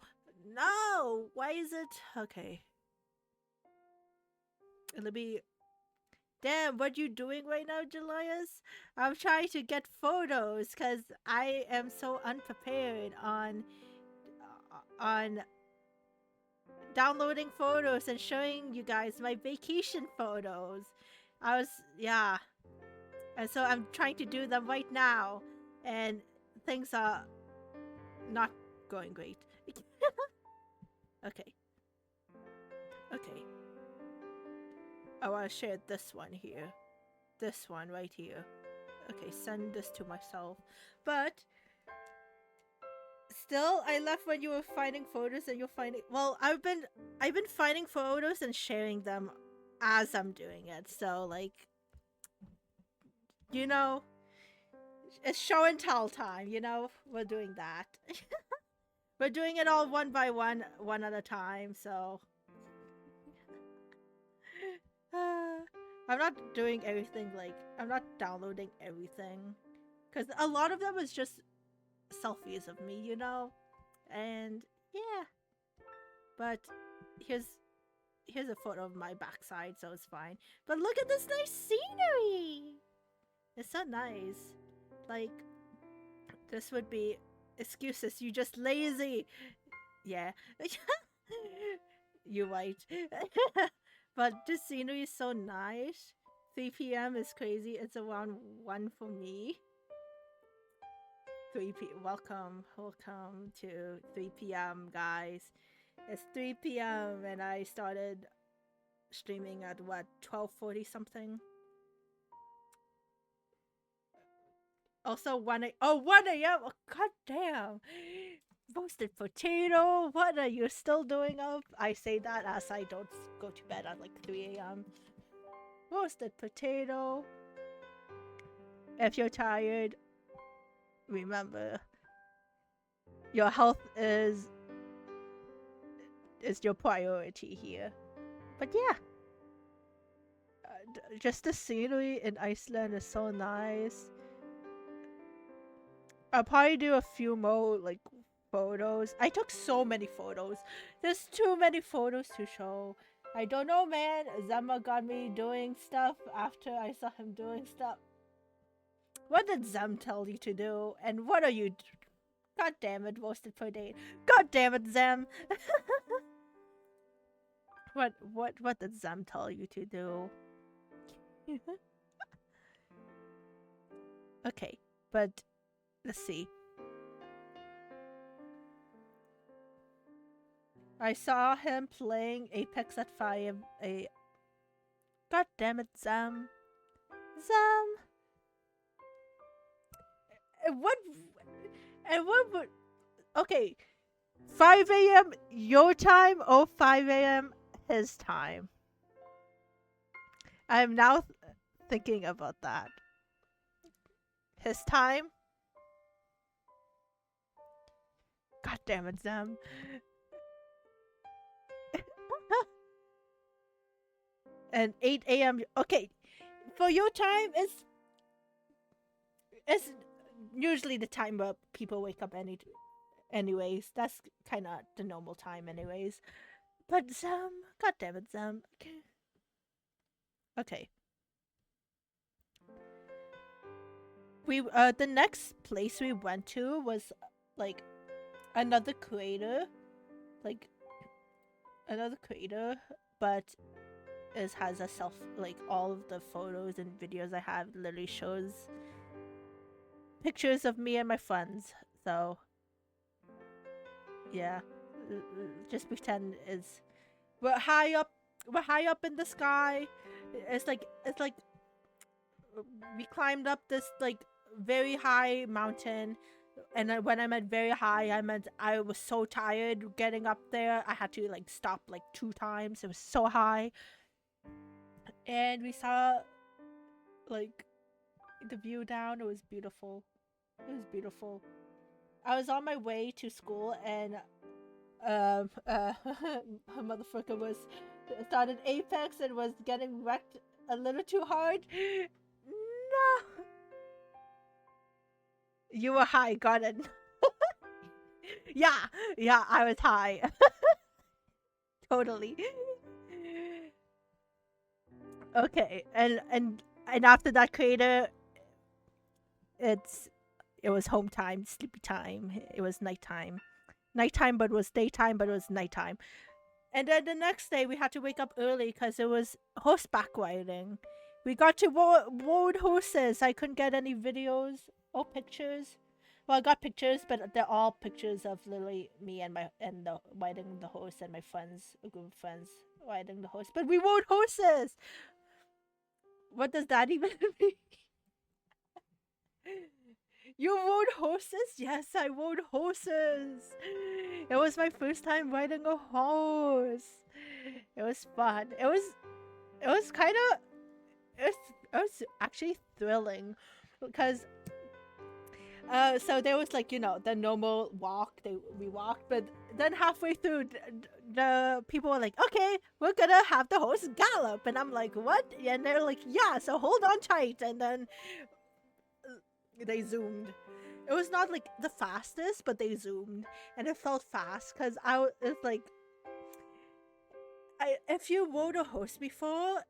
No! Why is it... Okay. Let me... Damn, what you doing right now, Julius? I'm trying to get photos because I am so unprepared on downloading photos and showing you guys my vacation photos. Yeah. And so I'm trying to do them right now. And things are not going great. Okay. Okay. I want to share this one here. This one right here. Okay, send this to myself. But still, I left when you were finding photos and you're finding... Well, I've been finding photos and sharing them as I'm doing it. So, like, you know, it's show and tell time, you know? We're doing that. We're doing it all one by one at a time, so... I'm not doing everything, like, I'm not downloading everything. Because a lot of them is just selfies of me, you know? And, yeah. But, here's a photo of my backside, so it's fine. But look at this nice scenery! It's so nice. Like, this would be excuses, you just lazy. Yeah. You're right. But this scenery is so nice. 3 p.m. is crazy. It's around 1 for me. 3 p.m. Welcome to 3 p.m. guys. It's 3 p.m. and I started streaming at what, 12:40 something. Also 1 a.m. Oh, 1 a.m. Oh, god damn. Roasted potato. What are you still doing up? I say that as I don't go to bed at like 3 a.m. Roasted potato. If you're tired, remember your health is your priority here. But yeah, just the scenery in Iceland is so nice. I'll probably do a few more like photos. I took so many photos. There's too many photos to show. I don't know, man. Zemma got me doing stuff after I saw him doing stuff. What did Zem tell you to do? And what are you... God damn it, roasted potato. God damn it, Zem. What did Zem tell you to do? Okay, but let's see. I saw him playing Apex at 5 a... God damn it, Zem. Zem! What would... Okay. 5 a.m. your time or 5 a.m. his time? I'm now thinking about that. His time? God damn it, Zem. And 8 a.m. Okay, for your time, it's usually the time where people wake up anyways. That's kind of the normal time anyways. But Zem, god damn it, Zem. Okay. We the next place we went to was like another creator, but it has a self, like all of the photos and videos I have literally shows pictures of me and my friends. So yeah, just pretend we're high up in the sky. It's like we climbed up this like very high mountain, and when I meant very high, I meant I was so tired getting up there. I had to like stop like 2 times. It was so high. And we saw like the view down. It was beautiful. I was on my way to school, and a motherfucker started Apex and was getting wrecked a little too hard. No. You were high, got it. Yeah, I was high. Totally. Okay, and after that crater, it's it was home time, sleepy time. It was nighttime. Nighttime, but it was daytime, but it was nighttime. And then the next day, we had to wake up early because it was horseback riding. We got to rode horses. I couldn't get any videos or pictures. Well, I got pictures, but they're all pictures of literally me and the riding the horse and my friends, a group of friends riding the horse. But we rode horses. What does that even mean? You rode horses? Yes, I rode horses. It was my first time riding a horse. It was fun. It was kind of it was actually thrilling because so there was like the normal walk we walked, but then halfway through the people were like, okay, we're gonna have the horse gallop, and I'm like, what? And they're like, yeah, so hold on tight, and then they zoomed. It was not like the fastest, but they zoomed, and it felt fast because it's like, if you rode a horse before,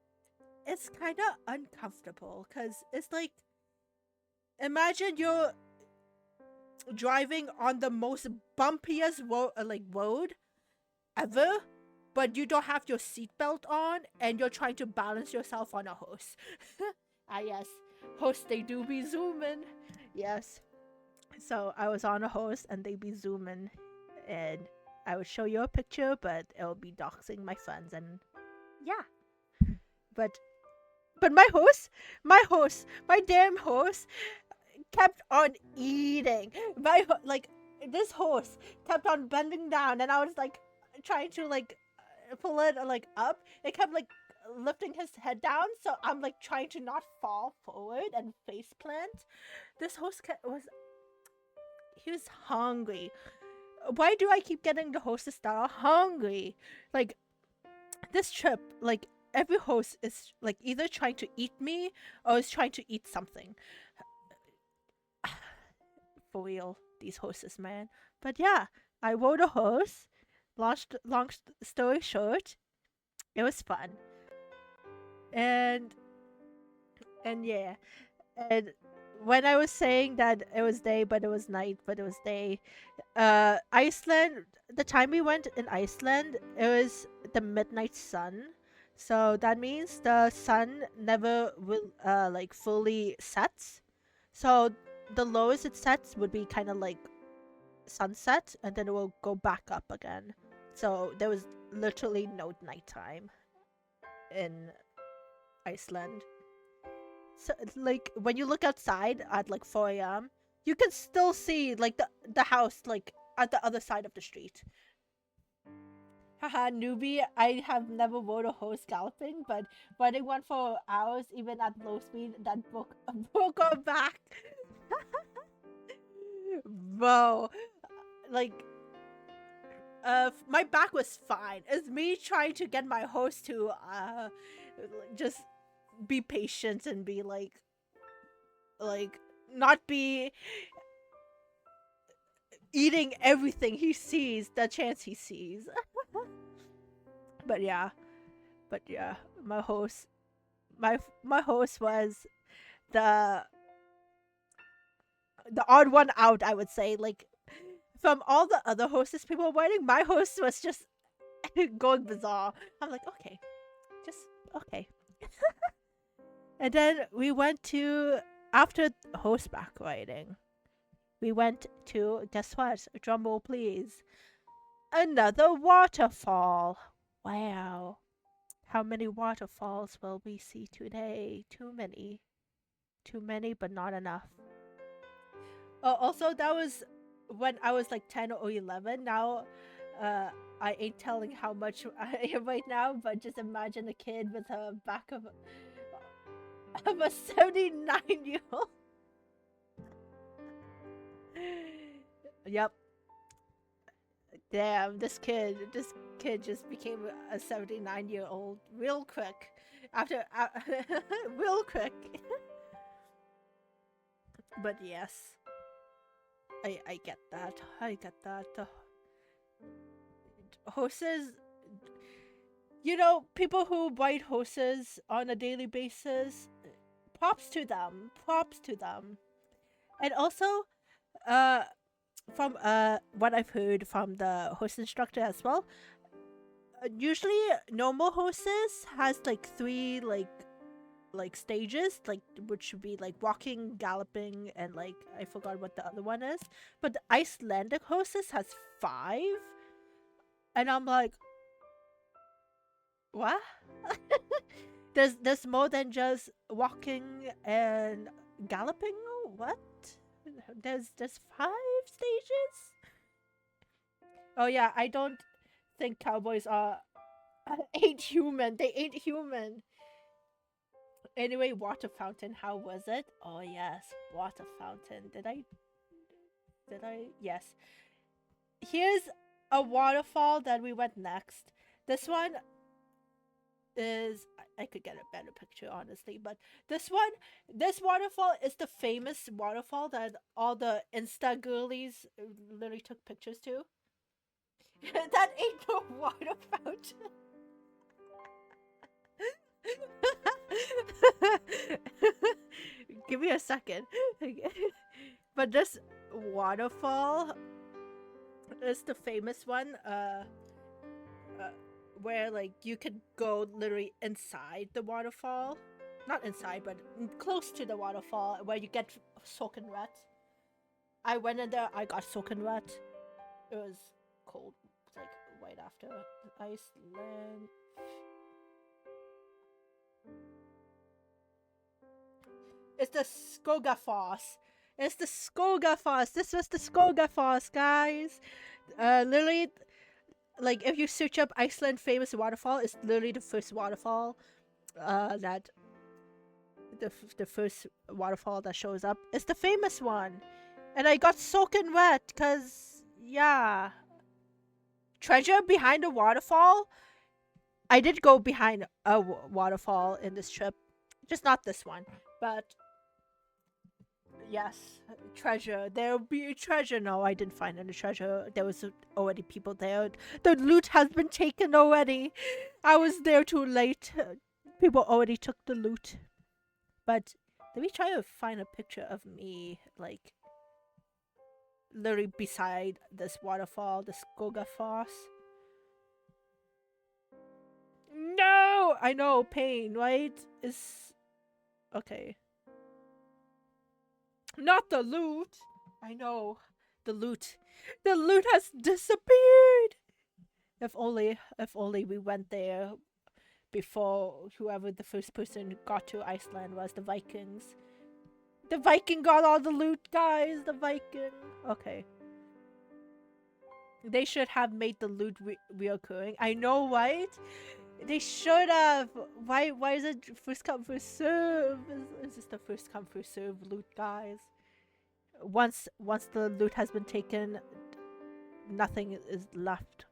it's kind of uncomfortable because it's like, imagine you're driving on the most bumpiest road ever, but you don't have your seatbelt on, and you're trying to balance yourself on a horse. Yes, horse, they do be zooming. Yes. So I was on a horse and they be zooming, and I would show you a picture, but it'll be doxing my friends, and yeah. But my damn horse kept on eating. This horse kept on bending down, and I was like trying to pull it up. It kept lifting his head down, so I'm trying to not fall forward and face plant. This horse he was hungry. Why do I keep getting the horses that are hungry? This trip, every horse is either trying to eat me or is trying to eat something. For real, these horses, man. But yeah, I rode a horse. Long story short, it was fun. And yeah, and when I was saying that it was day, but it was night, but it was day. Iceland. The time we went in Iceland, it was the midnight sun. So that means the sun never will fully sets. So the lowest it sets would be kind of like sunset, and then it will go back up again. So there was literally no nighttime in Iceland. So when you look outside at 4 a.m., you can still see the house at the other side of the street. Haha, newbie. I have never rode a horse galloping, but riding one for hours, even at low speed, that broke our back. Bro, my back was fine. It's me trying to get my horse to just be patient and be not be eating everything he sees, the chance he sees. But yeah, my horse was the odd one out, I would say. From all the other horses people were riding, my horse was just going bizarre. I'm like, okay, just okay. And then we went to, after horseback riding, we went to, guess what? Drum roll, please. Another waterfall. Wow. How many waterfalls will we see today? Too many. Too many, but not enough. Oh, also, that was when I was 10 or 11. Now, I ain't telling how much I am right now, but just imagine a kid with a back of a 79-year-old. Yep. Damn, this kid just became a 79-year-old real quick. After, real quick. But yes, I get that. I get that. Horses, people who ride horses on a daily basis, props to them. Props to them. And also, uh, from what I've heard from the horse instructor as well, usually normal horses has like three like stages, like which should be like walking, galloping, and like I forgot what the other one is. But the Icelandic horses has five, and I'm like, what? there's more than just walking and galloping. What? There's five stages. Oh yeah, I don't think cowboys are ain't human. They ain't human. Anyway, water fountain. How was it? Oh yes, water fountain. Did I? Did I? Yes. Here's a waterfall that we went next. This one is I could get a better picture honestly, but this waterfall is the famous waterfall that all the Insta girlies literally took pictures to. That ain't no water fountain. Give me a second. But this waterfall is the famous one. Where like you could go literally inside the waterfall, not inside, but close to the waterfall, where you get soaking wet. I went in there. I got soaking wet. It was cold, like right after Iceland. It's the Skogafoss. It's the Skogafoss. This was the Skogafoss, guys. Literally, like if you search up Iceland famous waterfall, it's literally the first waterfall. That the first waterfall that shows up. It's the famous one, and I got soaking wet because yeah. Treasure behind the waterfall. I did go behind a waterfall in this trip, just not this one, but. Yes, treasure. There'll be a treasure. No, I didn't find any treasure. There was already people there. The loot has been taken already. I was there too late. People already took the loot. But let me try to find a picture of me, like, literally beside this waterfall, the Skogafoss. No! I know, pain, right? Is okay. Not the loot. I know. The loot. The loot has disappeared. If only we went there before whoever the first person got to Iceland was, the Vikings. The Viking got all the loot, guys. The Viking. Okay. They should have made the loot reoccurring. I know, right? They should have. Why is it first come first serve? Is this the first come first serve loot, guys? Once the loot has been taken, nothing is left.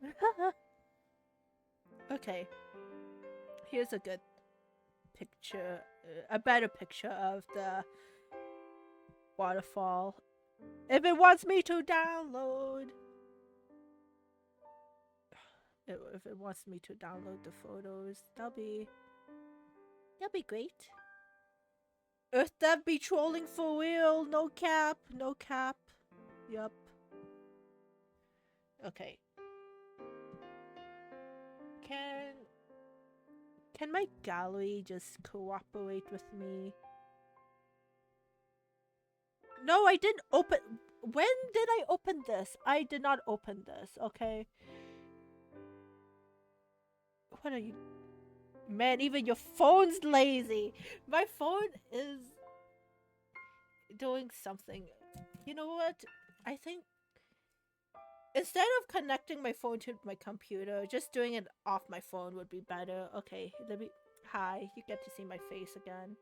Okay. Here's a good picture, a better picture of the waterfall. If it wants me to download. If it wants me to download the photos, that'll be great. Earth that be trolling for real, no cap. Yup. Okay. Can my gallery just cooperate with me? No, I didn't open. When did I open this? I did not open this, okay? What are you? Man, even your phone's lazy. My phone is doing something. You know what? I think instead of connecting my phone to my computer, just doing it off my phone would be better. Okay, let me. Hi, you get to see my face again.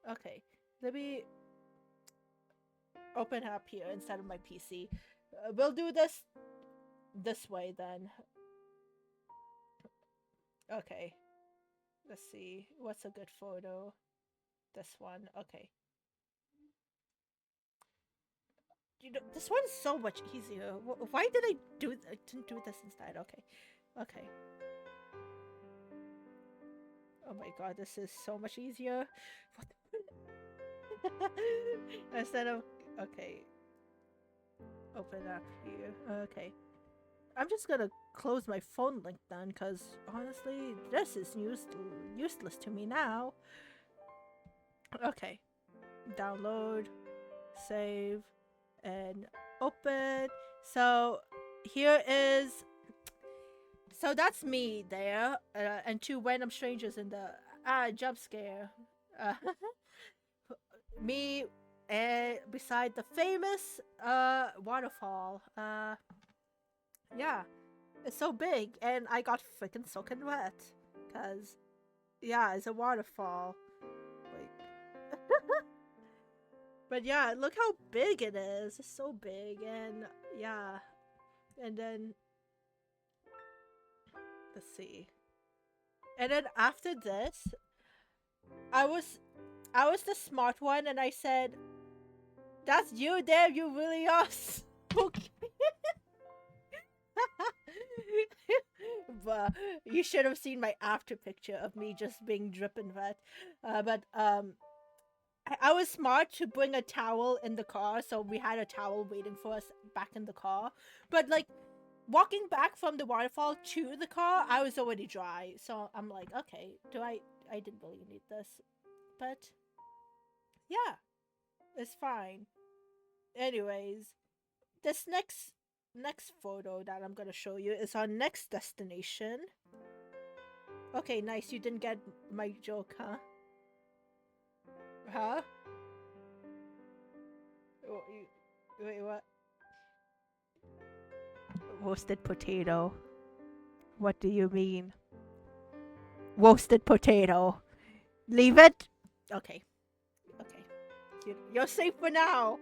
Okay, let me open up here instead of my PC. We'll do this this way then. Okay. Let's see. What's a good photo? This one. Okay. You know, this one's so much easier. Why did I didn't do this instead? Okay. Okay. Oh my god, this is so much easier. What the instead of okay. Open up here. Okay. I'm just gonna close my phone link then, because honestly, this is useless to me now. Okay. Download, save, and open. So here is. So that's me there, and two random strangers in the jump scare. Uh, me beside the famous waterfall. Yeah, it's so big, and I got freaking soaking wet, cause yeah, it's a waterfall. Like, but yeah, look how big it is. It's so big, and yeah, and then let's see, and then after this, I was the smart one, and I said, "That's you there. You really are." Okay. But you should have seen my after picture of me just being dripping wet. But I was smart to bring a towel in the car, so we had a towel waiting for us back in the car. But like walking back from the waterfall to the car, I was already dry. So I'm like, okay, I didn't really need this. But yeah, it's fine. Anyways, this next photo that I'm gonna show you is our next destination. Okay, nice. You didn't get my joke, huh? Huh? Wait, what? Roasted potato. What do you mean? Roasted potato. Leave it? Okay. Okay. You're safe for now.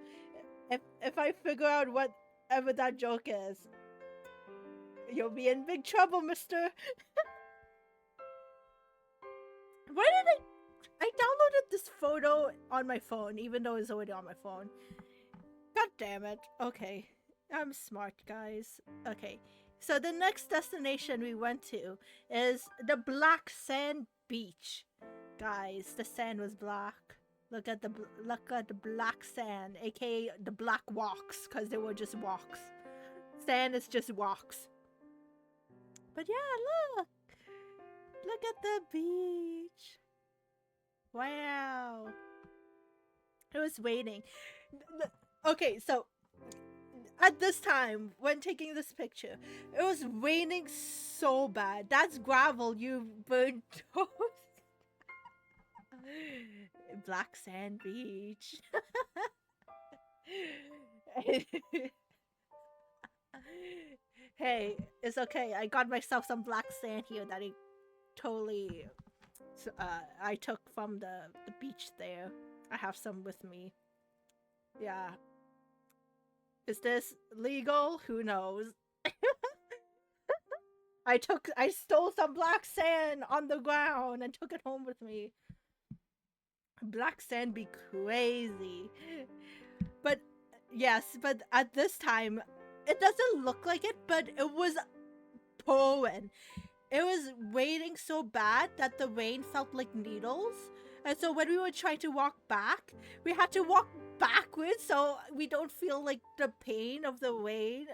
If I figure out whatever that joke is, you'll be in big trouble, mister. Why did I downloaded this photo on my phone, even though it's already on my phone. God damn it. Okay. I'm smart, guys. Okay. So the next destination we went to is the Black Sand Beach. Guys, the sand was black. Look at the black sand, aka the black walks, because they were just walks. Sand is just walks. But yeah, look at the beach. Wow. It was raining. Okay, so at this time, when taking this picture, it was raining so bad. That's gravel, you burnt toast. Black Sand Beach. Hey, it's okay. I got myself some black sand here that I totally I took from the beach there. I have some with me. Yeah. Is this legal? Who knows? I stole some black sand on the ground and took it home with me. Black sand be crazy. But yes, but at this time, it doesn't look like it, but it was pouring. It was raining so bad that the rain felt like needles. And so when we were trying to walk back, we had to walk backwards so we don't feel like the pain of the rain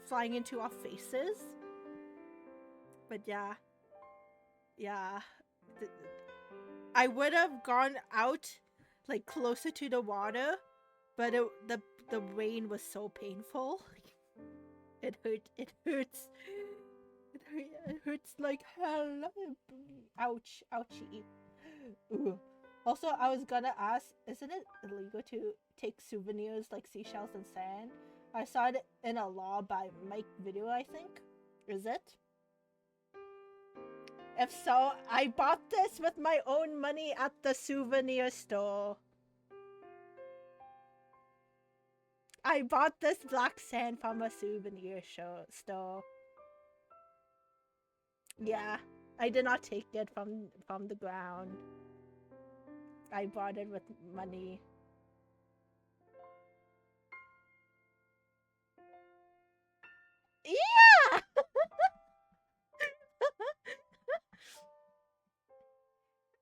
flying into our faces. But yeah. Yeah. I would have gone out like closer to the water, but the rain was so painful. It hurts. It hurts like hell. Ouch. Ouchie. Ooh. Also, I was gonna ask, isn't it illegal to take souvenirs like seashells and sand? I saw it in a law by Mike Video, I think. Is it? If so, I bought this with my own money at the souvenir store. I bought this black sand from a souvenir store. Yeah, I did not take it from the ground. I bought it with money. Yeah.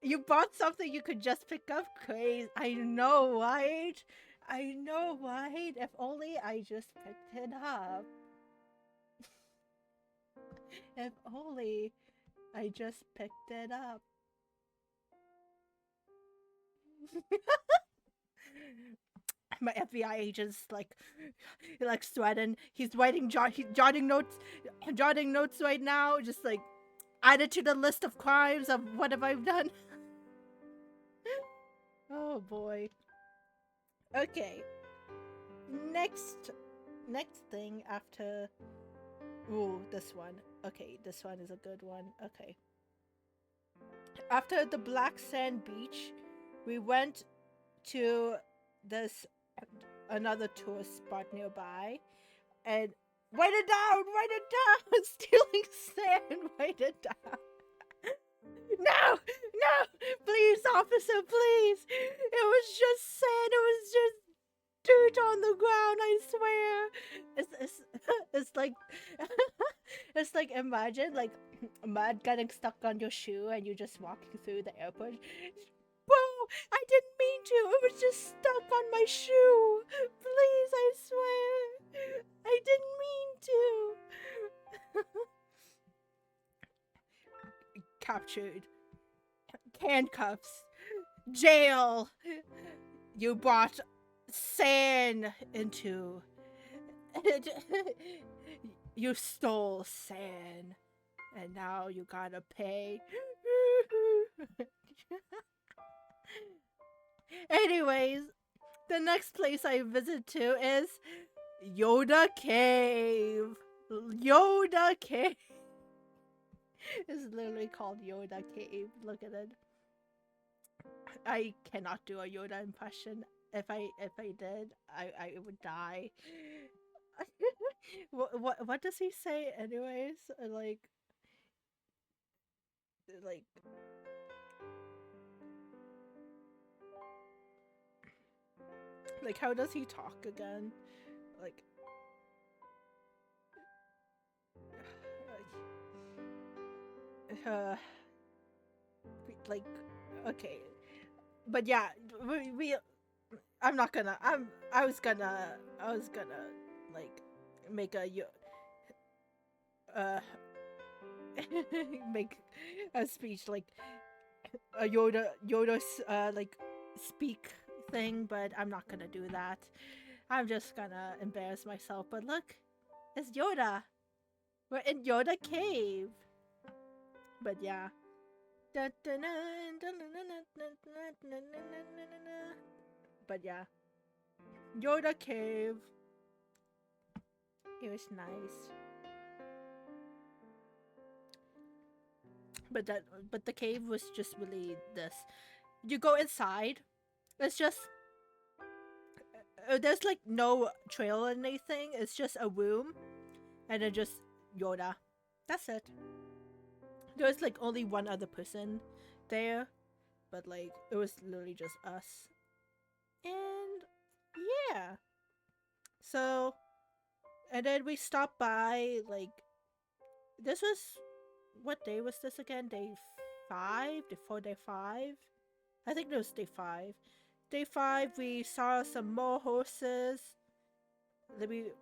You bought something you could just pick up. Crazy. I know, right? I know, right? If only I just picked it up. If only I just picked it up. My FBI agent's like sweating. He's writing, he's jotting notes right now. Just like added to the list of crimes of what have I done. Oh boy. Okay. Next thing after. Ooh, this one. Okay, this one is a good one. Okay. After the Black Sand Beach, we went to this another tourist spot nearby, and write it down. Stealing sand. Write it down. No, please, officer, please. It was just sand. It was just dirt on the ground. I swear. It's like it's like imagine like mud getting stuck on your shoe and you just walking through the airport. Whoa! I didn't mean to. It was just stuck on my shoe. Please, I swear, I didn't mean to. Captured. Handcuffs. Jail. You brought sand into. You stole sand. And now you gotta pay. Anyways, the next place I visit to is Yoda Cave. Yoda Cave. It's literally called Yoda Cave. Look at it. I cannot do a Yoda impression. If I did, I would die. What does he say anyways? Like how does he talk again? Like like okay, but yeah, we I'm not gonna I was gonna like make a make a speech like a Yoda's like speak thing, but I'm not gonna do that. I'm just gonna embarrass myself. But look, it's Yoda. We're in Yoda Cave. But yeah. But yeah. Yoda Cave. It was nice. But the cave was just really this. You go inside. It's just there's like no trail or anything. It's just a room, and then just Yoda. That's it. There's like only one other person there, but like it was literally just us. And yeah. So, and then we stopped by like this was what day was this again? Day 5? Before day 5? I think it was day 5. Day 5 we saw some more horses. We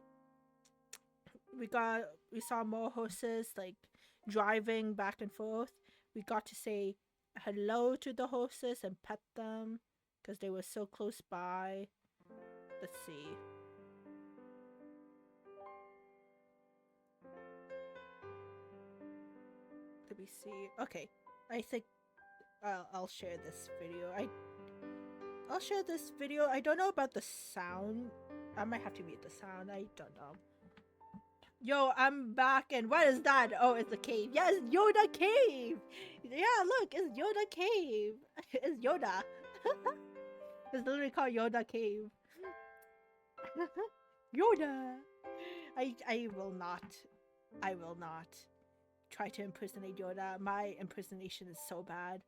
saw more horses like driving back and forth. We got to say hello to the horses and pet them because they were so close by. Let's see. Let me see. Okay, I think I'll share this video. I'll share this video. I don't know about the sound. I might have to mute the sound. I don't know. Yo, I'm back, and what is that? Oh, it's a cave. Yes, Yoda Cave. Yeah, look, it's Yoda Cave. It's Yoda. It's literally called Yoda Cave. Yoda. I will not. I will not try to impersonate Yoda. My impersonation is so bad.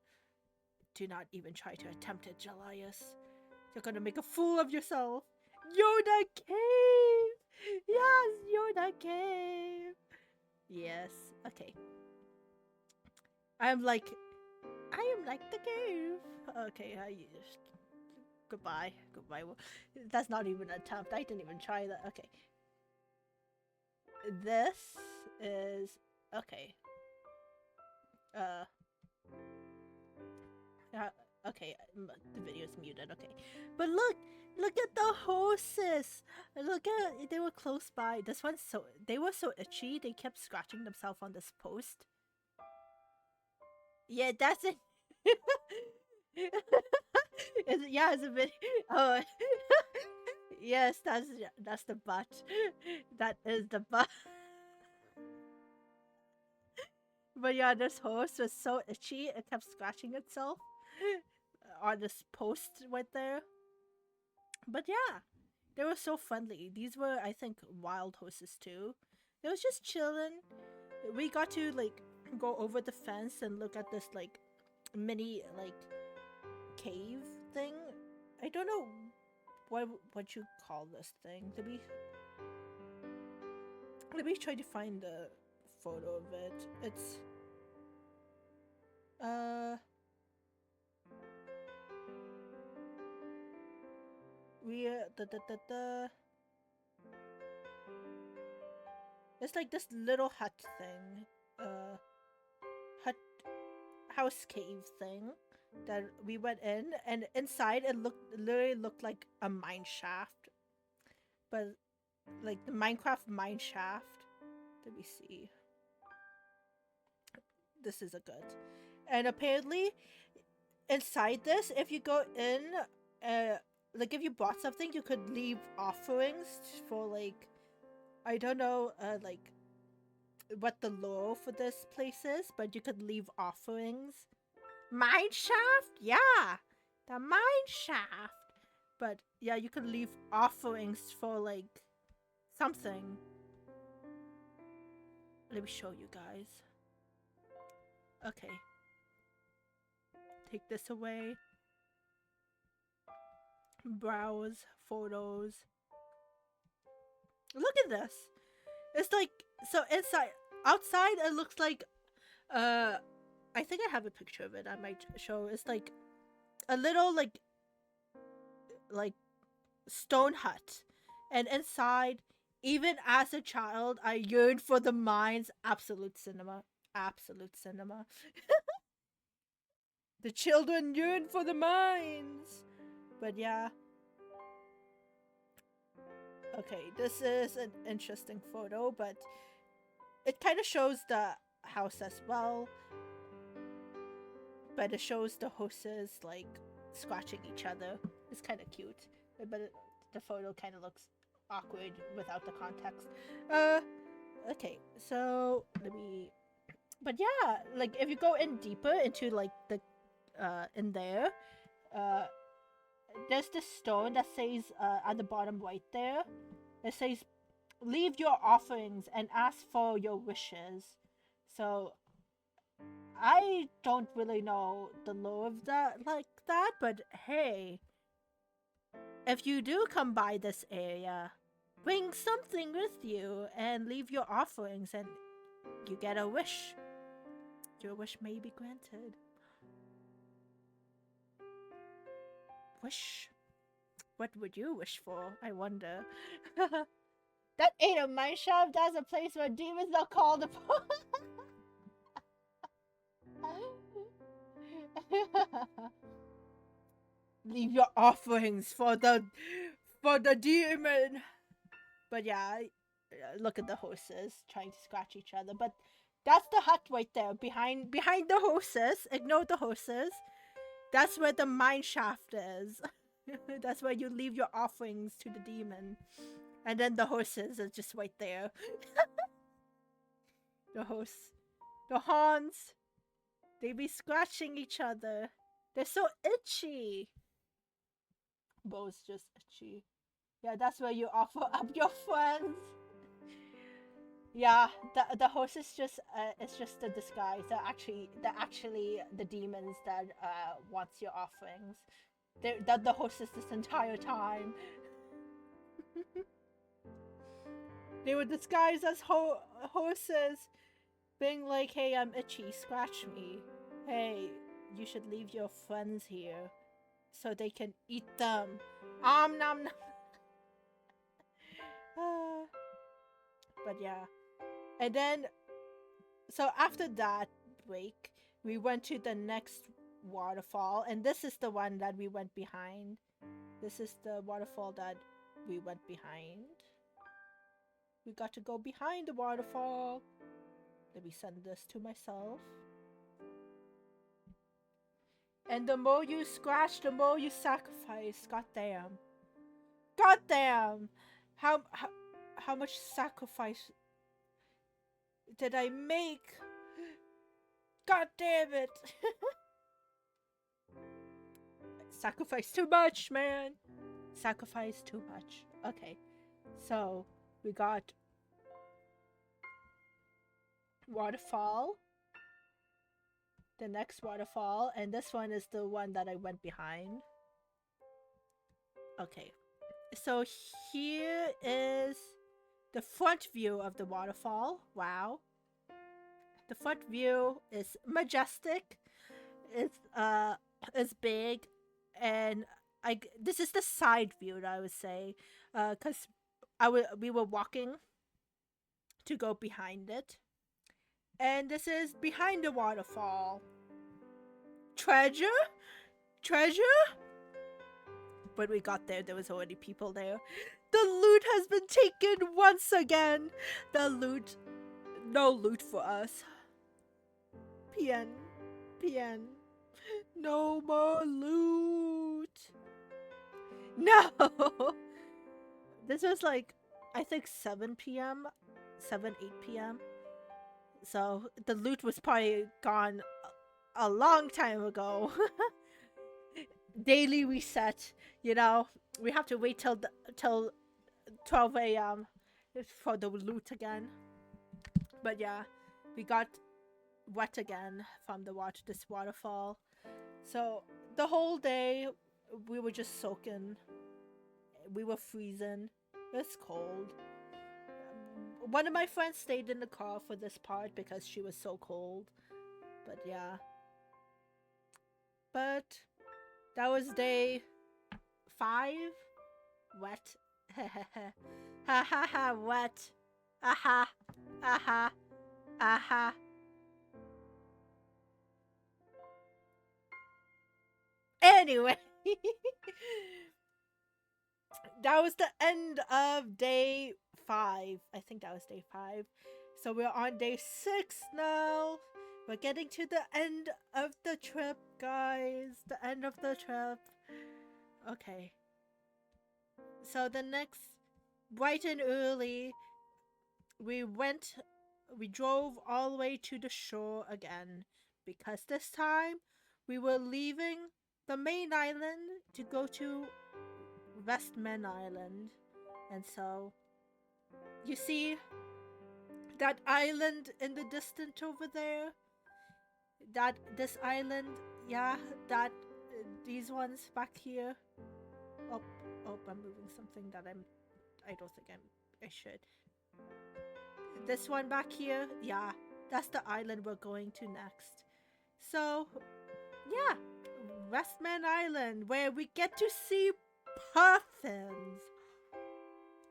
Do not even try to attempt it, Julyus. You're gonna make a fool of yourself. Yoda cave. Yes, Yoda cave. Yes. Okay. I am like the cave. Okay. Goodbye. Goodbye. That's not even an attempt. I didn't even try that. Okay. This is okay. Uh. Okay. The video's muted. Okay. But look at the horses. Look at they were close by. This one's they were so itchy. They kept scratching themselves on this post. Yeah, that's it. It's a bit. Oh, yes, that's the butt. That is the butt. But yeah, this horse was so itchy, it kept scratching itself on this post right there. But yeah, they were so friendly. These were, I think, wild horses too. They was just chilling. We got to like go over the fence and look at this like mini like cave thing. I don't know what you call this thing. Let me try to find the photo of it. It's we it's like this little hut thing. Hut house cave thing that we went in, and inside it literally looked like a mine shaft, but like the Minecraft mine shaft. Let me see. This is a good. And apparently, inside this, if you go in, like if you bought something, you could leave offerings for like, I don't know, like what the lore for this place is, but you could leave offerings. Mine shaft? Yeah, the mine shaft. But yeah, you could leave offerings for like something. Let me show you guys. Okay. Take this away. Browse photos. Look at this. It's like so outside it looks like I think I have a picture of it. I might show. It's like a little like stone hut. And inside, even as a child, I yearned for the mines. Absolute cinema. Absolute cinema. The children yearn for the mines. But yeah. Okay, this is an interesting photo, but it kind of shows the house as well. But it shows the horses like scratching each other. It's kind of cute, but the photo kind of looks awkward without the context. Okay, so let me. But yeah, like if you go in deeper into like the in there, there's this stone that says at the bottom right there. It says, "Leave your offerings and ask for your wishes." So I don't really know the lore of that like that, but hey, if you do come by this area, bring something with you and leave your offerings, and you get a wish. Your wish may be granted. Wish? What would you wish for? I wonder. That ain't a mine shaft. That's a place where demons are called upon. Leave your offerings for the demon. But yeah, look at the horses trying to scratch each other. But that's the hut right there behind the horses. Ignore the horses. That's where the mine shaft is. That's where you leave your offerings to the demon. And then the horses are just right there. The horns, they be scratching each other. They're so itchy. Bo's just itchy. Yeah, that's where you offer up your friends. Yeah, the host is just it's just a disguise. They're actually the demons that wants your offerings. They're the hostess this entire time. They were disguised as horses, being like, "Hey, I'm itchy. Scratch me. Hey, you should leave your friends here so they can eat them. Nom nom." Uh, but yeah, and then so after that break, we went to the next waterfall, and this is the one that we went behind. This is the waterfall that we went behind. We got to go behind the waterfall. Let me send this to myself. And the more you scratch, the more you sacrifice. Goddamn. Goddamn. How much sacrifice did I make? God damn it. Sacrifice too much, man. Sacrifice too much. Okay. So, we got waterfall. The next waterfall. And this one is the one that I went behind. Okay. So, here is the front view of the waterfall. Wow. The front view is majestic. It's big, and this is the side view that I would say, cause we were walking to go behind it, and this is behind the waterfall. Treasure, treasure. When we got there, there was already people there. The loot has been taken once again. The loot, no loot for us. PN. PN. No more loot. No. This was like, I think 7 p.m. 8 p.m. So the loot was probably gone a long time ago. Daily reset. You know, we have to wait till 12 a.m. for the loot again. But yeah, we got wet again from this waterfall. So the whole day we were just soaking. We were freezing. It's cold. One of my friends stayed in the car for this part because she was so cold. But yeah. But that was day 5. Wet. Ha ha ha, wet. Aha. Aha. Aha. Anyway, that was the end of day 5. I think that was day 5. So we're on day 6 now. We're getting to the end of the trip, guys. The end of the trip. Okay. So the next, bright and early, we drove all the way to the shore again. Because this time, we were leaving the main island to go to Westman Island. And so, you see that island in the distance over there? This island, yeah, these ones back here. Oh, I'm moving something that I don't think I should. This one back here, yeah, that's the island we're going to next. So, yeah, Westman Island, where we get to see puffins.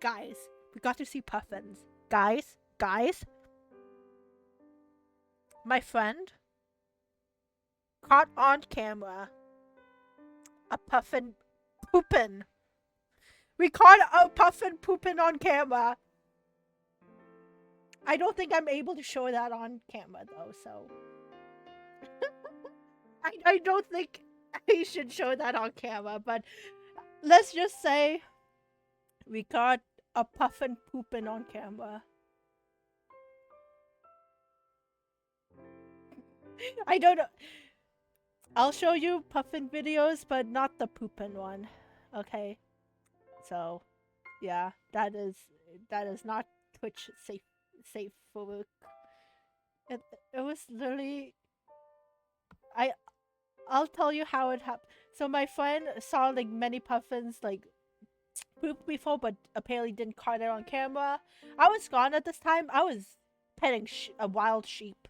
Guys, we got to see puffins. Guys, my friend caught on camera a puffin pooping. We caught a puffin pooping on camera. I don't think I'm able to show that on camera though, so I don't think I should show that on camera, but let's just say we caught a puffin pooping on camera. I don't know. I'll show you puffin videos, but not the poopin one. Okay? So, Yeah, that is not Twitch safe for work. It it was literally I I'll tell you how it happened. So my friend saw like many puffins like poop before, but apparently didn't caught it on camera. I was gone at this time. I was petting a wild sheep.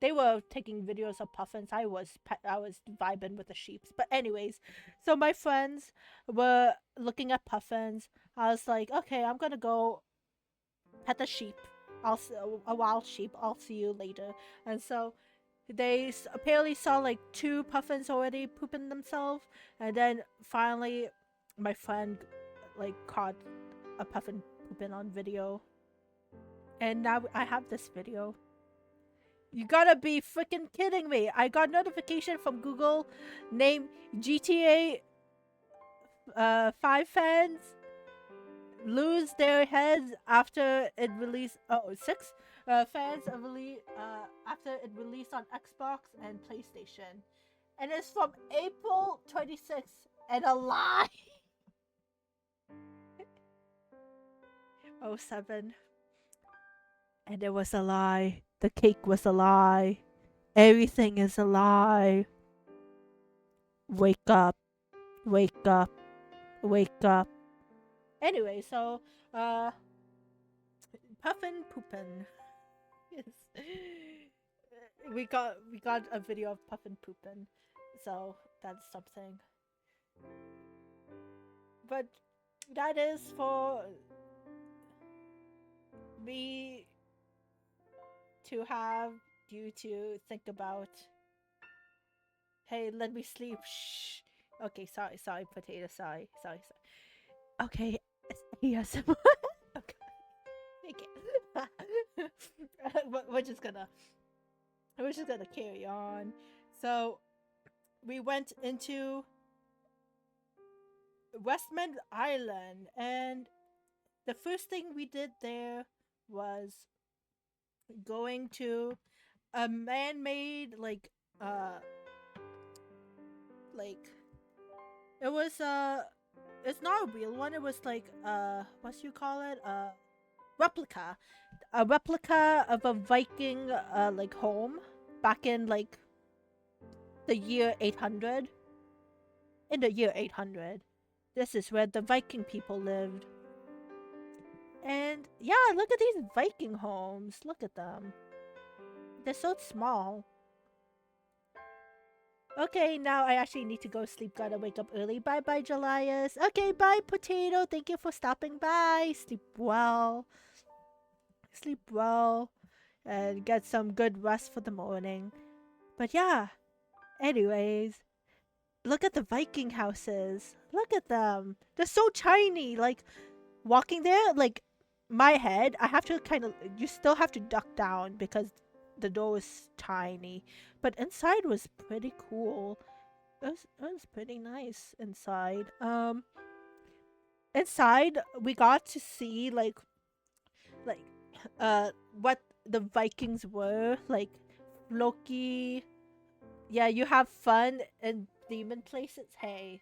They were taking videos of puffins. I was vibing with the sheeps. But anyways, so my friends were looking at puffins. I was like, okay, I'm gonna go pet the sheep. A wild sheep. I'll see you later. And so they apparently saw like two puffins already pooping themselves, and then finally, my friend like caught a puffin pooping on video, and now I have this video. You gotta be freaking kidding me! I got notification from Google, named GTA 5 fans lose their heads after it released. Oh, six fans after it released on Xbox and PlayStation, and it's from April 26th. And a lie. Oh 07. And it was a lie. The cake was a lie. Everything is a lie. Wake up. Wake up. Wake up. Anyway, so puffin poopin. Yes. We got a video of puffin poopin. So that's something. But that is for me to have you to think about. Hey, let me sleep. Shh. Okay, sorry, potato. Sorry. Okay, yes. Okay. We're just gonna carry on. So we went into Westmount Island, and the first thing we did there was going to a man-made like it was it's not a real one. It was like what you call it, replica, a replica of a Viking like home back in like the year 800. In the year 800, this is where the Viking people lived. And yeah, look at these Viking homes. Look at them. They're so small. Okay, now I actually need to go sleep. Gotta wake up early. Bye bye, Julyus. Okay, bye, Potato. Thank you for stopping by. Sleep well. Sleep well. And get some good rest for the morning. But yeah, anyways, look at the Viking houses. Look at them. They're so tiny. Like, walking there, like, my head, I have to kind of, you still have to duck down because the door is tiny. But inside was pretty cool. It was pretty nice inside. Inside we got to see like what the Vikings were like. Loki. Yeah, you have fun in demon places. Hey,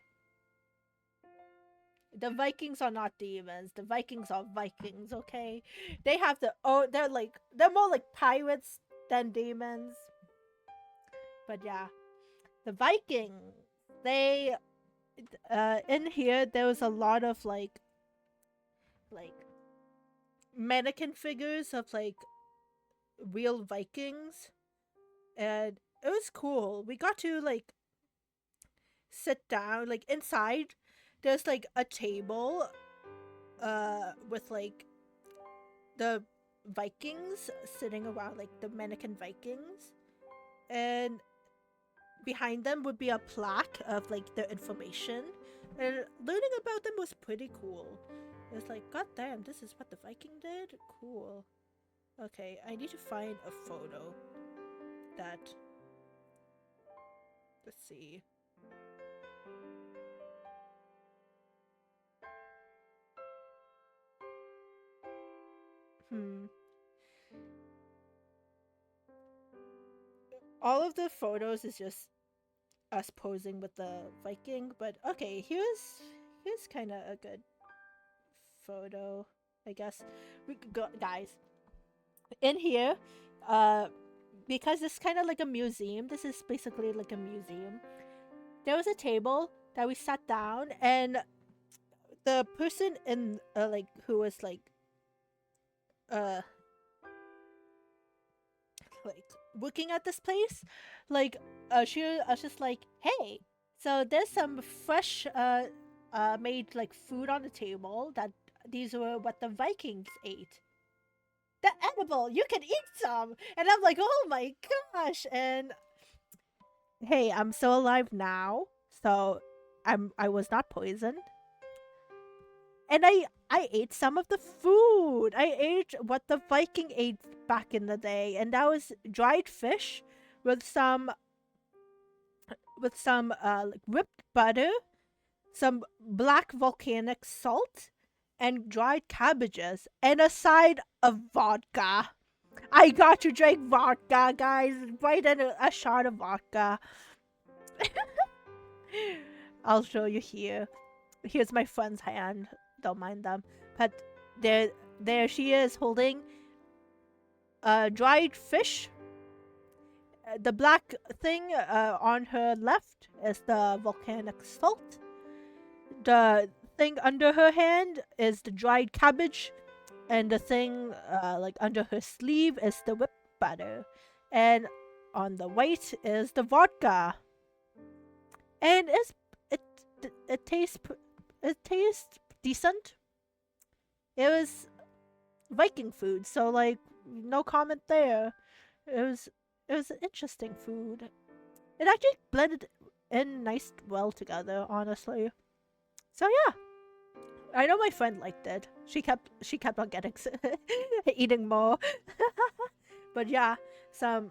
the Vikings are not demons. The Vikings are Vikings, okay? They have they're more like pirates than demons. But yeah, the Vikings, they in here there was a lot of like mannequin figures of like real Vikings, and it was cool. We got to like sit down like inside. There's like a table with like the Vikings sitting around, like the mannequin Vikings, and behind them would be a plaque of like their information, and learning about them was pretty cool. It's like, god damn, this is what the Viking did? Cool. Okay, I need to find a photo that, let's see. All of the photos is just us posing with the Viking, but okay, here's kind of a good photo, I guess. We could go, guys. In here, uh, because it's kind of like a museum. This is basically like a museum. There was a table that we sat down, and the person in like who was uh like working at this place, like she was just like, hey, so there's some fresh made like food on the table that these were what the Vikings ate. They're edible. You can eat some. And I'm like, oh my gosh. And hey, I'm still alive now, so I was not poisoned. And I ate some of the food. I ate what the Viking ate back in the day, and that was dried fish with some like whipped butter, some black volcanic salt, and dried cabbages, and a side of vodka. I got to drink vodka, guys. Right in a shot of vodka. I'll show you here. Here's my friend's hand. Don't mind them. But there she is holding dried fish. The black thing on her left is the volcanic salt. The thing under her hand is the dried cabbage, and the thing like under her sleeve is the whipped butter, and on the right is the vodka. And it tastes decent. It was Viking food, so like no comment there. It was interesting food. It actually blended in nice well together, honestly. So yeah, I know my friend liked it. She kept on getting eating more. But yeah, so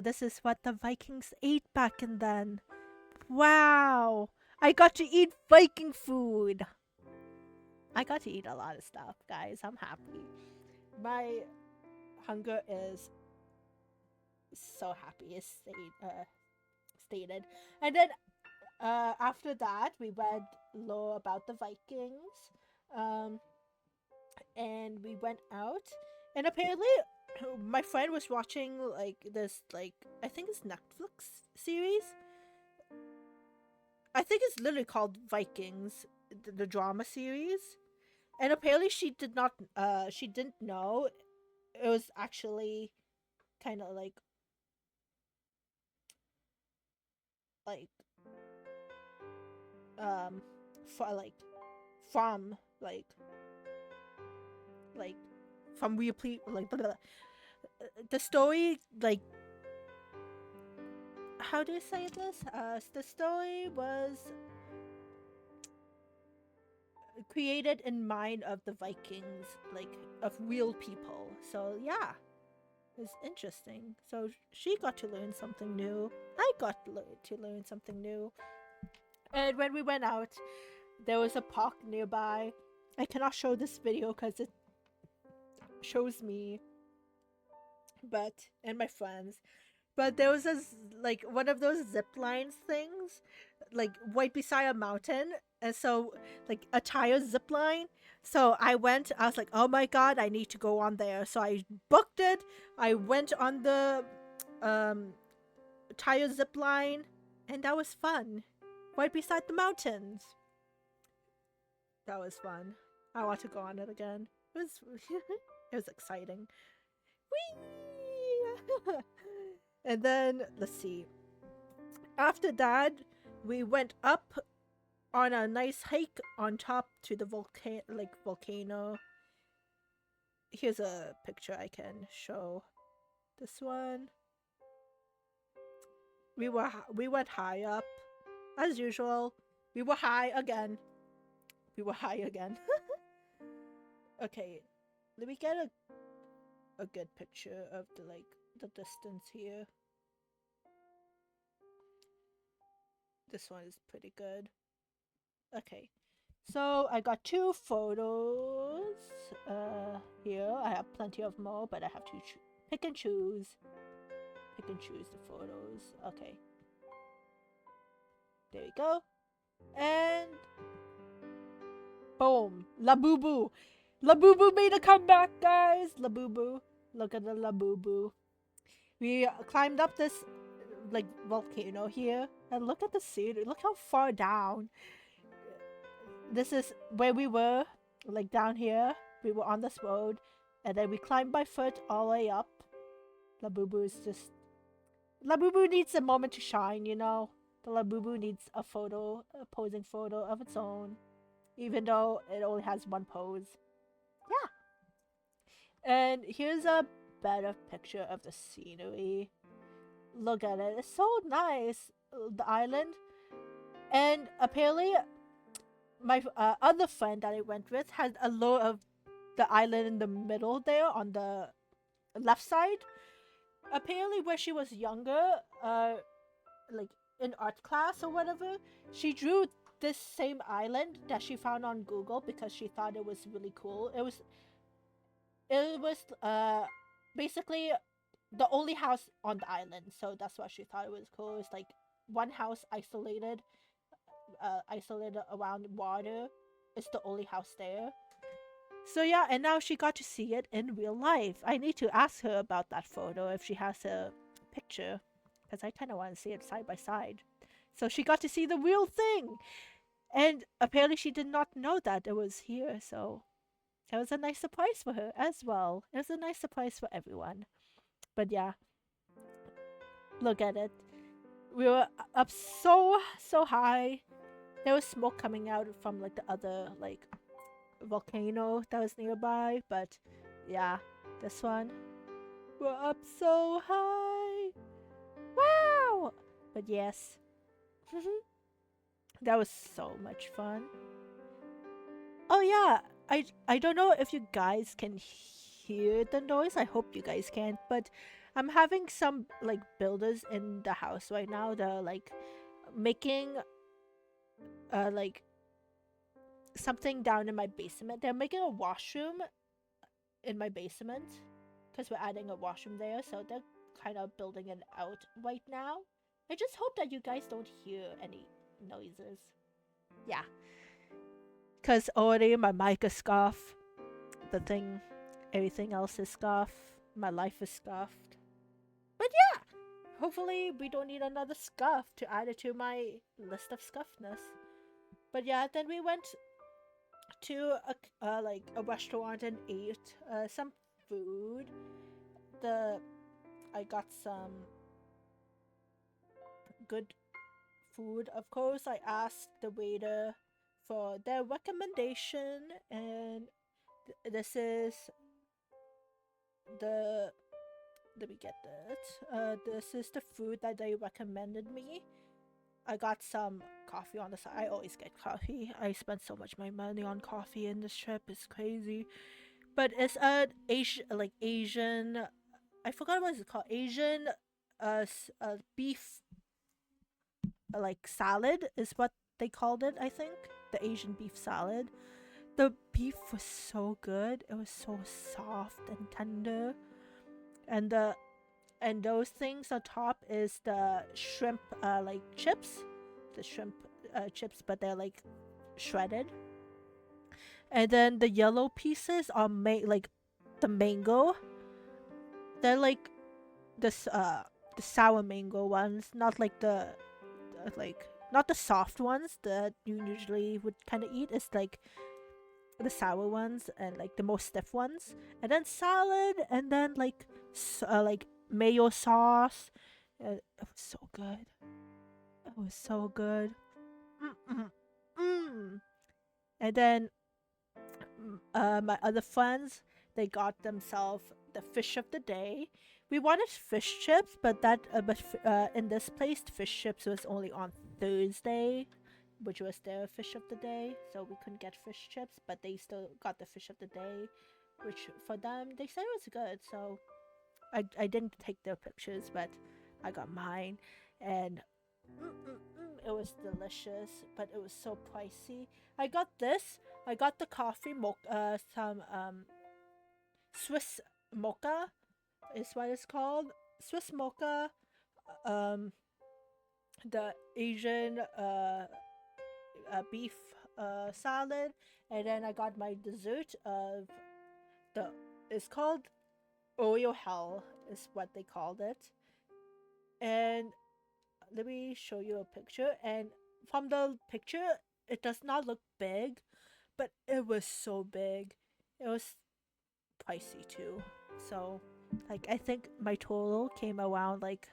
this is what the Vikings ate back in then. Wow, I got to eat Viking food. I got to eat a lot of stuff, guys. I'm happy. My hunger is so happy. It's stated. And then after that, we read lore about the Vikings. And we went out. And apparently, my friend was watching like this, like I think it's Netflix series. I think it's literally called Vikings, the drama series. And apparently, she didn't know it was actually kind of like for from like like from replete like blah, blah, blah. The story, like, how do you say this? The story was created in mind of the Vikings, like of real people. So yeah, it's interesting. So she got to learn something new. I got to learn something new. And when we went out, there was a park nearby. I cannot show this video because it shows me, and my friends. But there was like one of those zip lines things, like right beside a mountain, and so like a tire zip line. So I was like, oh my god, I need to go on there. So I booked it. I went on the tire zip line, and that was fun. Right beside the mountains. That was fun. I want to go on it again. It was it was exciting. Whee! And then let's see. After that, we went up on a nice hike on top to the volcano. Here's a picture I can show. This one. We went high up, as usual. We were high again. Okay, let me get a good picture of the distance here. This one is pretty good. Okay, so I got 2 photos here. I have plenty of more, but I have to pick and choose the photos. Okay, there we go. And boom, La Boo Boo. Labubu made a comeback, guys. Labubu. Look at the Labubu. We climbed up this like volcano here, and look at the scenery. Look how far down. This is where we were, like down here. We were on this road, and then we climbed by foot all the way up. Labubu is just. Labubu needs a moment to shine, you know? The Labubu needs a photo, a posing photo of its own, even though it only has one pose. Yeah. And here's a better picture of the scenery. Look at it. It's so nice. The island. And apparently, my other friend that I went with had a low of the island in the middle there on the left side. Apparently, where she was younger, like in art class or whatever, she drew this same island that she found on Google because she thought it was really cool. It was basically the only house on the island, so that's why she thought it was cool. It's like one house isolated around water. It's the only house there. So yeah, and now she got to see it in real life. I need to ask her about that photo if she has a picture, because I kind of want to see it side by side. So she got to see the real thing, and apparently she did not know that it was here. So it was a nice surprise for her as well. It was a nice surprise for everyone. But yeah, look at it. We were up so high. There was smoke coming out from like the other like volcano that was nearby, but yeah, this one. We're up so high. Wow! But yes. That was so much fun. Oh yeah, I don't know if you guys can hear the noise. I hope you guys can, but I'm having some like builders in the house right now. They're like making like something down in my basement. They're making a washroom in my basement because we're adding a washroom there, so they're kind of building it out right now. I just hope that you guys don't hear any noises. Yeah, because already my mic is scuffed. The thing, everything else is scuffed. My life is scuffed. But yeah, hopefully we don't need another scuff to add it to my list of scuffness. But yeah, then we went to a like a restaurant and ate some food. I got some good food. Of course, I asked the waiter for their recommendation, and this is the. Let me get that. This is the food that they recommended me. I got some coffee on the side. I always get coffee. I spent so much my money on coffee in this trip. It's crazy. But it's an Asian. I forgot what it's called. Asian, beef, like salad is what they called it. I think the Asian beef salad. The beef was so good. It was so soft and tender, and those things on top is the shrimp like chips, the shrimp chips, but they're like shredded. And then the yellow pieces are made like the mango. They're like the sour mango ones, not like the like not the soft ones that you usually would kind of eat. It's like the sour ones and like the most stiff ones, and then salad, and then like mayo sauce. It was so good. It was so good. Mm. And then my other friends, they got themselves the fish of the day. We wanted fish chips, but in this place, fish chips was only on Thursday, which was their fish of the day, so we couldn't get fish chips. But they still got the fish of the day, which for them they said it was good. So I didn't take their pictures, but I got mine, and it was delicious, but it was so pricey. I got this. I got the coffee some Swiss mocha is what it's called. Swiss mocha, the Asian beef salad, and then I got my dessert of the. It's called Oreo Hell, is what they called it. And let me show you a picture. And from the picture, it does not look big, but it was so big. It was pricey too. So, like, I think my total came around like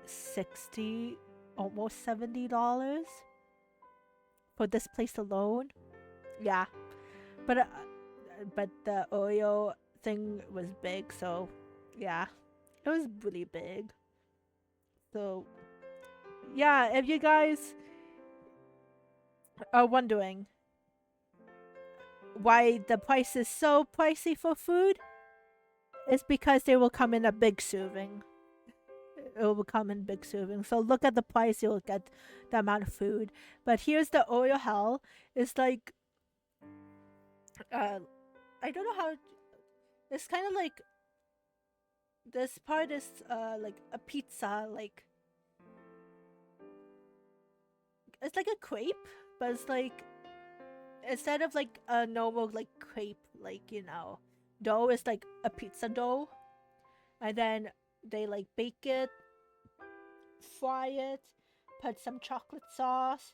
60, almost $70 for this place alone. Yeah, but the Oreo thing was big, so yeah, it was really big. So yeah, if you guys are wondering why the price is so pricey for food, it's because they will come in a big serving. It will come in big serving. So look at the price, you'll get the amount of food. But here's the Oreo Hell. It's like, uh, I don't know how. It's kind of like this part is like a pizza, like it's like a crepe, but it's like instead of like a normal like crepe, like dough is like a pizza dough, and then they like bake it, fry it, put some chocolate sauce,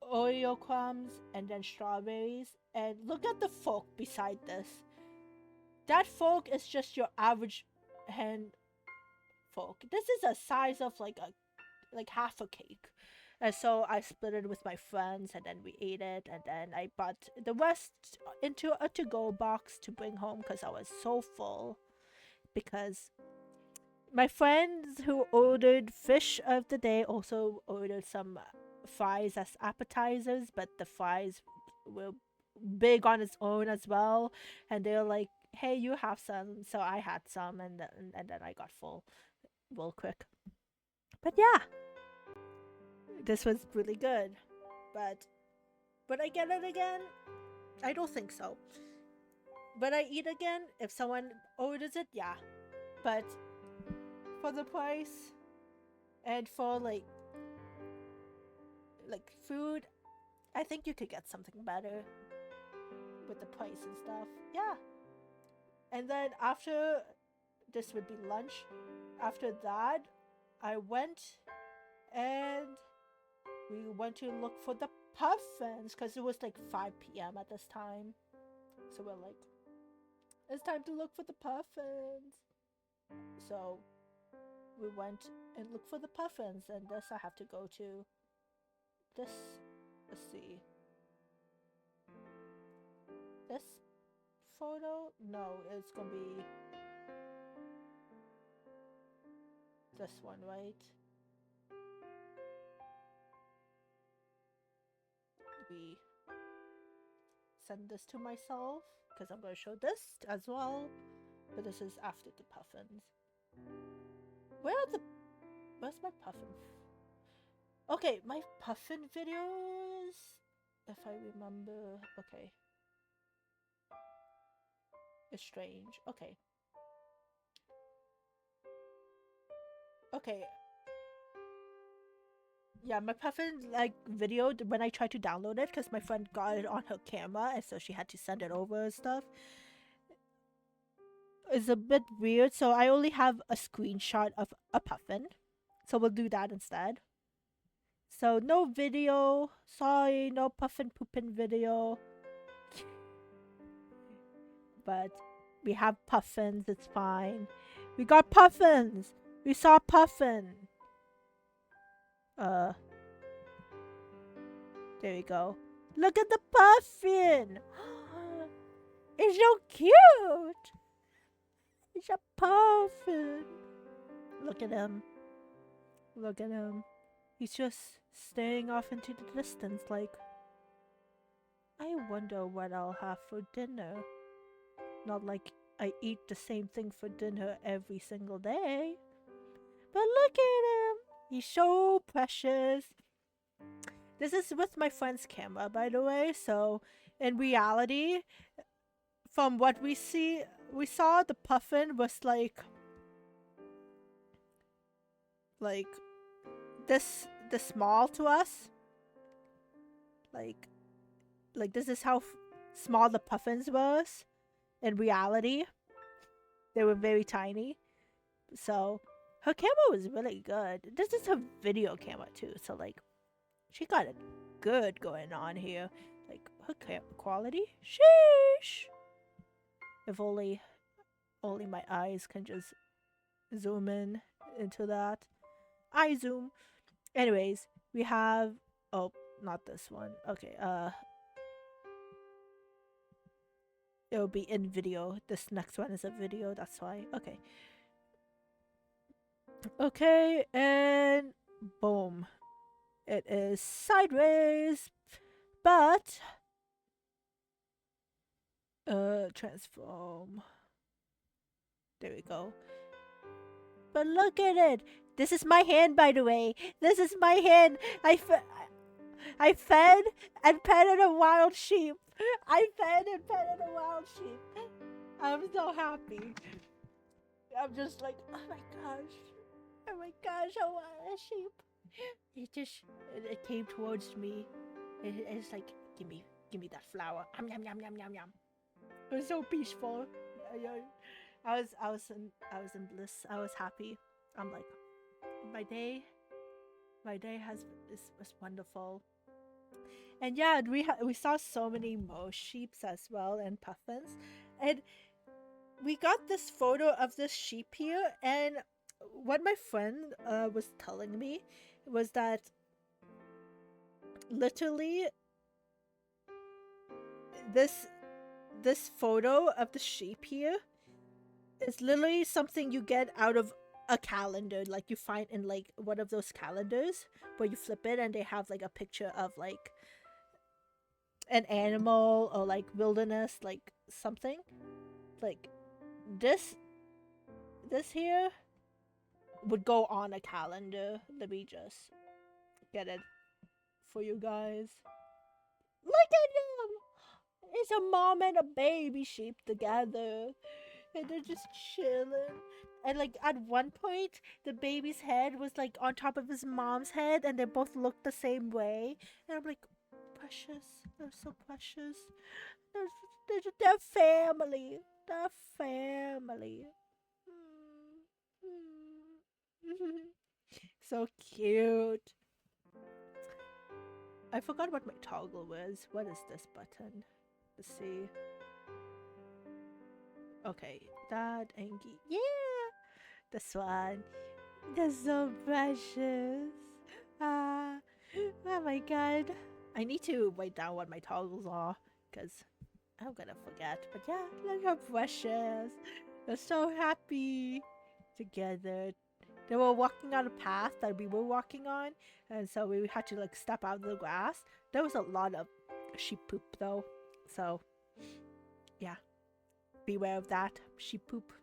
Oreo crumbs, and then strawberries. And look at the fork beside this. That fork is just your average hand fork. This is a size of like half a cake. And so I split it with my friends, and then we ate it, and then I bought the rest into a to-go box to bring home because I was so full. Because my friends who ordered fish of the day also ordered some fries as appetizers, but the fries were big on its own as well, and they were like, "Hey, you have some," so I had some, and then I got full real quick. But yeah, this was really good. But would I get it again? I don't think so. Would I eat again if someone orders it? Yeah, but for the price and for like food, I think you could get something better with the price and stuff. Yeah. And then after this would be lunch. After that, I went and we went to look for the puffins because it was like 5 p.m. at this time. So we're like, it's time to look for the puffins. So we went and looked for the puffins, and this I have to go to. This, let's see. This photo? No, it's gonna be this one, right? We send this to myself because I'm gonna show this as well. But this is after the puffins. Where's my puffin? Okay, my puffin videos, if I remember. Okay, it's strange. Okay. Yeah, my puffin like video when I tried to download it because my friend got it on her camera, and so she had to send it over and stuff. Is a bit weird, so I only have a screenshot of a puffin. So we'll do that instead. So no video. Sorry, no puffin poopin video. But we have puffins, it's fine. We got puffins! We saw puffin! There we go. Look at the puffin! It's so cute! It's a puffin! Look at him. Look at him. He's just staring off into the distance like, I wonder what I'll have for dinner. Not like I eat the same thing for dinner every single day. But look at him. He's so precious. This is with my friend's camera, by the way. So in reality, from what we saw the puffin was like this small to us. Like like this is how small the puffins was in reality. They were very tiny. So her camera was really good. This is her video camera too. So like she got it good going on here. Like her quality. Sheesh. If only my eyes can just zoom in into that. I zoom. Anyways, we have not this one. Okay, it'll be in video. This next one is a video, that's why. Okay. Okay, and boom. It is sideways, but transform. There we go. But look at it. This is my hand, by the way. This is my hand. I fed and petted a wild sheep. I fed and petted a wild sheep. I'm so happy. I'm just like, oh my gosh, I want a sheep. It came towards me. It's like, give me that flower. Yum yum yum yum yum. It was so peaceful. I was in bliss. I was happy. I'm like, my day was wonderful. And yeah, we saw so many more sheeps as well and puffins, and we got this photo of this sheep here. And what my friend was telling me was that literally this photo of the sheep here is literally something you get out of a calendar, like you find in like one of those calendars where you flip it and they have like a picture of like an animal or like wilderness, like something like this here would go on a calendar. Let me just get it for you guys. Look at them! It's a mom and a baby sheep together, and they're just chilling. And like at one point, the baby's head was like on top of his mom's head, and they both looked the same way. And I'm like, precious. They're so precious. They're family. They're family. So cute. I forgot what my toggle was. What is this button? Let's see. Okay, that Angie. Yeah! This one. They're so precious. Oh my god. I need to write down what my toggles are, because I'm gonna forget. But yeah, look how precious. They're so happy together. They were walking on a path that we were walking on, and so we had to like step out of the grass. There was a lot of sheep poop though, so yeah, beware of that sheep poop.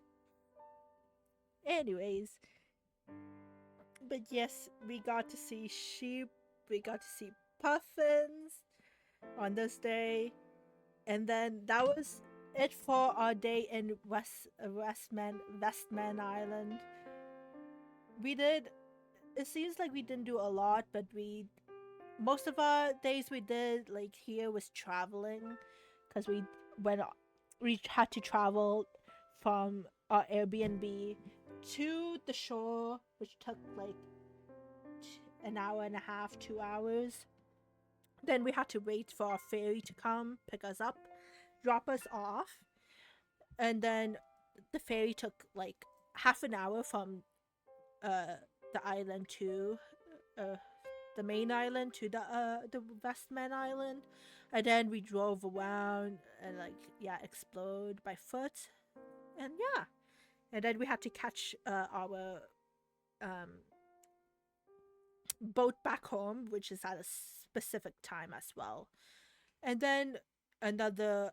Anyways, but yes, we got to see sheep, we got to see puffins on this day, and then that was it for our day in Westman Island. It seems like we didn't do a lot, but most of our days we did like here was traveling, because we had to travel from our Airbnb to the shore, which took like an hour and a half, 2 hours. Then we had to wait for our ferry to come pick us up, drop us off, and then the ferry took like half an hour from the island to the main island to the Westman Island, and then we drove around and explored by foot, and yeah, and then we had to catch our boat back home, which is at a specific time as well, and then another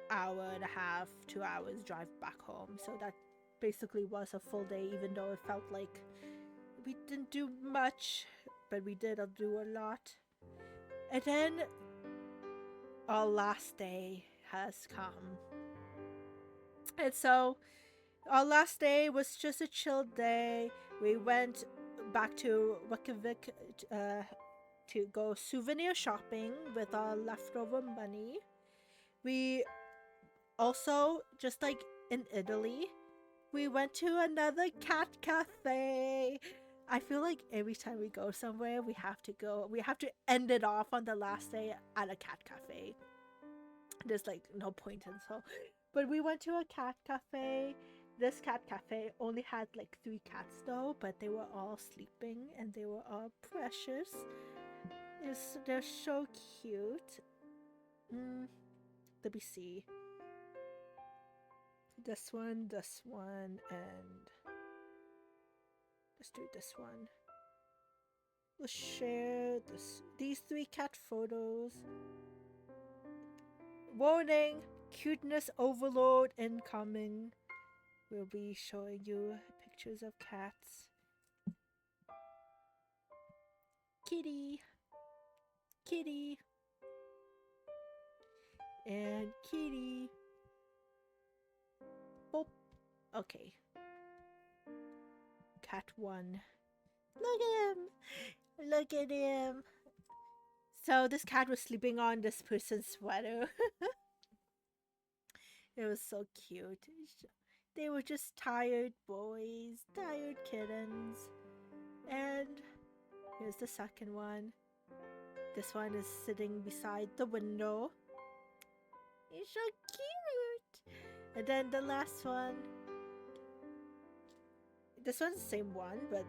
hour and a half, 2 hours drive back home. So that basically was a full day, even though it felt like we didn't do much, but we did do a lot. And then our last day has come, and so our last day was just a chill day. We went back to Reykjavik to go souvenir shopping with our leftover money. We also, just like in Italy, we went to another cat cafe. I feel like every time we go somewhere, we have to end it off on the last day at a cat cafe. There's like no point in so. But we went to a cat cafe. This cat cafe only had like 3 cats though, but they were all sleeping and they were all precious. They're so cute. Let me see. This one, and let's do this one. Let's share these 3 cat photos. Warning, cuteness overload incoming. We'll be showing you pictures of cats. Kitty. Kitty. And kitty. Boop. Okay. Cat 1. Look at him. Look at him. So this cat was sleeping on this person's sweater. It was so cute. They were just tired boys, tired kittens. And here's the second one. This one is sitting beside the window. He's so cute. And then the last one. This one's the same one, but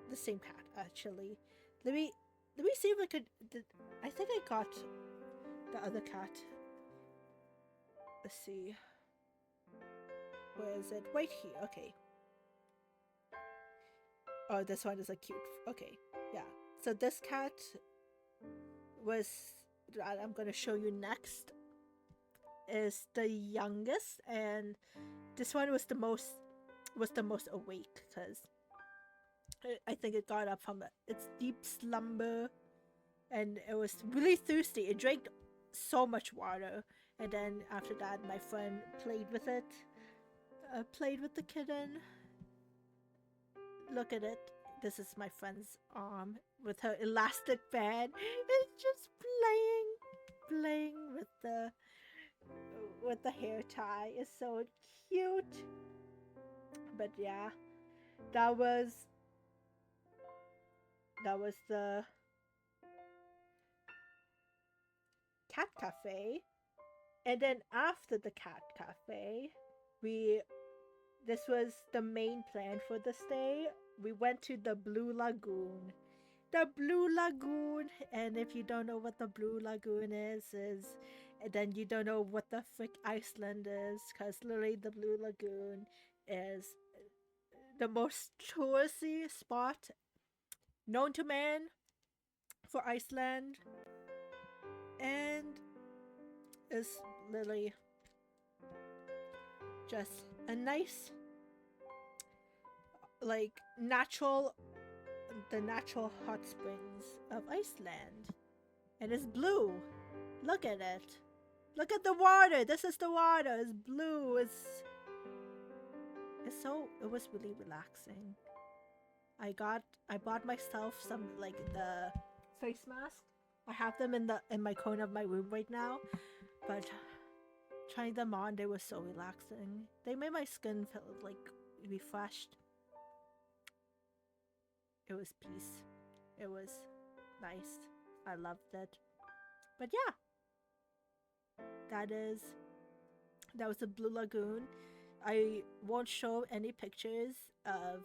the same cat actually. Let me see if I could. I think I got the other cat. Let's see. Where is it? Right here. Okay. Oh, this one is a cute. Okay. Yeah. So this cat was. I'm gonna show you next. Is the youngest, and this one was the most awake because I think it got up from its deep slumber, and it was really thirsty. It drank so much water, and then after that, my friend played with it. Played with the kitten. Look at it. This is my friend's arm with her elastic band. It's just playing with the hair tie. It's so cute. But yeah, that was the cat cafe. And then after the cat cafe, this was the main plan for this day. We went to the Blue Lagoon. The Blue Lagoon, and if you don't know what the Blue Lagoon is then you don't know what the frick Iceland is, because literally the Blue Lagoon is the most touristy spot known to man for Iceland, and is literally just a nice, like, the natural hot springs of Iceland. And it's blue. Look at it. Look at the water. This is the water. It's blue. It was really relaxing. I bought myself some, like, the face mask. I have them in my corner of my room right now, but trying them on, they were so relaxing. They made my skin feel like refreshed. It was peace. It was nice. I loved it. But yeah, that was the Blue Lagoon. I won't show any pictures of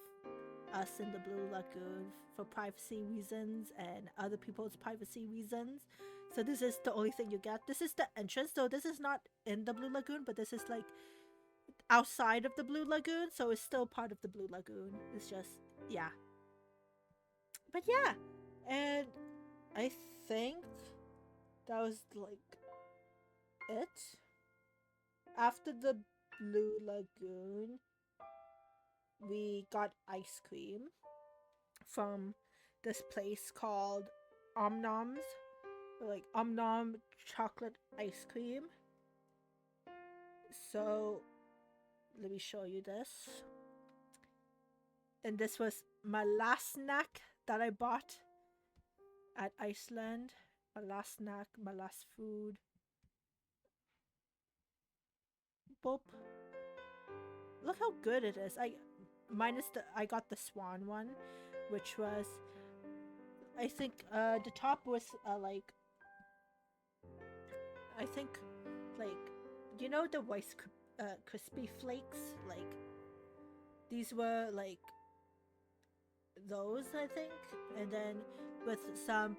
us in the Blue Lagoon for privacy reasons and other people's privacy reasons. So this is the only thing you get. This is the entrance. So this is not in the Blue Lagoon, but this is like outside of the Blue Lagoon. So it's still part of the Blue Lagoon. It's just, yeah. But yeah. And I think that was like it. After the Blue Lagoon, we got ice cream from this place called Om Noms, like Om Nom chocolate ice cream. So let me show you this. And this was my last snack that I bought at Iceland. My last snack, my last food. Boop. Look how good it is. I got the swan one, which was, I think the top was like, I think like, the crispy flakes, like these were like those, I think, and then with some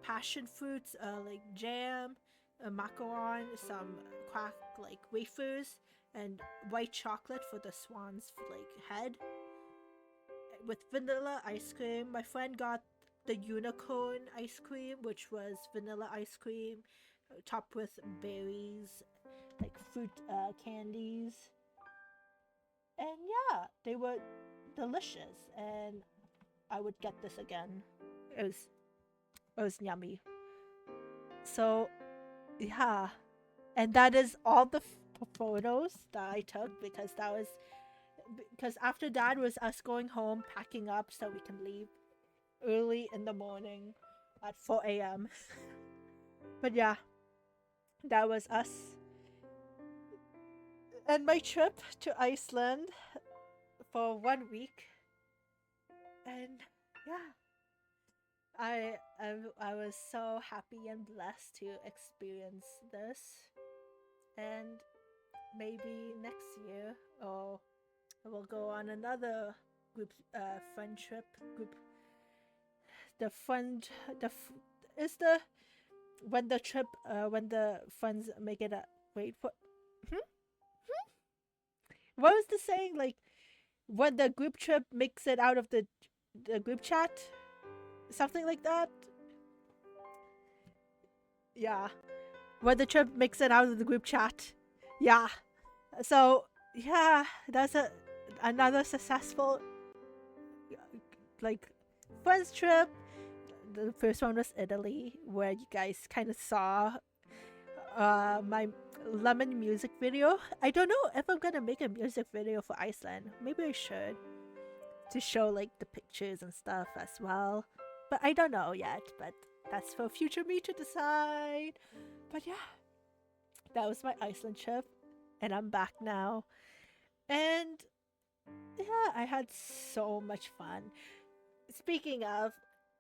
passion fruits, like jam, macaron, some cracked like wafers, and white chocolate for the swan's like head, with vanilla ice cream. My friend got the unicorn ice cream, which was vanilla ice cream topped with berries, like fruit candies, and yeah, they were delicious, and I would get this again. It was yummy. So yeah, and that is all the photos that I took, because after that was us going home, packing up so we can leave early in the morning at 4 a.m. But yeah, that was us and my trip to Iceland for 1 week. And yeah, I was so happy and blessed to experience this. And maybe next year, or we'll go on another group fun trip. Group the fun the f- is the when the trip when the friends make it a wait what hmm? What was the saying, like when the group trip makes it out of the group chat, something like that. Yeah, when the trip makes it out of the group chat. Yeah, so yeah, that's another successful like friends trip. The first one was Italy, where you guys kind of saw my lemon music video. I don't know if I'm gonna make a music video for Iceland. Maybe I should, to show like the pictures and stuff as well. But I don't know yet. But that's for future me to decide. But yeah, that was my Iceland trip, and I'm back now. And yeah, I had so much fun. Speaking of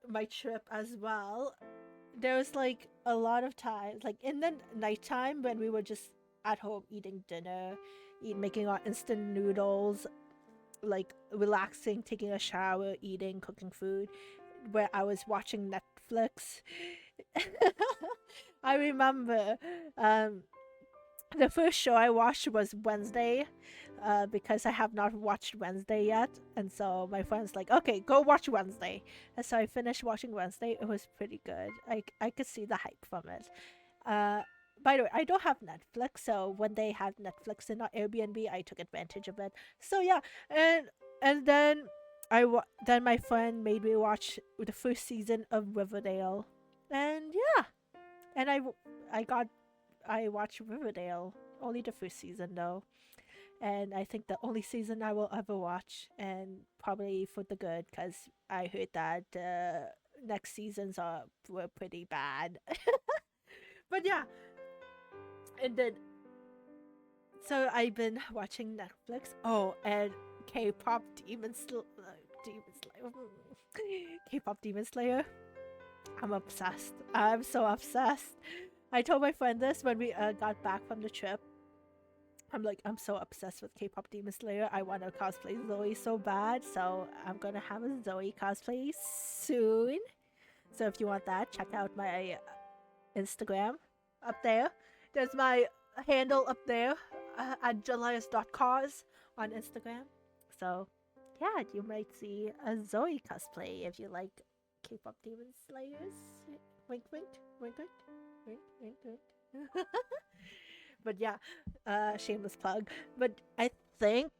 my trip as well, there was like a lot of times, like in the nighttime when we were just at home eating dinner, making our instant noodles, like relaxing, taking a shower, eating, cooking food, where I was watching Netflix. I remember the first show I watched was Wednesday, because I have not watched Wednesday yet, and so my friend's like, "Okay, go watch Wednesday." And so I finished watching Wednesday. It was pretty good. I could see the hype from it. Uh, by the way, I don't have Netflix, so when they had Netflix in our Airbnb, I took advantage of it. So yeah, and then then my friend made me watch the first season of Riverdale, and yeah, and I watched Riverdale, only the first season though, and I think the only season I will ever watch, and probably for the good, because I heard that the next seasons were pretty bad. But yeah, and then so I've been watching Netflix. Oh, and K-pop Demon Slayer. K-pop Demon Slayer. I'm obsessed. I'm so obsessed. I told my friend this when we got back from the trip. I'm like, I'm so obsessed with K-pop Demon Slayer. I want to cosplay Zoe so bad, so I'm gonna have a Zoe cosplay soon. So if you want that, check out my Instagram up there. There's my handle up there at julius.cause on Instagram. So yeah, you might see a Zoe cosplay if you like K-pop Demon Slayers. Wink, wink, wink, wink, wink, wink, wink. But yeah, shameless plug. But I think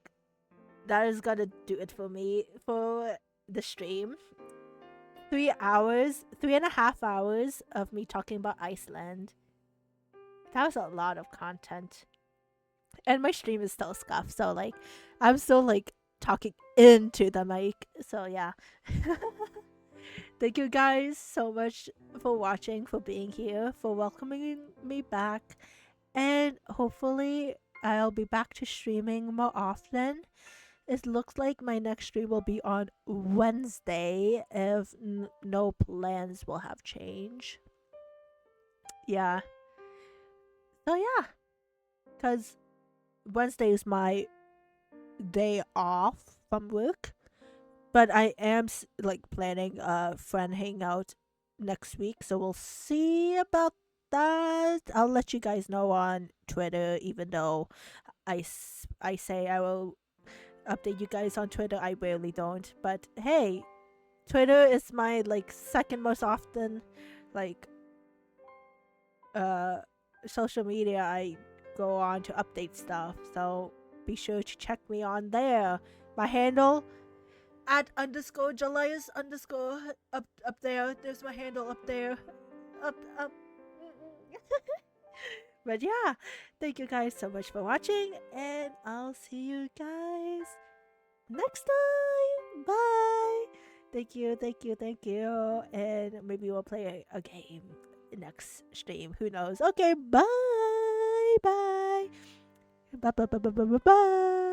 that is gonna do it for me for the stream. 3 hours, 3.5 hours of me talking about Iceland. That was a lot of content. And my stream is still scuffed, so like I'm still like talking into the mic. So yeah. Thank you guys so much for watching, for being here, for welcoming me back. And hopefully, I'll be back to streaming more often. It looks like my next stream will be on Wednesday if no plans will have changed. Yeah. So, yeah. Because Wednesday is my day off from work. But I am like planning a friend hangout next week, so we'll see about that. I'll let you guys know on Twitter, even though I say I will update you guys on Twitter. I rarely don't, but hey, Twitter is my like second most often like uh social media I go on to update stuff. So be sure to check me on there. My handle at underscore Julyus underscore up there. There's my handle up there. Up. But yeah, thank you guys so much for watching, and I'll see you guys next time. Bye. Thank you. And maybe we'll play a game next stream. Who knows? Okay, bye. Bye. Bye.